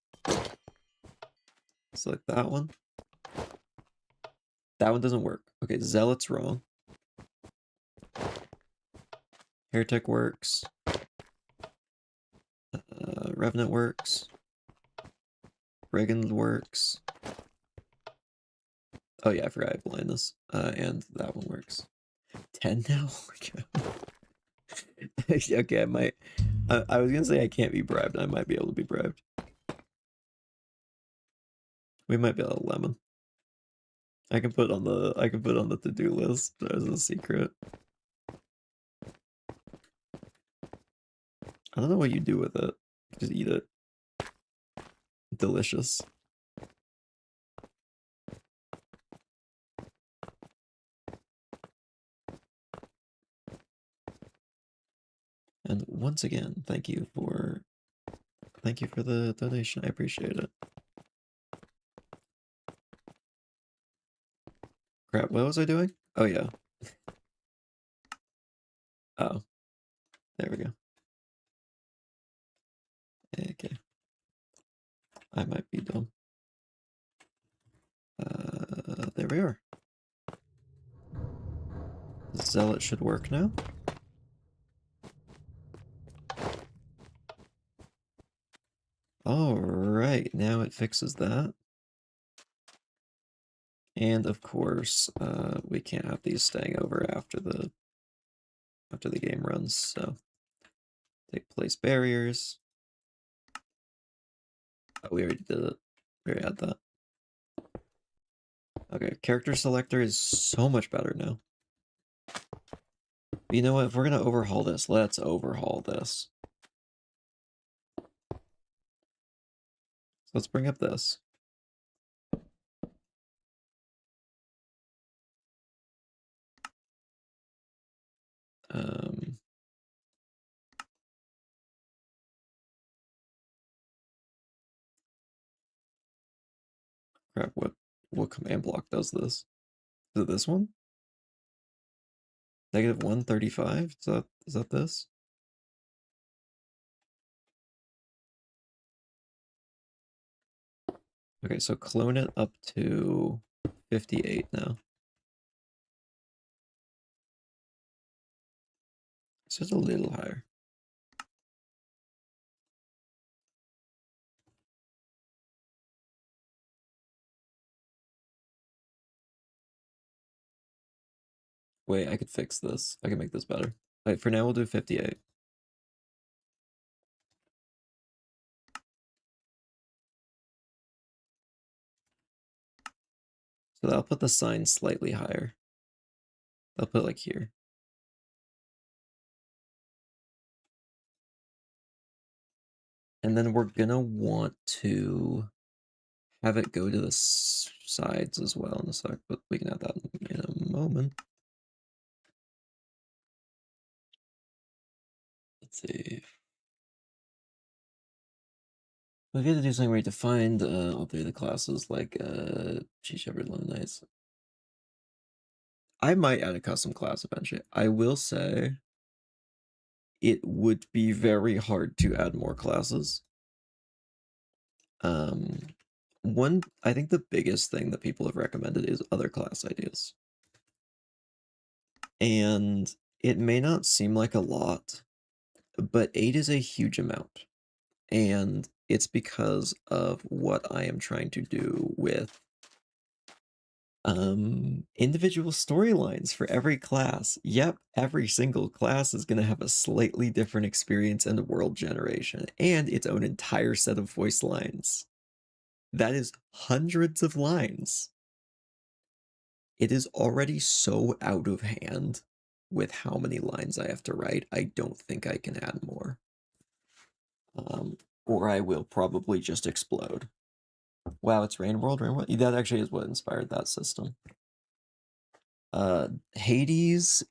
Select that one. That one doesn't work. Okay, Zealot's wrong. Heretic works. Revenant works. Brigand works. Oh yeah, I forgot I have blindness. And that one works. 10 now? Okay, I might. I was gonna say I can't be bribed. I might be able to be bribed. We might be able to lemon. I can put on the to-do list as a secret. I don't know what you do with it. Just eat it. Delicious. And once again, thank you for the donation. I appreciate it. Crap, what was I doing? Oh yeah. Oh. There we go. Okay. I might be dumb. There we are. Zealot should work now. Alright, now it fixes that. And of course, we can't have these staying over after the game runs, so take place barriers. Oh, we already did it. We already had that. Okay, character selector is so much better now. But you know what? If we're gonna overhaul this, let's overhaul this. So let's bring up this. Crap, what command block does this? Is it this one? Negative 135? Is that this? Okay, so clone it up to 58 now. It's just a little higher. Wait, I could fix this. I can make this better. Wait, for now we'll do 58. So that'll put the sign slightly higher. I'll put it like here. And then we're gonna want to have it go to the sides as well in a sec, but we can add that in a moment. Let's see. We have to do something where you defined all three of the classes, like Cheat Shepherd, Lone Knights. I might add a custom class eventually. I will say it would be very hard to add more classes. I think the biggest thing that people have recommended is other class ideas. And it may not seem like a lot, but 8 is a huge amount. And it's because of what I am trying to do with individual storylines for every class. Yep, every single class is going to have a slightly different experience and world generation and its own entire set of voice lines. That is hundreds of lines. It is already so out of hand with how many lines I have to write. I don't think I can add more. Or I will probably just explode. Wow, it's Rain World. That actually is what inspired that system. Hades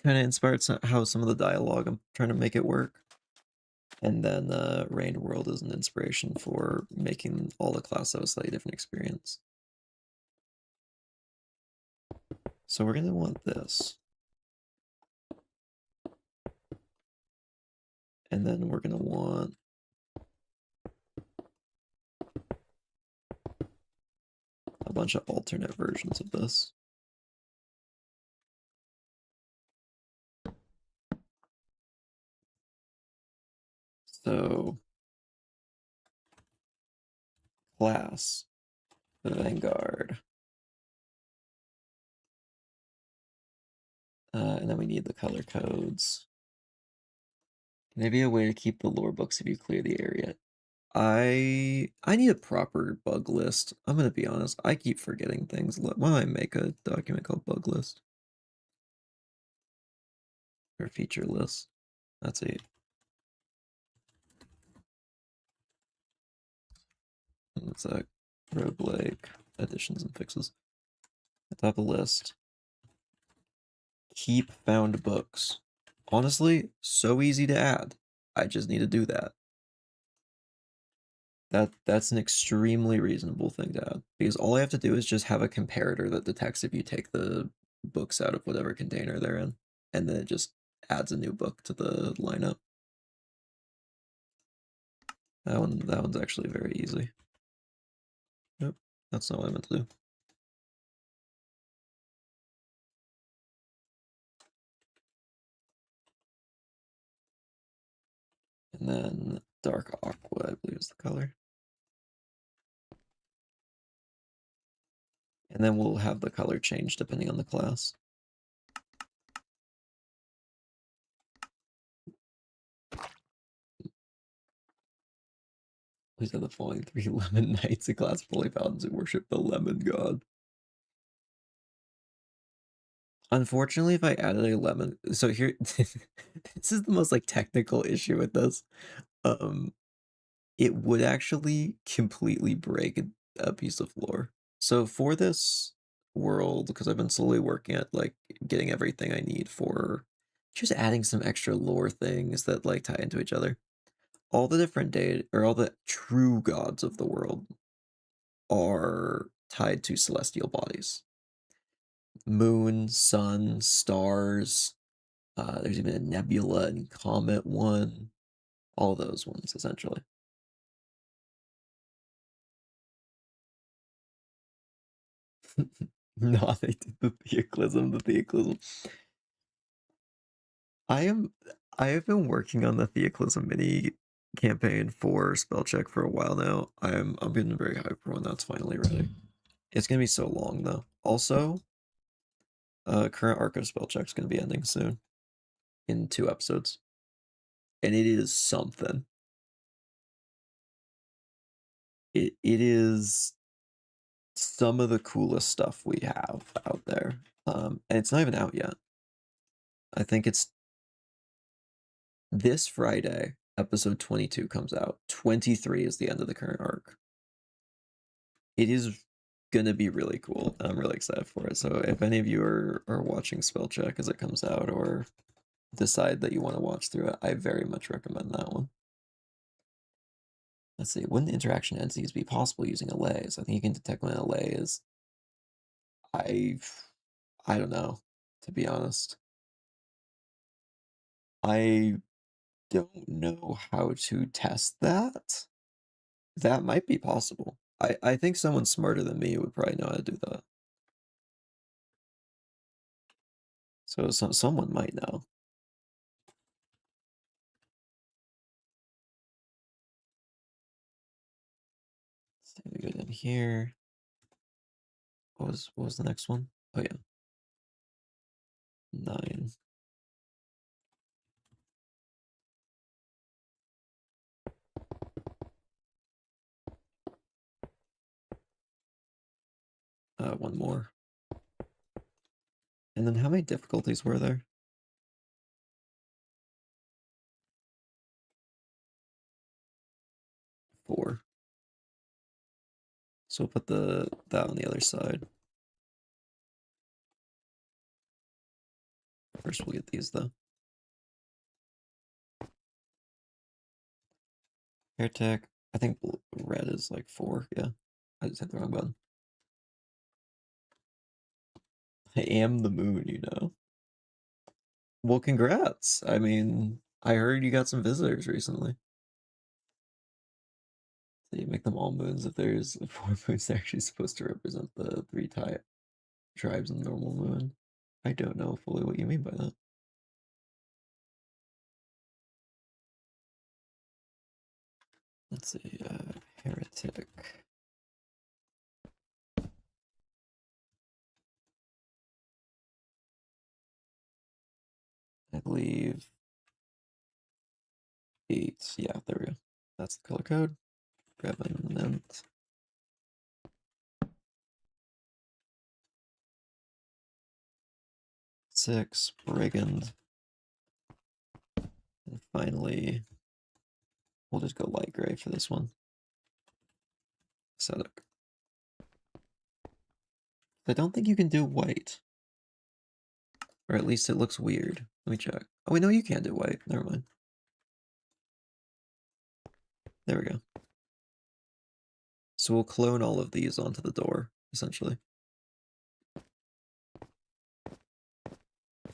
kind of inspired how some of the dialogue I'm trying to make it work. And then Rain World is an inspiration for making all the class have a slightly different experience. So we're gonna want this. And then we're gonna want a bunch of alternate versions of this. So class, Vanguard. And then we need the color codes. Maybe a way to keep the lore books if you clear the area. I need a proper bug list. I'm gonna be honest. I keep forgetting things. Why don't I make a document called bug list? Or feature list. That's it. It's a roguelike additions and fixes. Top of list. Keep found books. Honestly, so easy to add. I just need to do that. That's an extremely reasonable thing to add, because all I have to do is just have a comparator that detects if you take the books out of whatever container they're in, and then it just adds a new book to the lineup. That one's actually very easy. Nope, that's not what I meant to do. And then dark aqua, I believe, is the color. And then we'll have the color change depending on the class. These are the following 3 lemon knights, a class of holy paladins who worship the lemon god. Unfortunately, if I added a lemon, so here, this is the most like technical issue with this. It would actually completely break a piece of lore. So for this world, because I've been slowly working at like getting everything I need for just adding some extra lore things that like tie into each other. All the different or all the true gods of the world are tied to celestial bodies. Moon, sun, stars. There's even a nebula and comet one. All those ones, essentially. No, they did the theoclism. I have been working on the theoclism mini campaign for Spellcheck for a while now. I'm getting very hyped for when that's finally ready. It's gonna be so long though. Also, Current arc of Spellcheck is going to be ending soon, in 2 episodes, and it is something. It is some of the coolest stuff we have out there, and it's not even out yet. I think it's this Friday. Episode 22 comes out. 23 is the end of the current arc. It is gonna be really cool, and I'm really excited for it. So if any of you are watching Spellcheck as it comes out, or decide that you want to watch through it, I very much recommend that one. Let's see, wouldn't interaction entities be possible using allays? I think you can detect when an allay is. I don't know, to be honest. I don't know how to test that. That might be possible. I think someone smarter than me would probably know how to do that. So someone might know. So we go down here. What was the next one? Oh yeah. 9. One more. And then how many difficulties were there? 4. So we'll put that on the other side. First we'll get these though. Hair tech. I think red is like 4. Yeah. I just hit the wrong button. I am the moon, you know. Well, congrats. I mean, I heard you got some visitors recently. So you make them all moons if there's 4 moons actually supposed to represent the 3 tribes in the normal moon. I don't know fully what you mean by that. Let's see, heretic. I believe 8. Yeah, there we go. That's the color code. Revenant. Six, Brigand. And finally, we'll just go light gray for this one. Aesthetic. I don't think you can do white. Or at least it looks weird. Let me check. Oh, wait, no, you can't do white. Never mind. There we go. So we'll clone all of these onto the door, essentially.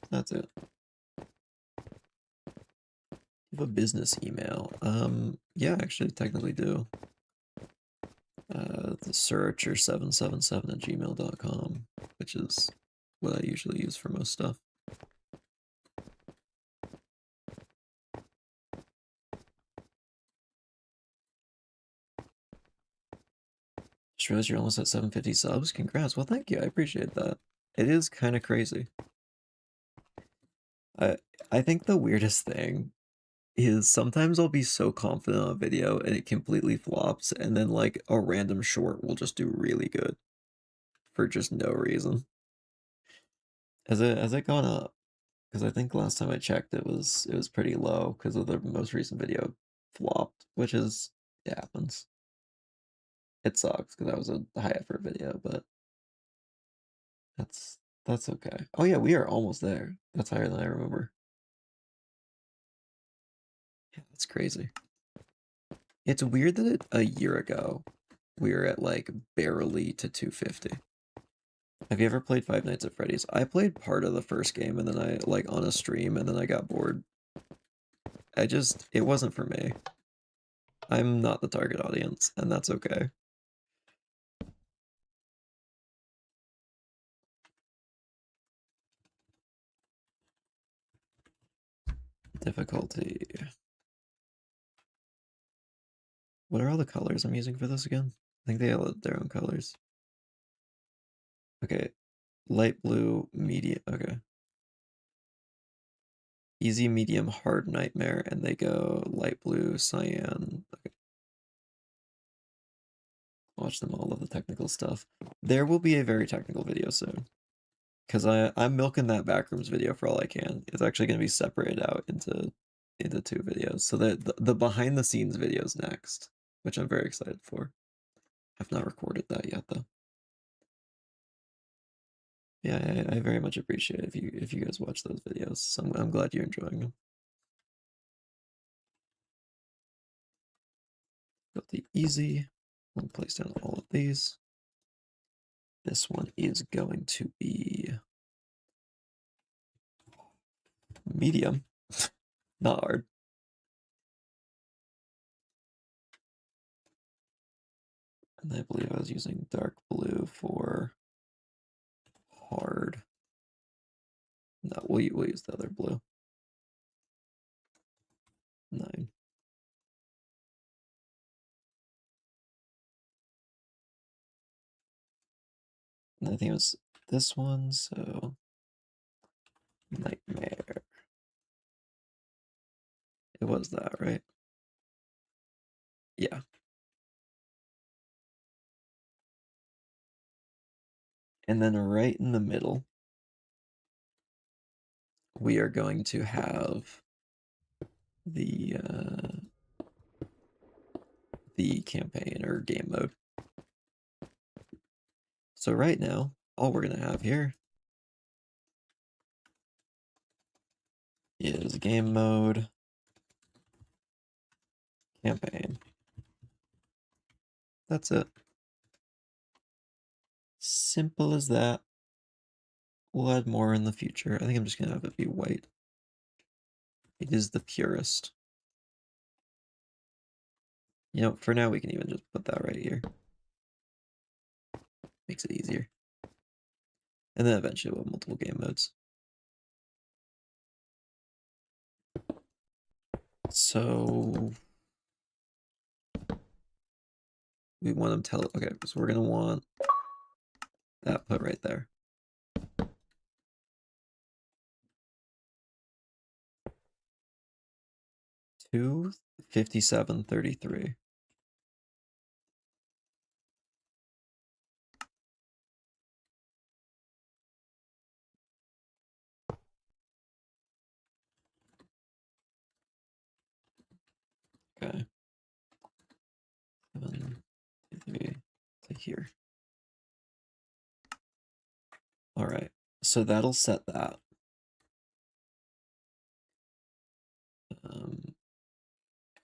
That's it. You have a business email. Yeah, I actually technically do. The searcher777 at gmail.com, which is what I usually use for most stuff. Just realized you're almost at 750 subs. Congrats. Well, thank you. I appreciate that. It is kind of crazy. I think the weirdest thing is sometimes I'll be so confident on a video and it completely flops, and then like a random short will just do really good for just no reason. Has it gone up? Because I think last time I checked it was pretty low because of the most recent video flopped, which is, it happens. It sucks because that was a high effort video, but that's okay. Oh yeah, we are almost there. That's higher than I remember. Yeah, that's crazy. It's weird that a year ago we were at like barely to 250. Have you ever played Five Nights at Freddy's? I played part of the first game and then I like on a stream and then I got bored. It wasn't for me. I'm not the target audience, and that's okay. Difficulty. What are all the colors I'm using for this again? I think they all have their own colors. Okay, light blue, medium. Okay. Easy, medium, hard, nightmare, and they go light blue, cyan. Okay. Watch them all of the technical stuff. There will be a very technical video soon. Because I'm milking that backrooms video for all I can. It's actually going to be separated out into two videos. So the behind the scenes video is next, which I'm very excited for. I've not recorded that yet though. Yeah, I very much appreciate it if you guys watch those videos. So I'm glad you're enjoying them. Got the easy. I'll place down all of these. This one is going to be medium, not hard. And I believe I was using dark blue for hard. No, we'll use the other blue. 9. And I think it was this one, so nightmare. It was that, right? Yeah. And then right in the middle, we are going to have the campaign or game mode. So right now, all we're gonna have here is game mode, campaign. That's it. Simple as that. We'll add more in the future. I think I'm just gonna have it be white. It is the purest. You know, for now we can even just put that right here. Makes it easier. And then eventually we'll have multiple game modes. So we want them tell, okay, so we're gonna want that put right there. Two 5733. Okay. 733 to here. All right. So that'll set that.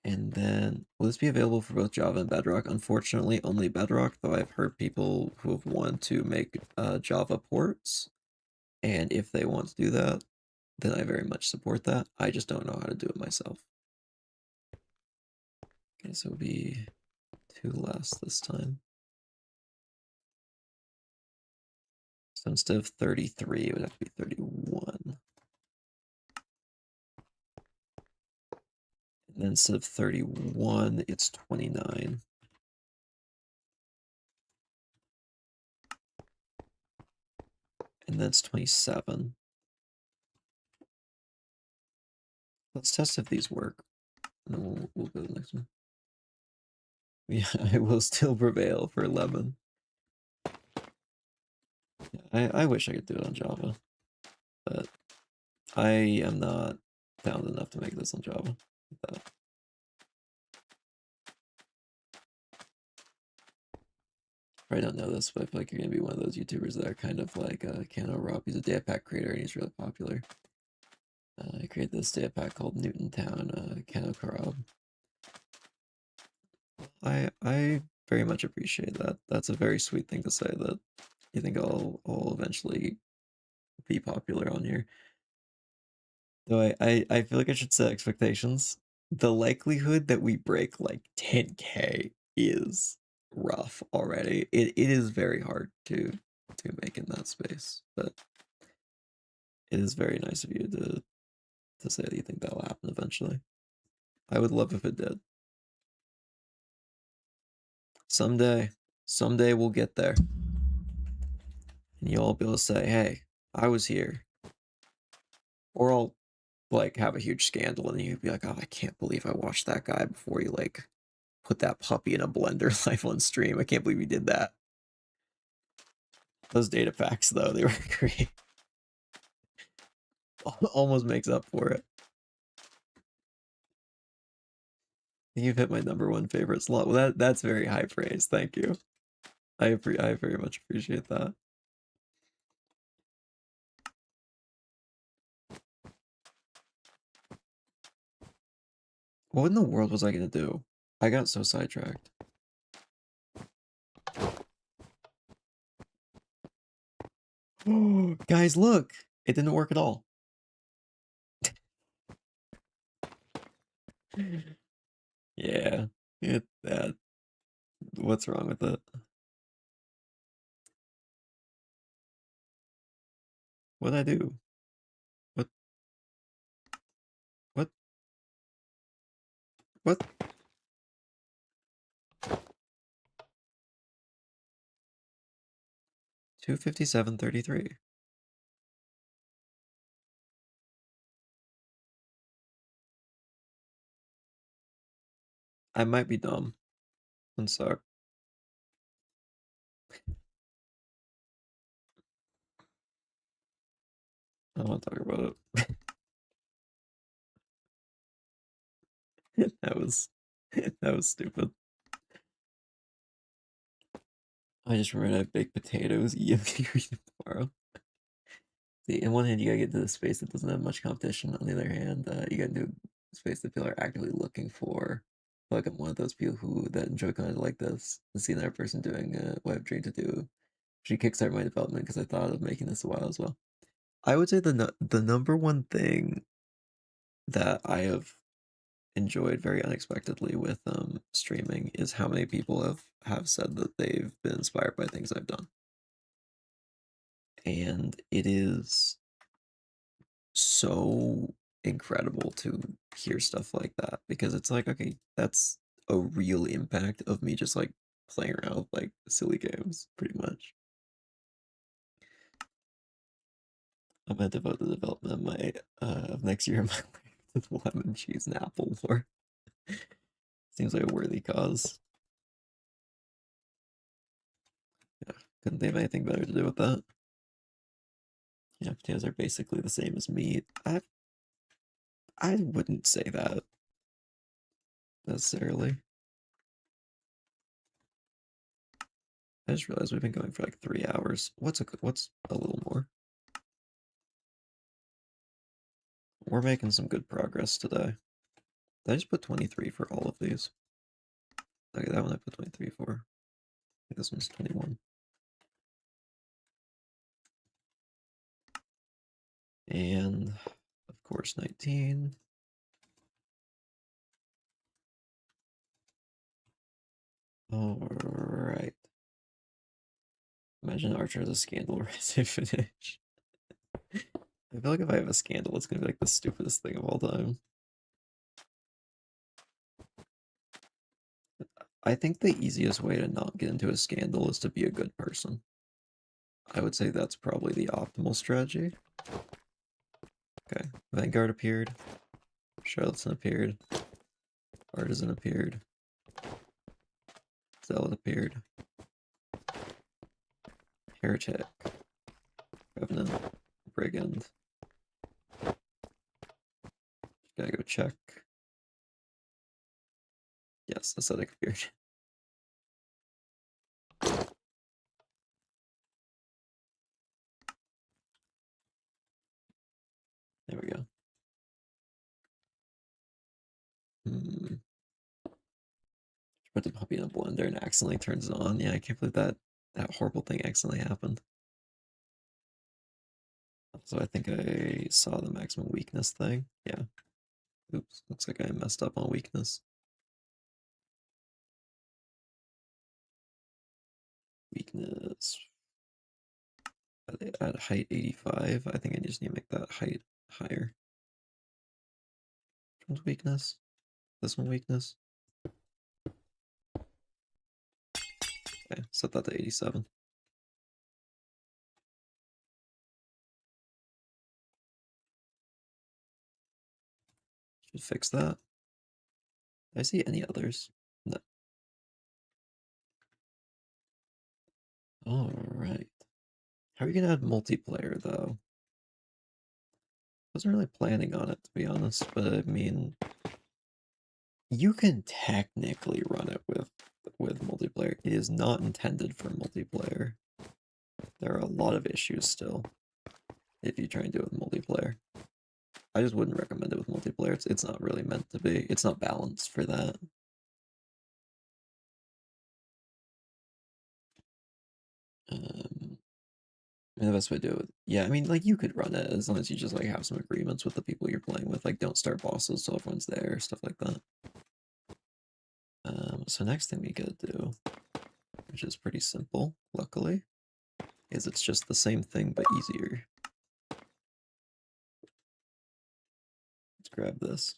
And then, will this be available for both Java and Bedrock? Unfortunately, only Bedrock, though I've heard people who have wanted to make Java ports. And if they want to do that, then I very much support that. I just don't know how to do it myself. Okay, so it'll be 2 less this time. So instead of 33, it would have to be 31. And then instead of 31, it's 29. And that's 27. Let's test if these work. And then we'll go to the next one. Yeah, I will still prevail for 11. I wish I could do it on Java, but I am not talented enough to make this on Java. Probably don't know this, but I feel like you're gonna be one of those YouTubers that are kind of like Kano Rob. He's a data pack creator and he's really popular. I created this data pack called Newtontown Kano Rob. I very much appreciate that. That's a very sweet thing to say, that you think I'll eventually be popular on here. Though I feel like I should set expectations. The likelihood that we break like 10K is rough already. It is very hard to make in that space, but it is very nice of you to say that you think that'll happen eventually. I would love if it did. Someday we'll get there. And you'll all be able to say, hey, I was here. Or I'll like have a huge scandal and you'd be like, oh, I can't believe I watched that guy before you like put that puppy in a blender live on stream. I can't believe you did that. Those data packs though, they were great. Almost makes up for it. You've hit my #1 favorite slot. Well, that's very high praise. Thank you. I very much appreciate that. What in the world was I gonna do? I got so sidetracked. Guys, look! It didn't work at all. Yeah. That. What's wrong with it? What'd I do? What? What? What? 257.33. I might be dumb. One sec. I don't want to talk about it. that was stupid. I just remembered I have baked potatoes. I'm gonna eat them tomorrow. See, in one hand, you gotta get to the space that doesn't have much competition. On the other hand, you gotta do a space that people are actively looking for. Like I'm one of those people who that enjoy content like this. And see another person doing what I've dreamed to do. She kickstarted my development because I thought of making this a while as well. I would say the #1 thing that I have enjoyed very unexpectedly with streaming is how many people have said that they've been inspired by things I've done. And it is so incredible to hear stuff like that because it's like, okay, that's a real impact of me just like playing around with like silly games, pretty much. I'm gonna devote the development of my of next year of my life to lemon cheese and apple lore. Seems like a worthy cause. Yeah, couldn't think of anything better to do with that. Yeah, potatoes are basically the same as meat. I wouldn't say that necessarily. I just realized we've been going for like 3 hours. What's a little more? We're making some good progress today. Did I just put 23 for all of these? Okay, that one I put 23 for. I think this one's 21. And of course 19. Alright. Imagine Archer has a scandal right to finish. I feel like if I have a scandal, it's gonna be like the stupidest thing of all time. I think the easiest way to not get into a scandal is to be a good person. I would say that's probably the optimal strategy. Okay, Vanguard appeared. Charlatan appeared. Artisan appeared. Zealot appeared. Heretic. Revenant. Brigand. Gotta go check. Yes, Ascetic appeared. There we go. Put the puppy in a blender and accidentally turns it on. Yeah, I can't believe that horrible thing accidentally happened. So I think I saw the maximum weakness thing. Yeah. Oops, looks like I messed up on weakness. Weakness. At height 85, I think I just need to make that height higher. Which one's weakness? This one weakness? Okay, set that to 87. Should fix that. Did I see any others? No. Alright. How are you gonna add multiplayer, though? Wasn't really planning on it, to be honest, but I mean, you can technically run it with multiplayer. It is not intended for multiplayer. There are a lot of issues still if you try and do it with multiplayer. I just wouldn't recommend it with multiplayer. It's not really meant to be. It's not balanced for that. I mean, the best way to do it, yeah, I mean, like, you could run it as long as you just, like, have some agreements with the people you're playing with, like, don't start bosses so everyone's there, stuff like that. So next thing we gotta do, which is pretty simple, luckily, is it's just the same thing but easier. Let's grab this.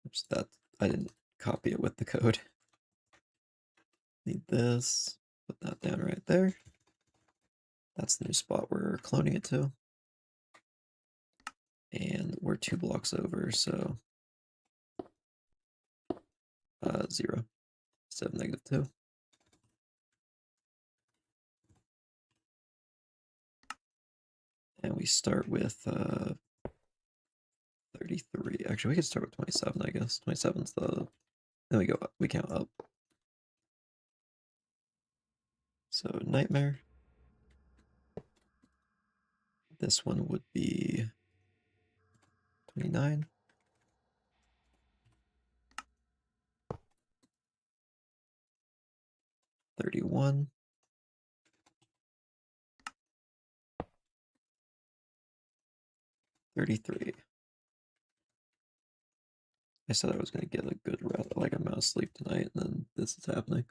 Oops, that, I didn't copy it with the code. Need this, put that down right there. That's the new spot we're cloning it to. And we're 2 blocks over, so 0 instead of -2. And we start with 33. Actually, we could start with 27, I guess. 27's the... Then we go up. We count up. So, Nightmare. This one would be 29. 31. 33. I said I was going to get a good rest, like a mouse sleep tonight, and then this is happening.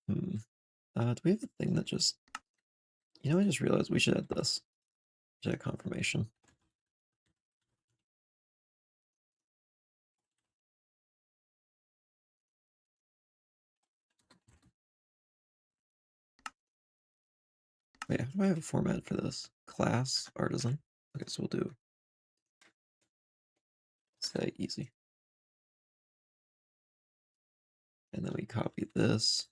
Do we have a thing that just... You know, I just realized we should add this. We should add confirmation. Wait, how do I have a format for this? Class, artisan. Okay, so we'll do... Say easy. And then we copy this.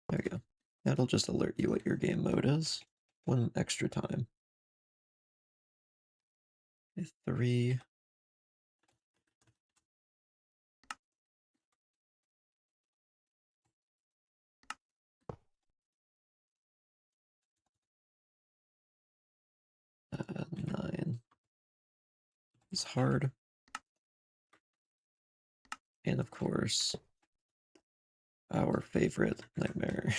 There we go. That'll just alert you what your game mode is. One extra time. 3. Uh, 9 is hard. And of course, our favorite Nightmare.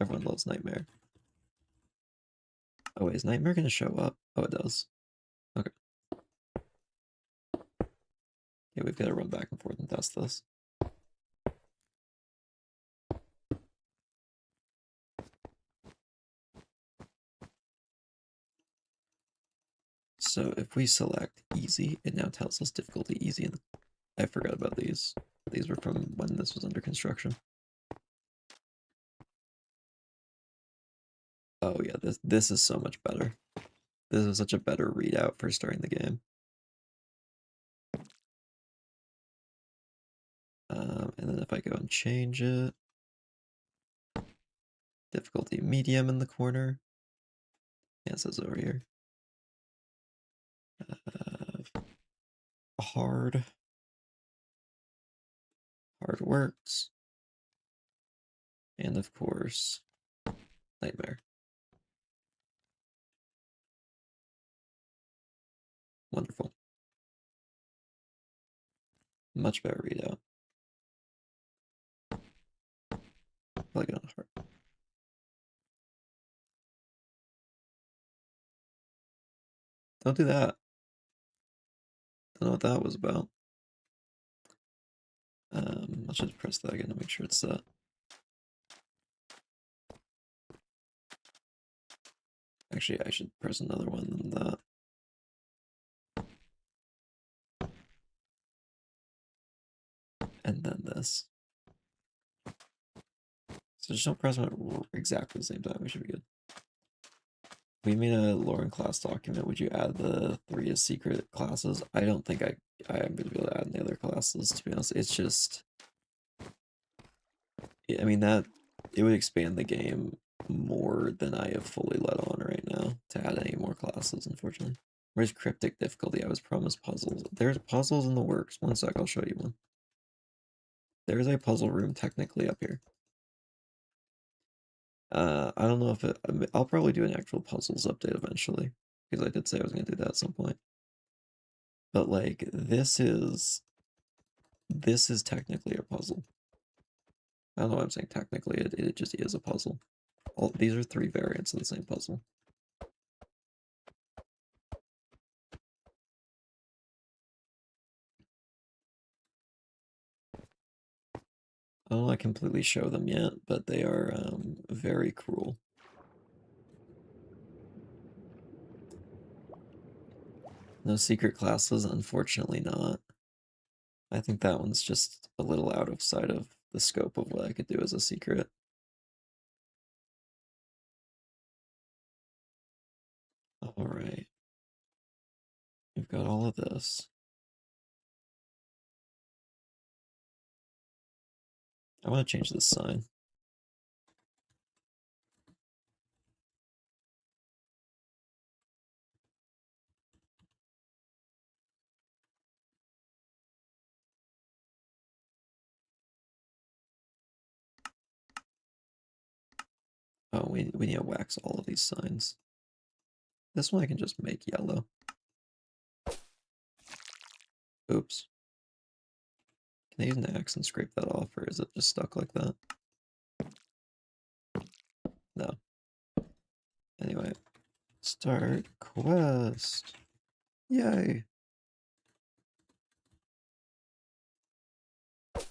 Everyone loves Nightmare. Oh wait, is Nightmare gonna show up? Oh, it does. Okay. Yeah, we've got to run back and forth and test this. So if we select easy, it now tells us difficulty easy. And I forgot about these. These were from when this was under construction. Oh yeah, this is so much better. This is such a better readout for starting the game. And then if I go and change it, difficulty medium in the corner. Yeah, it says over here. Hard works. And of course, Nightmare. Wonderful. Much better readout. Probably get on hard. Don't do that. Don't know what that was about. I should press that again to make sure it's set. Actually, I should press another one than that. And then this. So just don't press them at exactly the same time. We should be good. We made a Lauren class document. Would you add the 3 as secret classes? I don't think I am going to be able to add any other classes, to be honest. It's just... I mean, that... It would expand the game more than I have fully let on right now to add any more classes, unfortunately. Where's cryptic difficulty? I was promised puzzles. There's puzzles in the works. One sec, I'll show you one. There's a puzzle room technically up here. I don't know if it... I'll probably do an actual puzzles update eventually, because I did say I was going to do that at some point. But, like, this is technically a puzzle. I don't know why I'm saying technically, it just is a puzzle. These are 3 variants of the same puzzle. I don't want to completely show them yet, but they are very cruel. No secret classes, unfortunately not. I think that one's just a little out of sight of the scope of what I could do as a secret. Alright. We've got all of this. I want to change this sign. Oh, we need to wax all of these signs. This one I can just make yellow. Oops. Can I use an axe and scrape that off, or is it just stuck like that? No. Anyway, start quest. Yay. And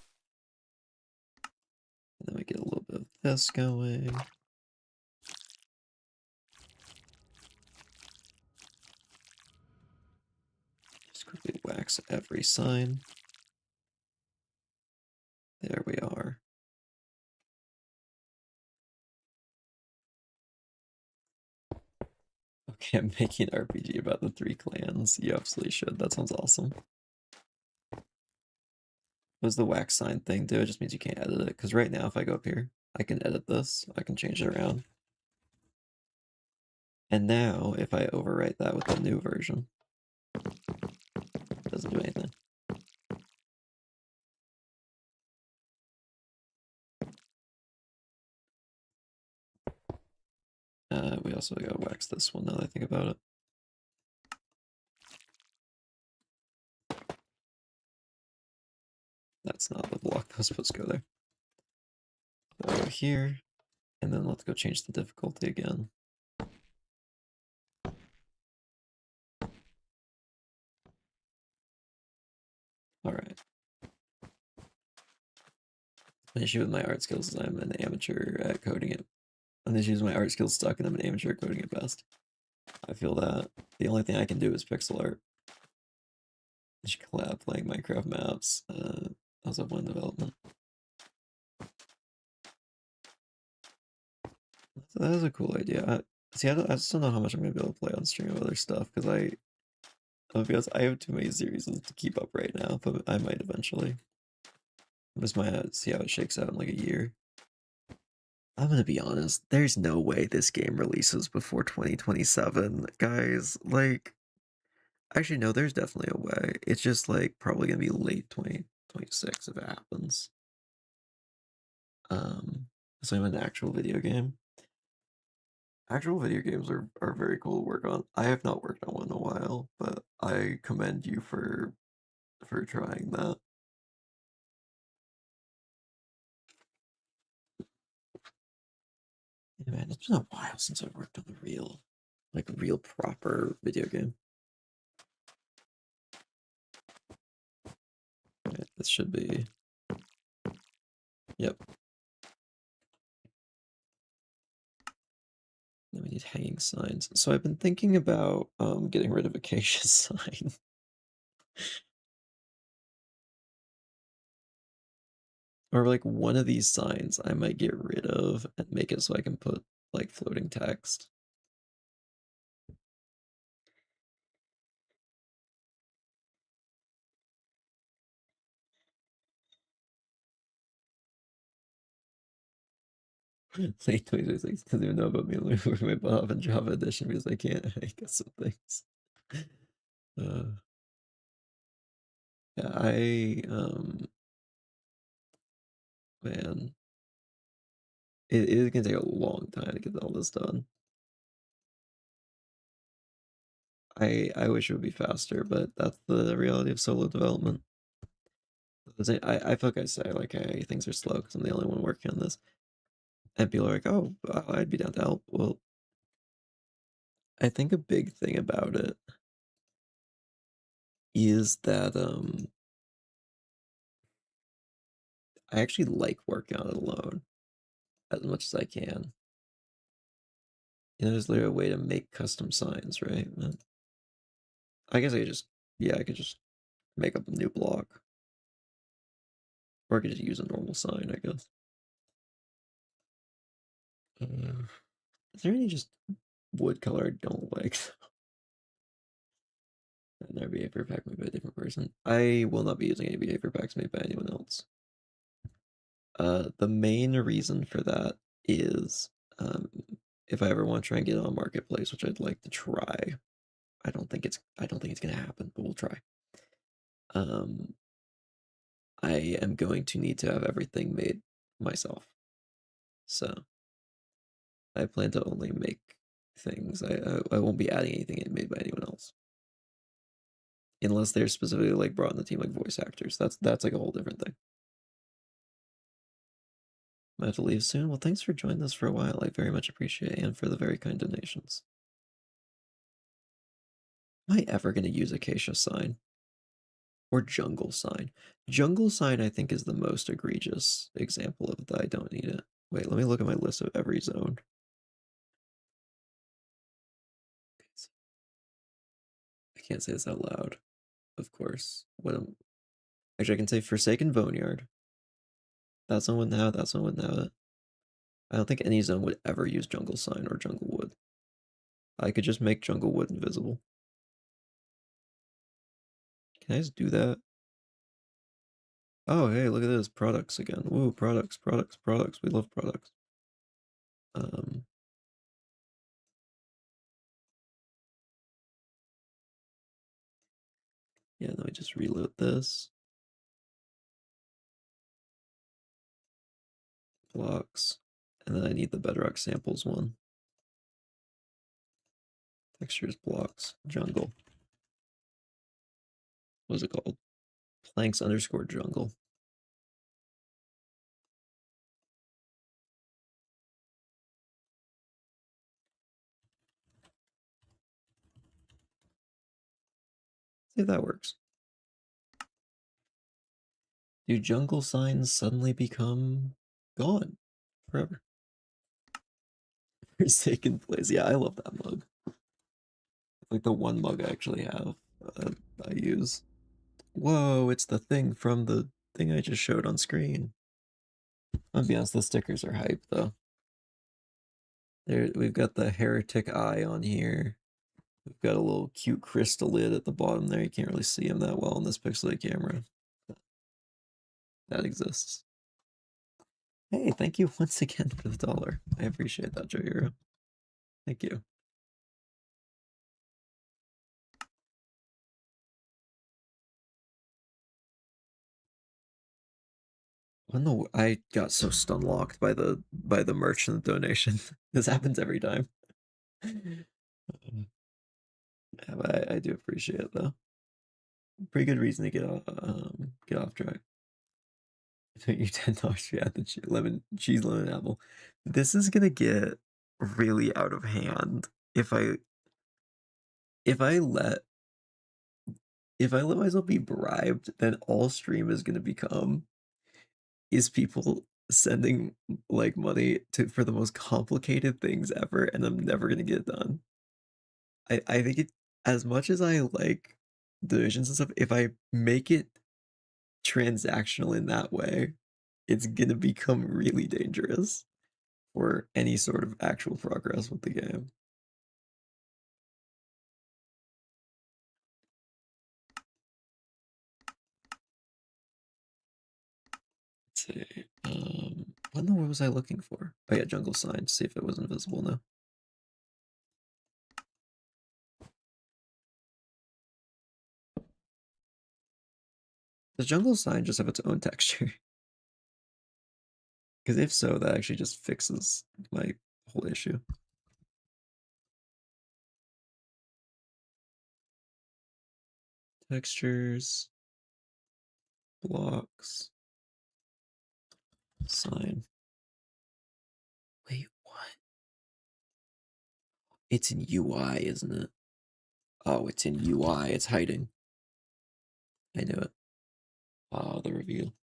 then we get a little bit of this going. Just quickly wax every sign. There we are. Okay, I'm making an RPG about the 3 clans. You absolutely should. That sounds awesome. What does the wax sign thing do? It just means you can't edit it. Because right now, if I go up here, I can edit this. I can change it around. And now, if I overwrite that with the new version, it doesn't do anything. We also gotta wax this one now that I think about it. That's not the block that was supposed to go there. So go here, and then let's go change the difficulty again. Alright. The issue with my art skills is I'm an amateur at coding it. And the issue is my art skills stuck and I'm an amateur at coding it best. I feel that the only thing I can do is pixel art. I should collab playing Minecraft maps as of one development. That is a cool idea. See, I just don't know how much I'm gonna be able to play on stream of other stuff because because I have too many series to keep up right now, but I might eventually. I just might see how it shakes out in like a year. I'm gonna be honest, there's no way this game releases before 2027, guys. Like, actually, no, there's definitely a way. It's just like probably gonna be late 2026 if it happens. So I'm an actual video game. Actual video games are very cool to work on. I have not worked on one in a while, but I commend you for trying that. Yeah, man, it's been a while since I've worked on a real proper video game. Right, this should be... Yep. Then we need hanging signs. So I've been thinking about getting rid of acacia sign. Or like one of these signs I might get rid of and make it so I can put like floating text. Late 2026 doesn't even know about me working my butt off in Java Edition because I can't I get some things. Uh, yeah, man, it is gonna take a long time to get all this done. I wish it would be faster, but that's the reality of solo development. I feel like I say like, hey, things are slow because I'm the only one working on this, and people are like, oh, I'd be down to help. Well, I think a big thing about it is that I actually like working on it alone as much as I can. You know, there's literally a way to make custom signs, right? I guess I could just, yeah, I could just make up a new block. Or I could just use a normal sign, I guess. Is there any just wood color I don't like? Another behavior pack made by a different person. I will not be using any behavior packs made by anyone else. The main reason for that is if I ever want to try and get on a marketplace, which I'd like to try. I don't think it's gonna happen, but we'll try. I am going to need to have everything made myself. So I plan to only make things. I won't be adding anything made by anyone else. Unless they're specifically like brought in the team like voice actors. That's like a whole different thing. I have to leave soon. Well, thanks for joining us for a while. I very much appreciate it, and for the very kind donations. Am I ever going to use Acacia Sign? Or Jungle Sign? Jungle Sign, I think, is the most egregious example of that. I don't need it. Wait, let me look at my list of every zone. I can't say this out loud, of course. Actually, I can say Forsaken Boneyard. That zone wouldn't have it. That zone wouldn't have it. I don't think any zone would ever use Jungle Sign or Jungle Wood. I could just make Jungle Wood invisible. Can I just do that? Oh, hey, look at this. Products again. Woo, products. We love products. Yeah, let me just reload this. Blocks. And then I need the Bedrock samples one. Textures, blocks, jungle. What is it called? Planks underscore jungle. See if that works. Do jungle signs suddenly become gone forever? Forsaken place. Yeah, I love that mug. Like the one mug I actually have, I use. Whoa, it's the thing from the thing I just showed on screen. I'll be honest, the stickers are hype though. There, we've got the heretic eye on here. We've got a little cute crystal lid at the bottom there. You can't really see him that well on this pixelated camera. That exists. Hey, thank you once again for the $1. I appreciate that, Joe Hero. Thank you. I got so stun locked by the merchant donation. This happens every time. Yeah, but I do appreciate it though. Pretty good reason to get off track. You $10 for the lemon cheese lemon apple. This is gonna get really out of hand if I let myself be bribed, then all stream is gonna become is people sending like money to for the most complicated things ever, and I'm never gonna get it done. I think it as much as I like divisions and stuff, if I make it transactional in that way, it's gonna become really dangerous for any sort of actual progress with the game. Let's see. What in the world was I looking for? Oh yeah, jungle sign. See if it was invisible now. Does jungle sign just have its own texture? Because if so, that actually just fixes my whole issue. Textures, blocks, sign. Wait, what? It's in UI, isn't it? Oh, it's in UI. It's hiding. I knew it. Oh, the reveal.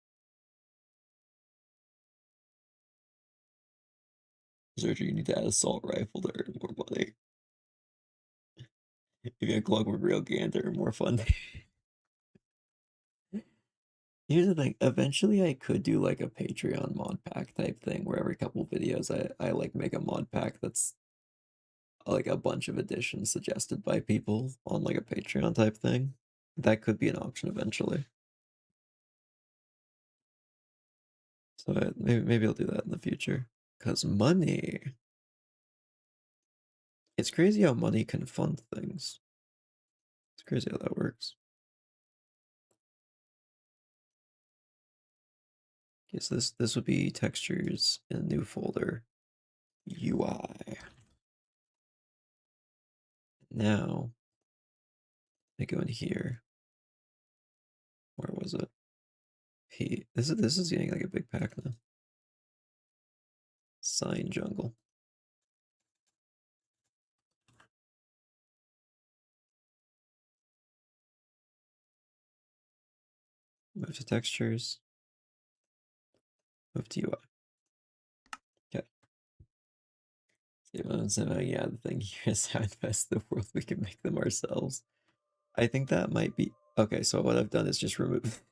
Searcher, you need to add assault rifle to earn more money. If you had Clockwork Railgun to earn more funding. Here's the thing. Eventually, I could do like a Patreon mod pack type thing where every couple videos I like make a mod pack that's like a bunch of editions suggested by people on like a Patreon type thing. That could be an option eventually. So maybe I'll do that in the future. Because money. It's crazy how money can fund things. It's crazy how that works. Okay, so this would be textures in a new folder. UI. Now I go in here. Where was it? P. This is getting like a big pack now. Sign jungle. Move to textures. Move to UI. Okay. Yeah, the thing here is how invest the world we can make them ourselves. I think that might be okay. So what I've done is just remove.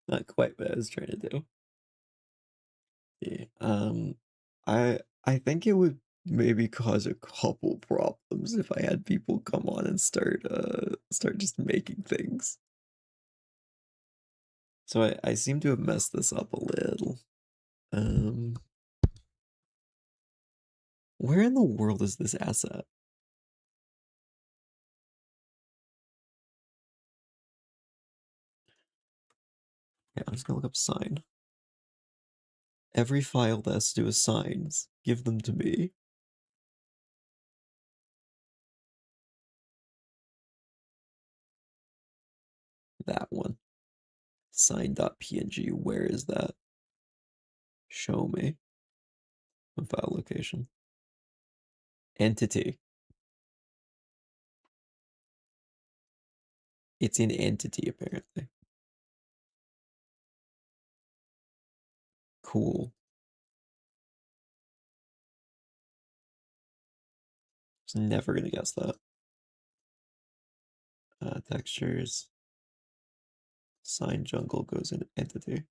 Not quite what I was trying to do. Yeah. I think it would maybe cause a couple problems if I had people come on and start just making things. So I seem to have messed this up a little. Where in the world is this asset? Yeah, I'm just gonna look up sign. Every file that has to do with signs, give them to me. That one. Sign.png, where is that? Show me. File location. Entity. It's in entity, apparently. Cool. I was never gonna guess that. Textures. Sign jungle goes in entity.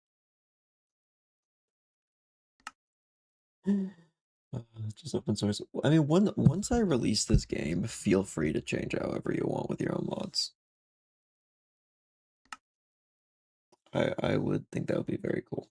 Just open source. I mean, once I release this game, feel free to change however you want with your own mods. I would think that would be very cool.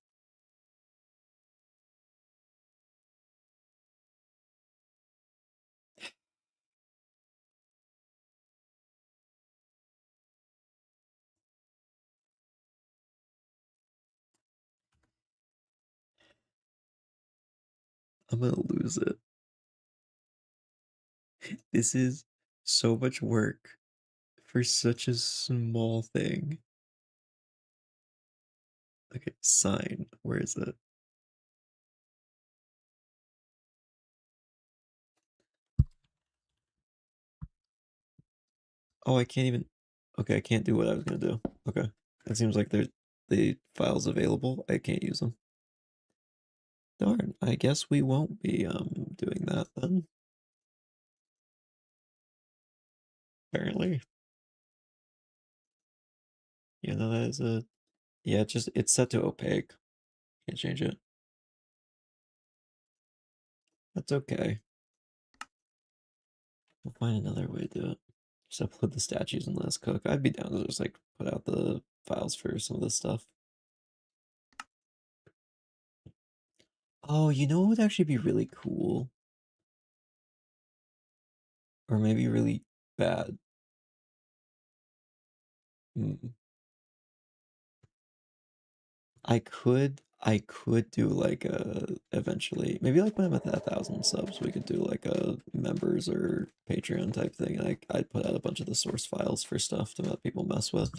I'm gonna lose it. This is so much work for such a small thing. Okay, sign. Where is it? Oh, I can't even. Okay, I can't do what I was gonna do. Okay, it seems like there's the files available. I can't use them. Darn. I guess we won't be doing that then. Apparently. Yeah, no, that is a yeah. It's set to opaque. Can't change it. That's okay. We'll find another way to do it. Just upload the statues and let us cook. I'd be down to just like put out the files for some of this stuff. Oh, you know what would actually be really cool? Or maybe really bad. Hmm. I could do like a eventually maybe like when I'm at that 1,000 subs we could do like a members or Patreon type thing. I'd put out a bunch of the source files for stuff to let people mess with.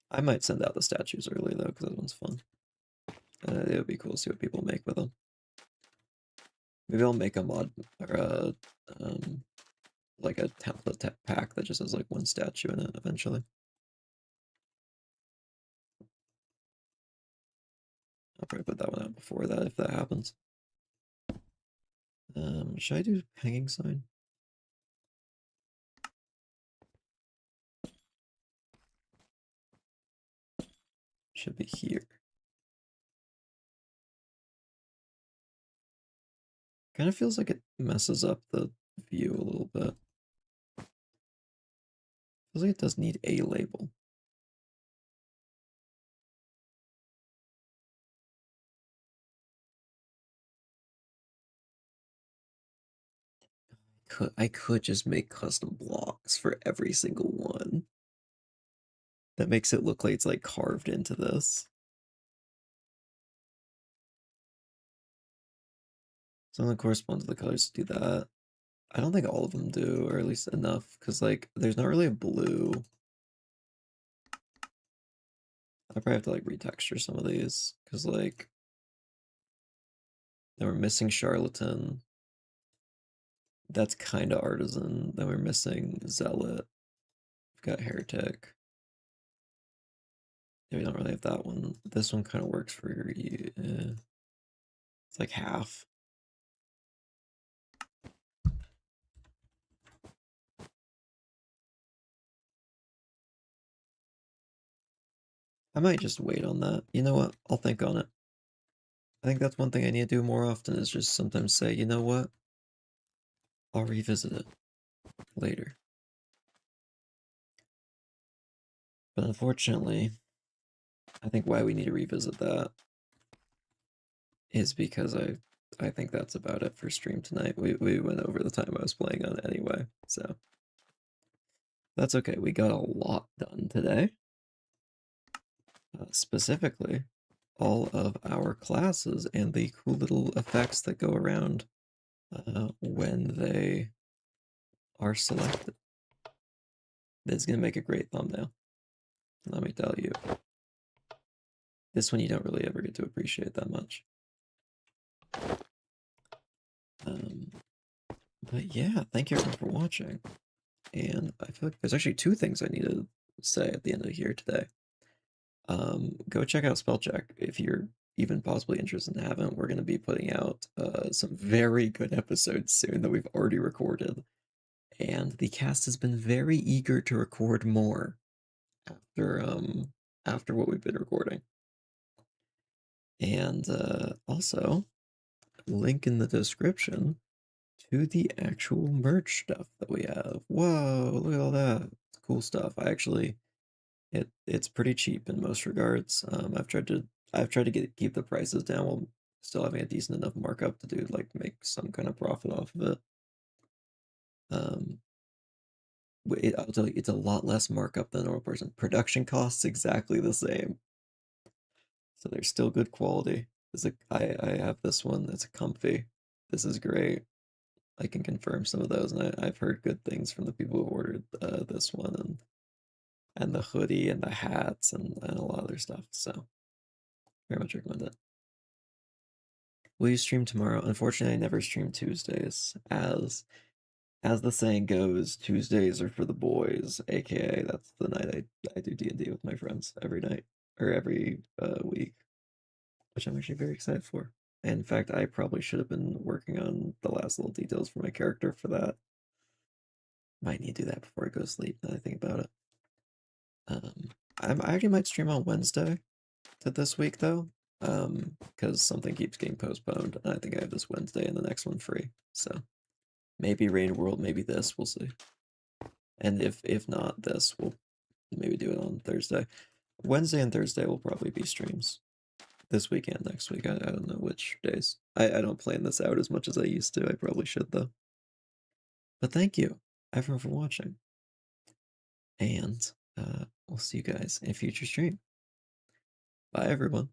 I might send out the statues early though because that one's fun. It would be cool to see what people make with them. Maybe I'll make a mod or um like a template pack that just has like one statue in it eventually. I'll probably put that one out before that if that happens. Should I do hanging sign? Should be here. Kind of feels like it messes up the view a little bit. Feels like it does need a label. I could just make custom blocks for every single one. That makes it look like it's like carved into this. Some of them correspond to the colors to do that. I don't think all of them do, or at least enough, because like there's not really a blue. I probably have to like retexture some of these, because like then we're missing charlatan. That's kind of artisan. Then we're missing zealot. We've got heretic. Yeah, we don't really have that one. This one kind of works for you. It's like half. I might just wait on that. You know what? I'll think on it. I think that's one thing I need to do more often is just sometimes say, you know what? I'll revisit it later. But unfortunately, I think why we need to revisit that is because I think that's about it for stream tonight. We went over the time I was playing on anyway, so that's okay. We got a lot done today. Specifically, all of our classes and the cool little effects that go around when they are selected. This is going to make a great thumbnail. Let me tell you. This one you don't really ever get to appreciate that much. But yeah, thank you everyone for watching. And I feel like there's actually two things I need to say at the end of here today. Go check out Spellcheck if you're even possibly interested and haven't. We're going to be putting out some very good episodes soon that we've already recorded. And the cast has been very eager to record more after what we've been recording. And also, link in the description to the actual merch stuff that we have. Whoa, look at all that. It's cool stuff. It's pretty cheap in most regards. I've tried to keep the prices down while still having a decent enough markup to do like make some kind of profit off of it. Um, I'll tell you, it's a lot less markup than a normal person. Production costs exactly the same, so they're still good quality. I have this one. It's a comfy. This is great. I can confirm some of those, and I've heard good things from the people who ordered this one and the hoodie and the hats and a lot of other stuff. So very much recommend it. Will you stream tomorrow? Unfortunately, I never stream Tuesdays. As the saying goes, Tuesdays are for the boys, aka that's the night I do D&D with my friends every night or every week, which I'm actually very excited for. And in fact, I probably should have been working on the last little details for my character for that. Might need to do that before I go to sleep, now that I think about it. I actually might stream on Wednesday to this week, though, because something keeps getting postponed, and I think I have this Wednesday and the next one free, so maybe Raid World, maybe this, we'll see. And if not this, we'll maybe do it on Thursday. Wednesday and Thursday will probably be streams. This week and next week. I don't know which days. I don't plan this out as much as I used to. I probably should, though. But thank you, everyone, for watching. And we'll see you guys in a future stream. Bye, everyone.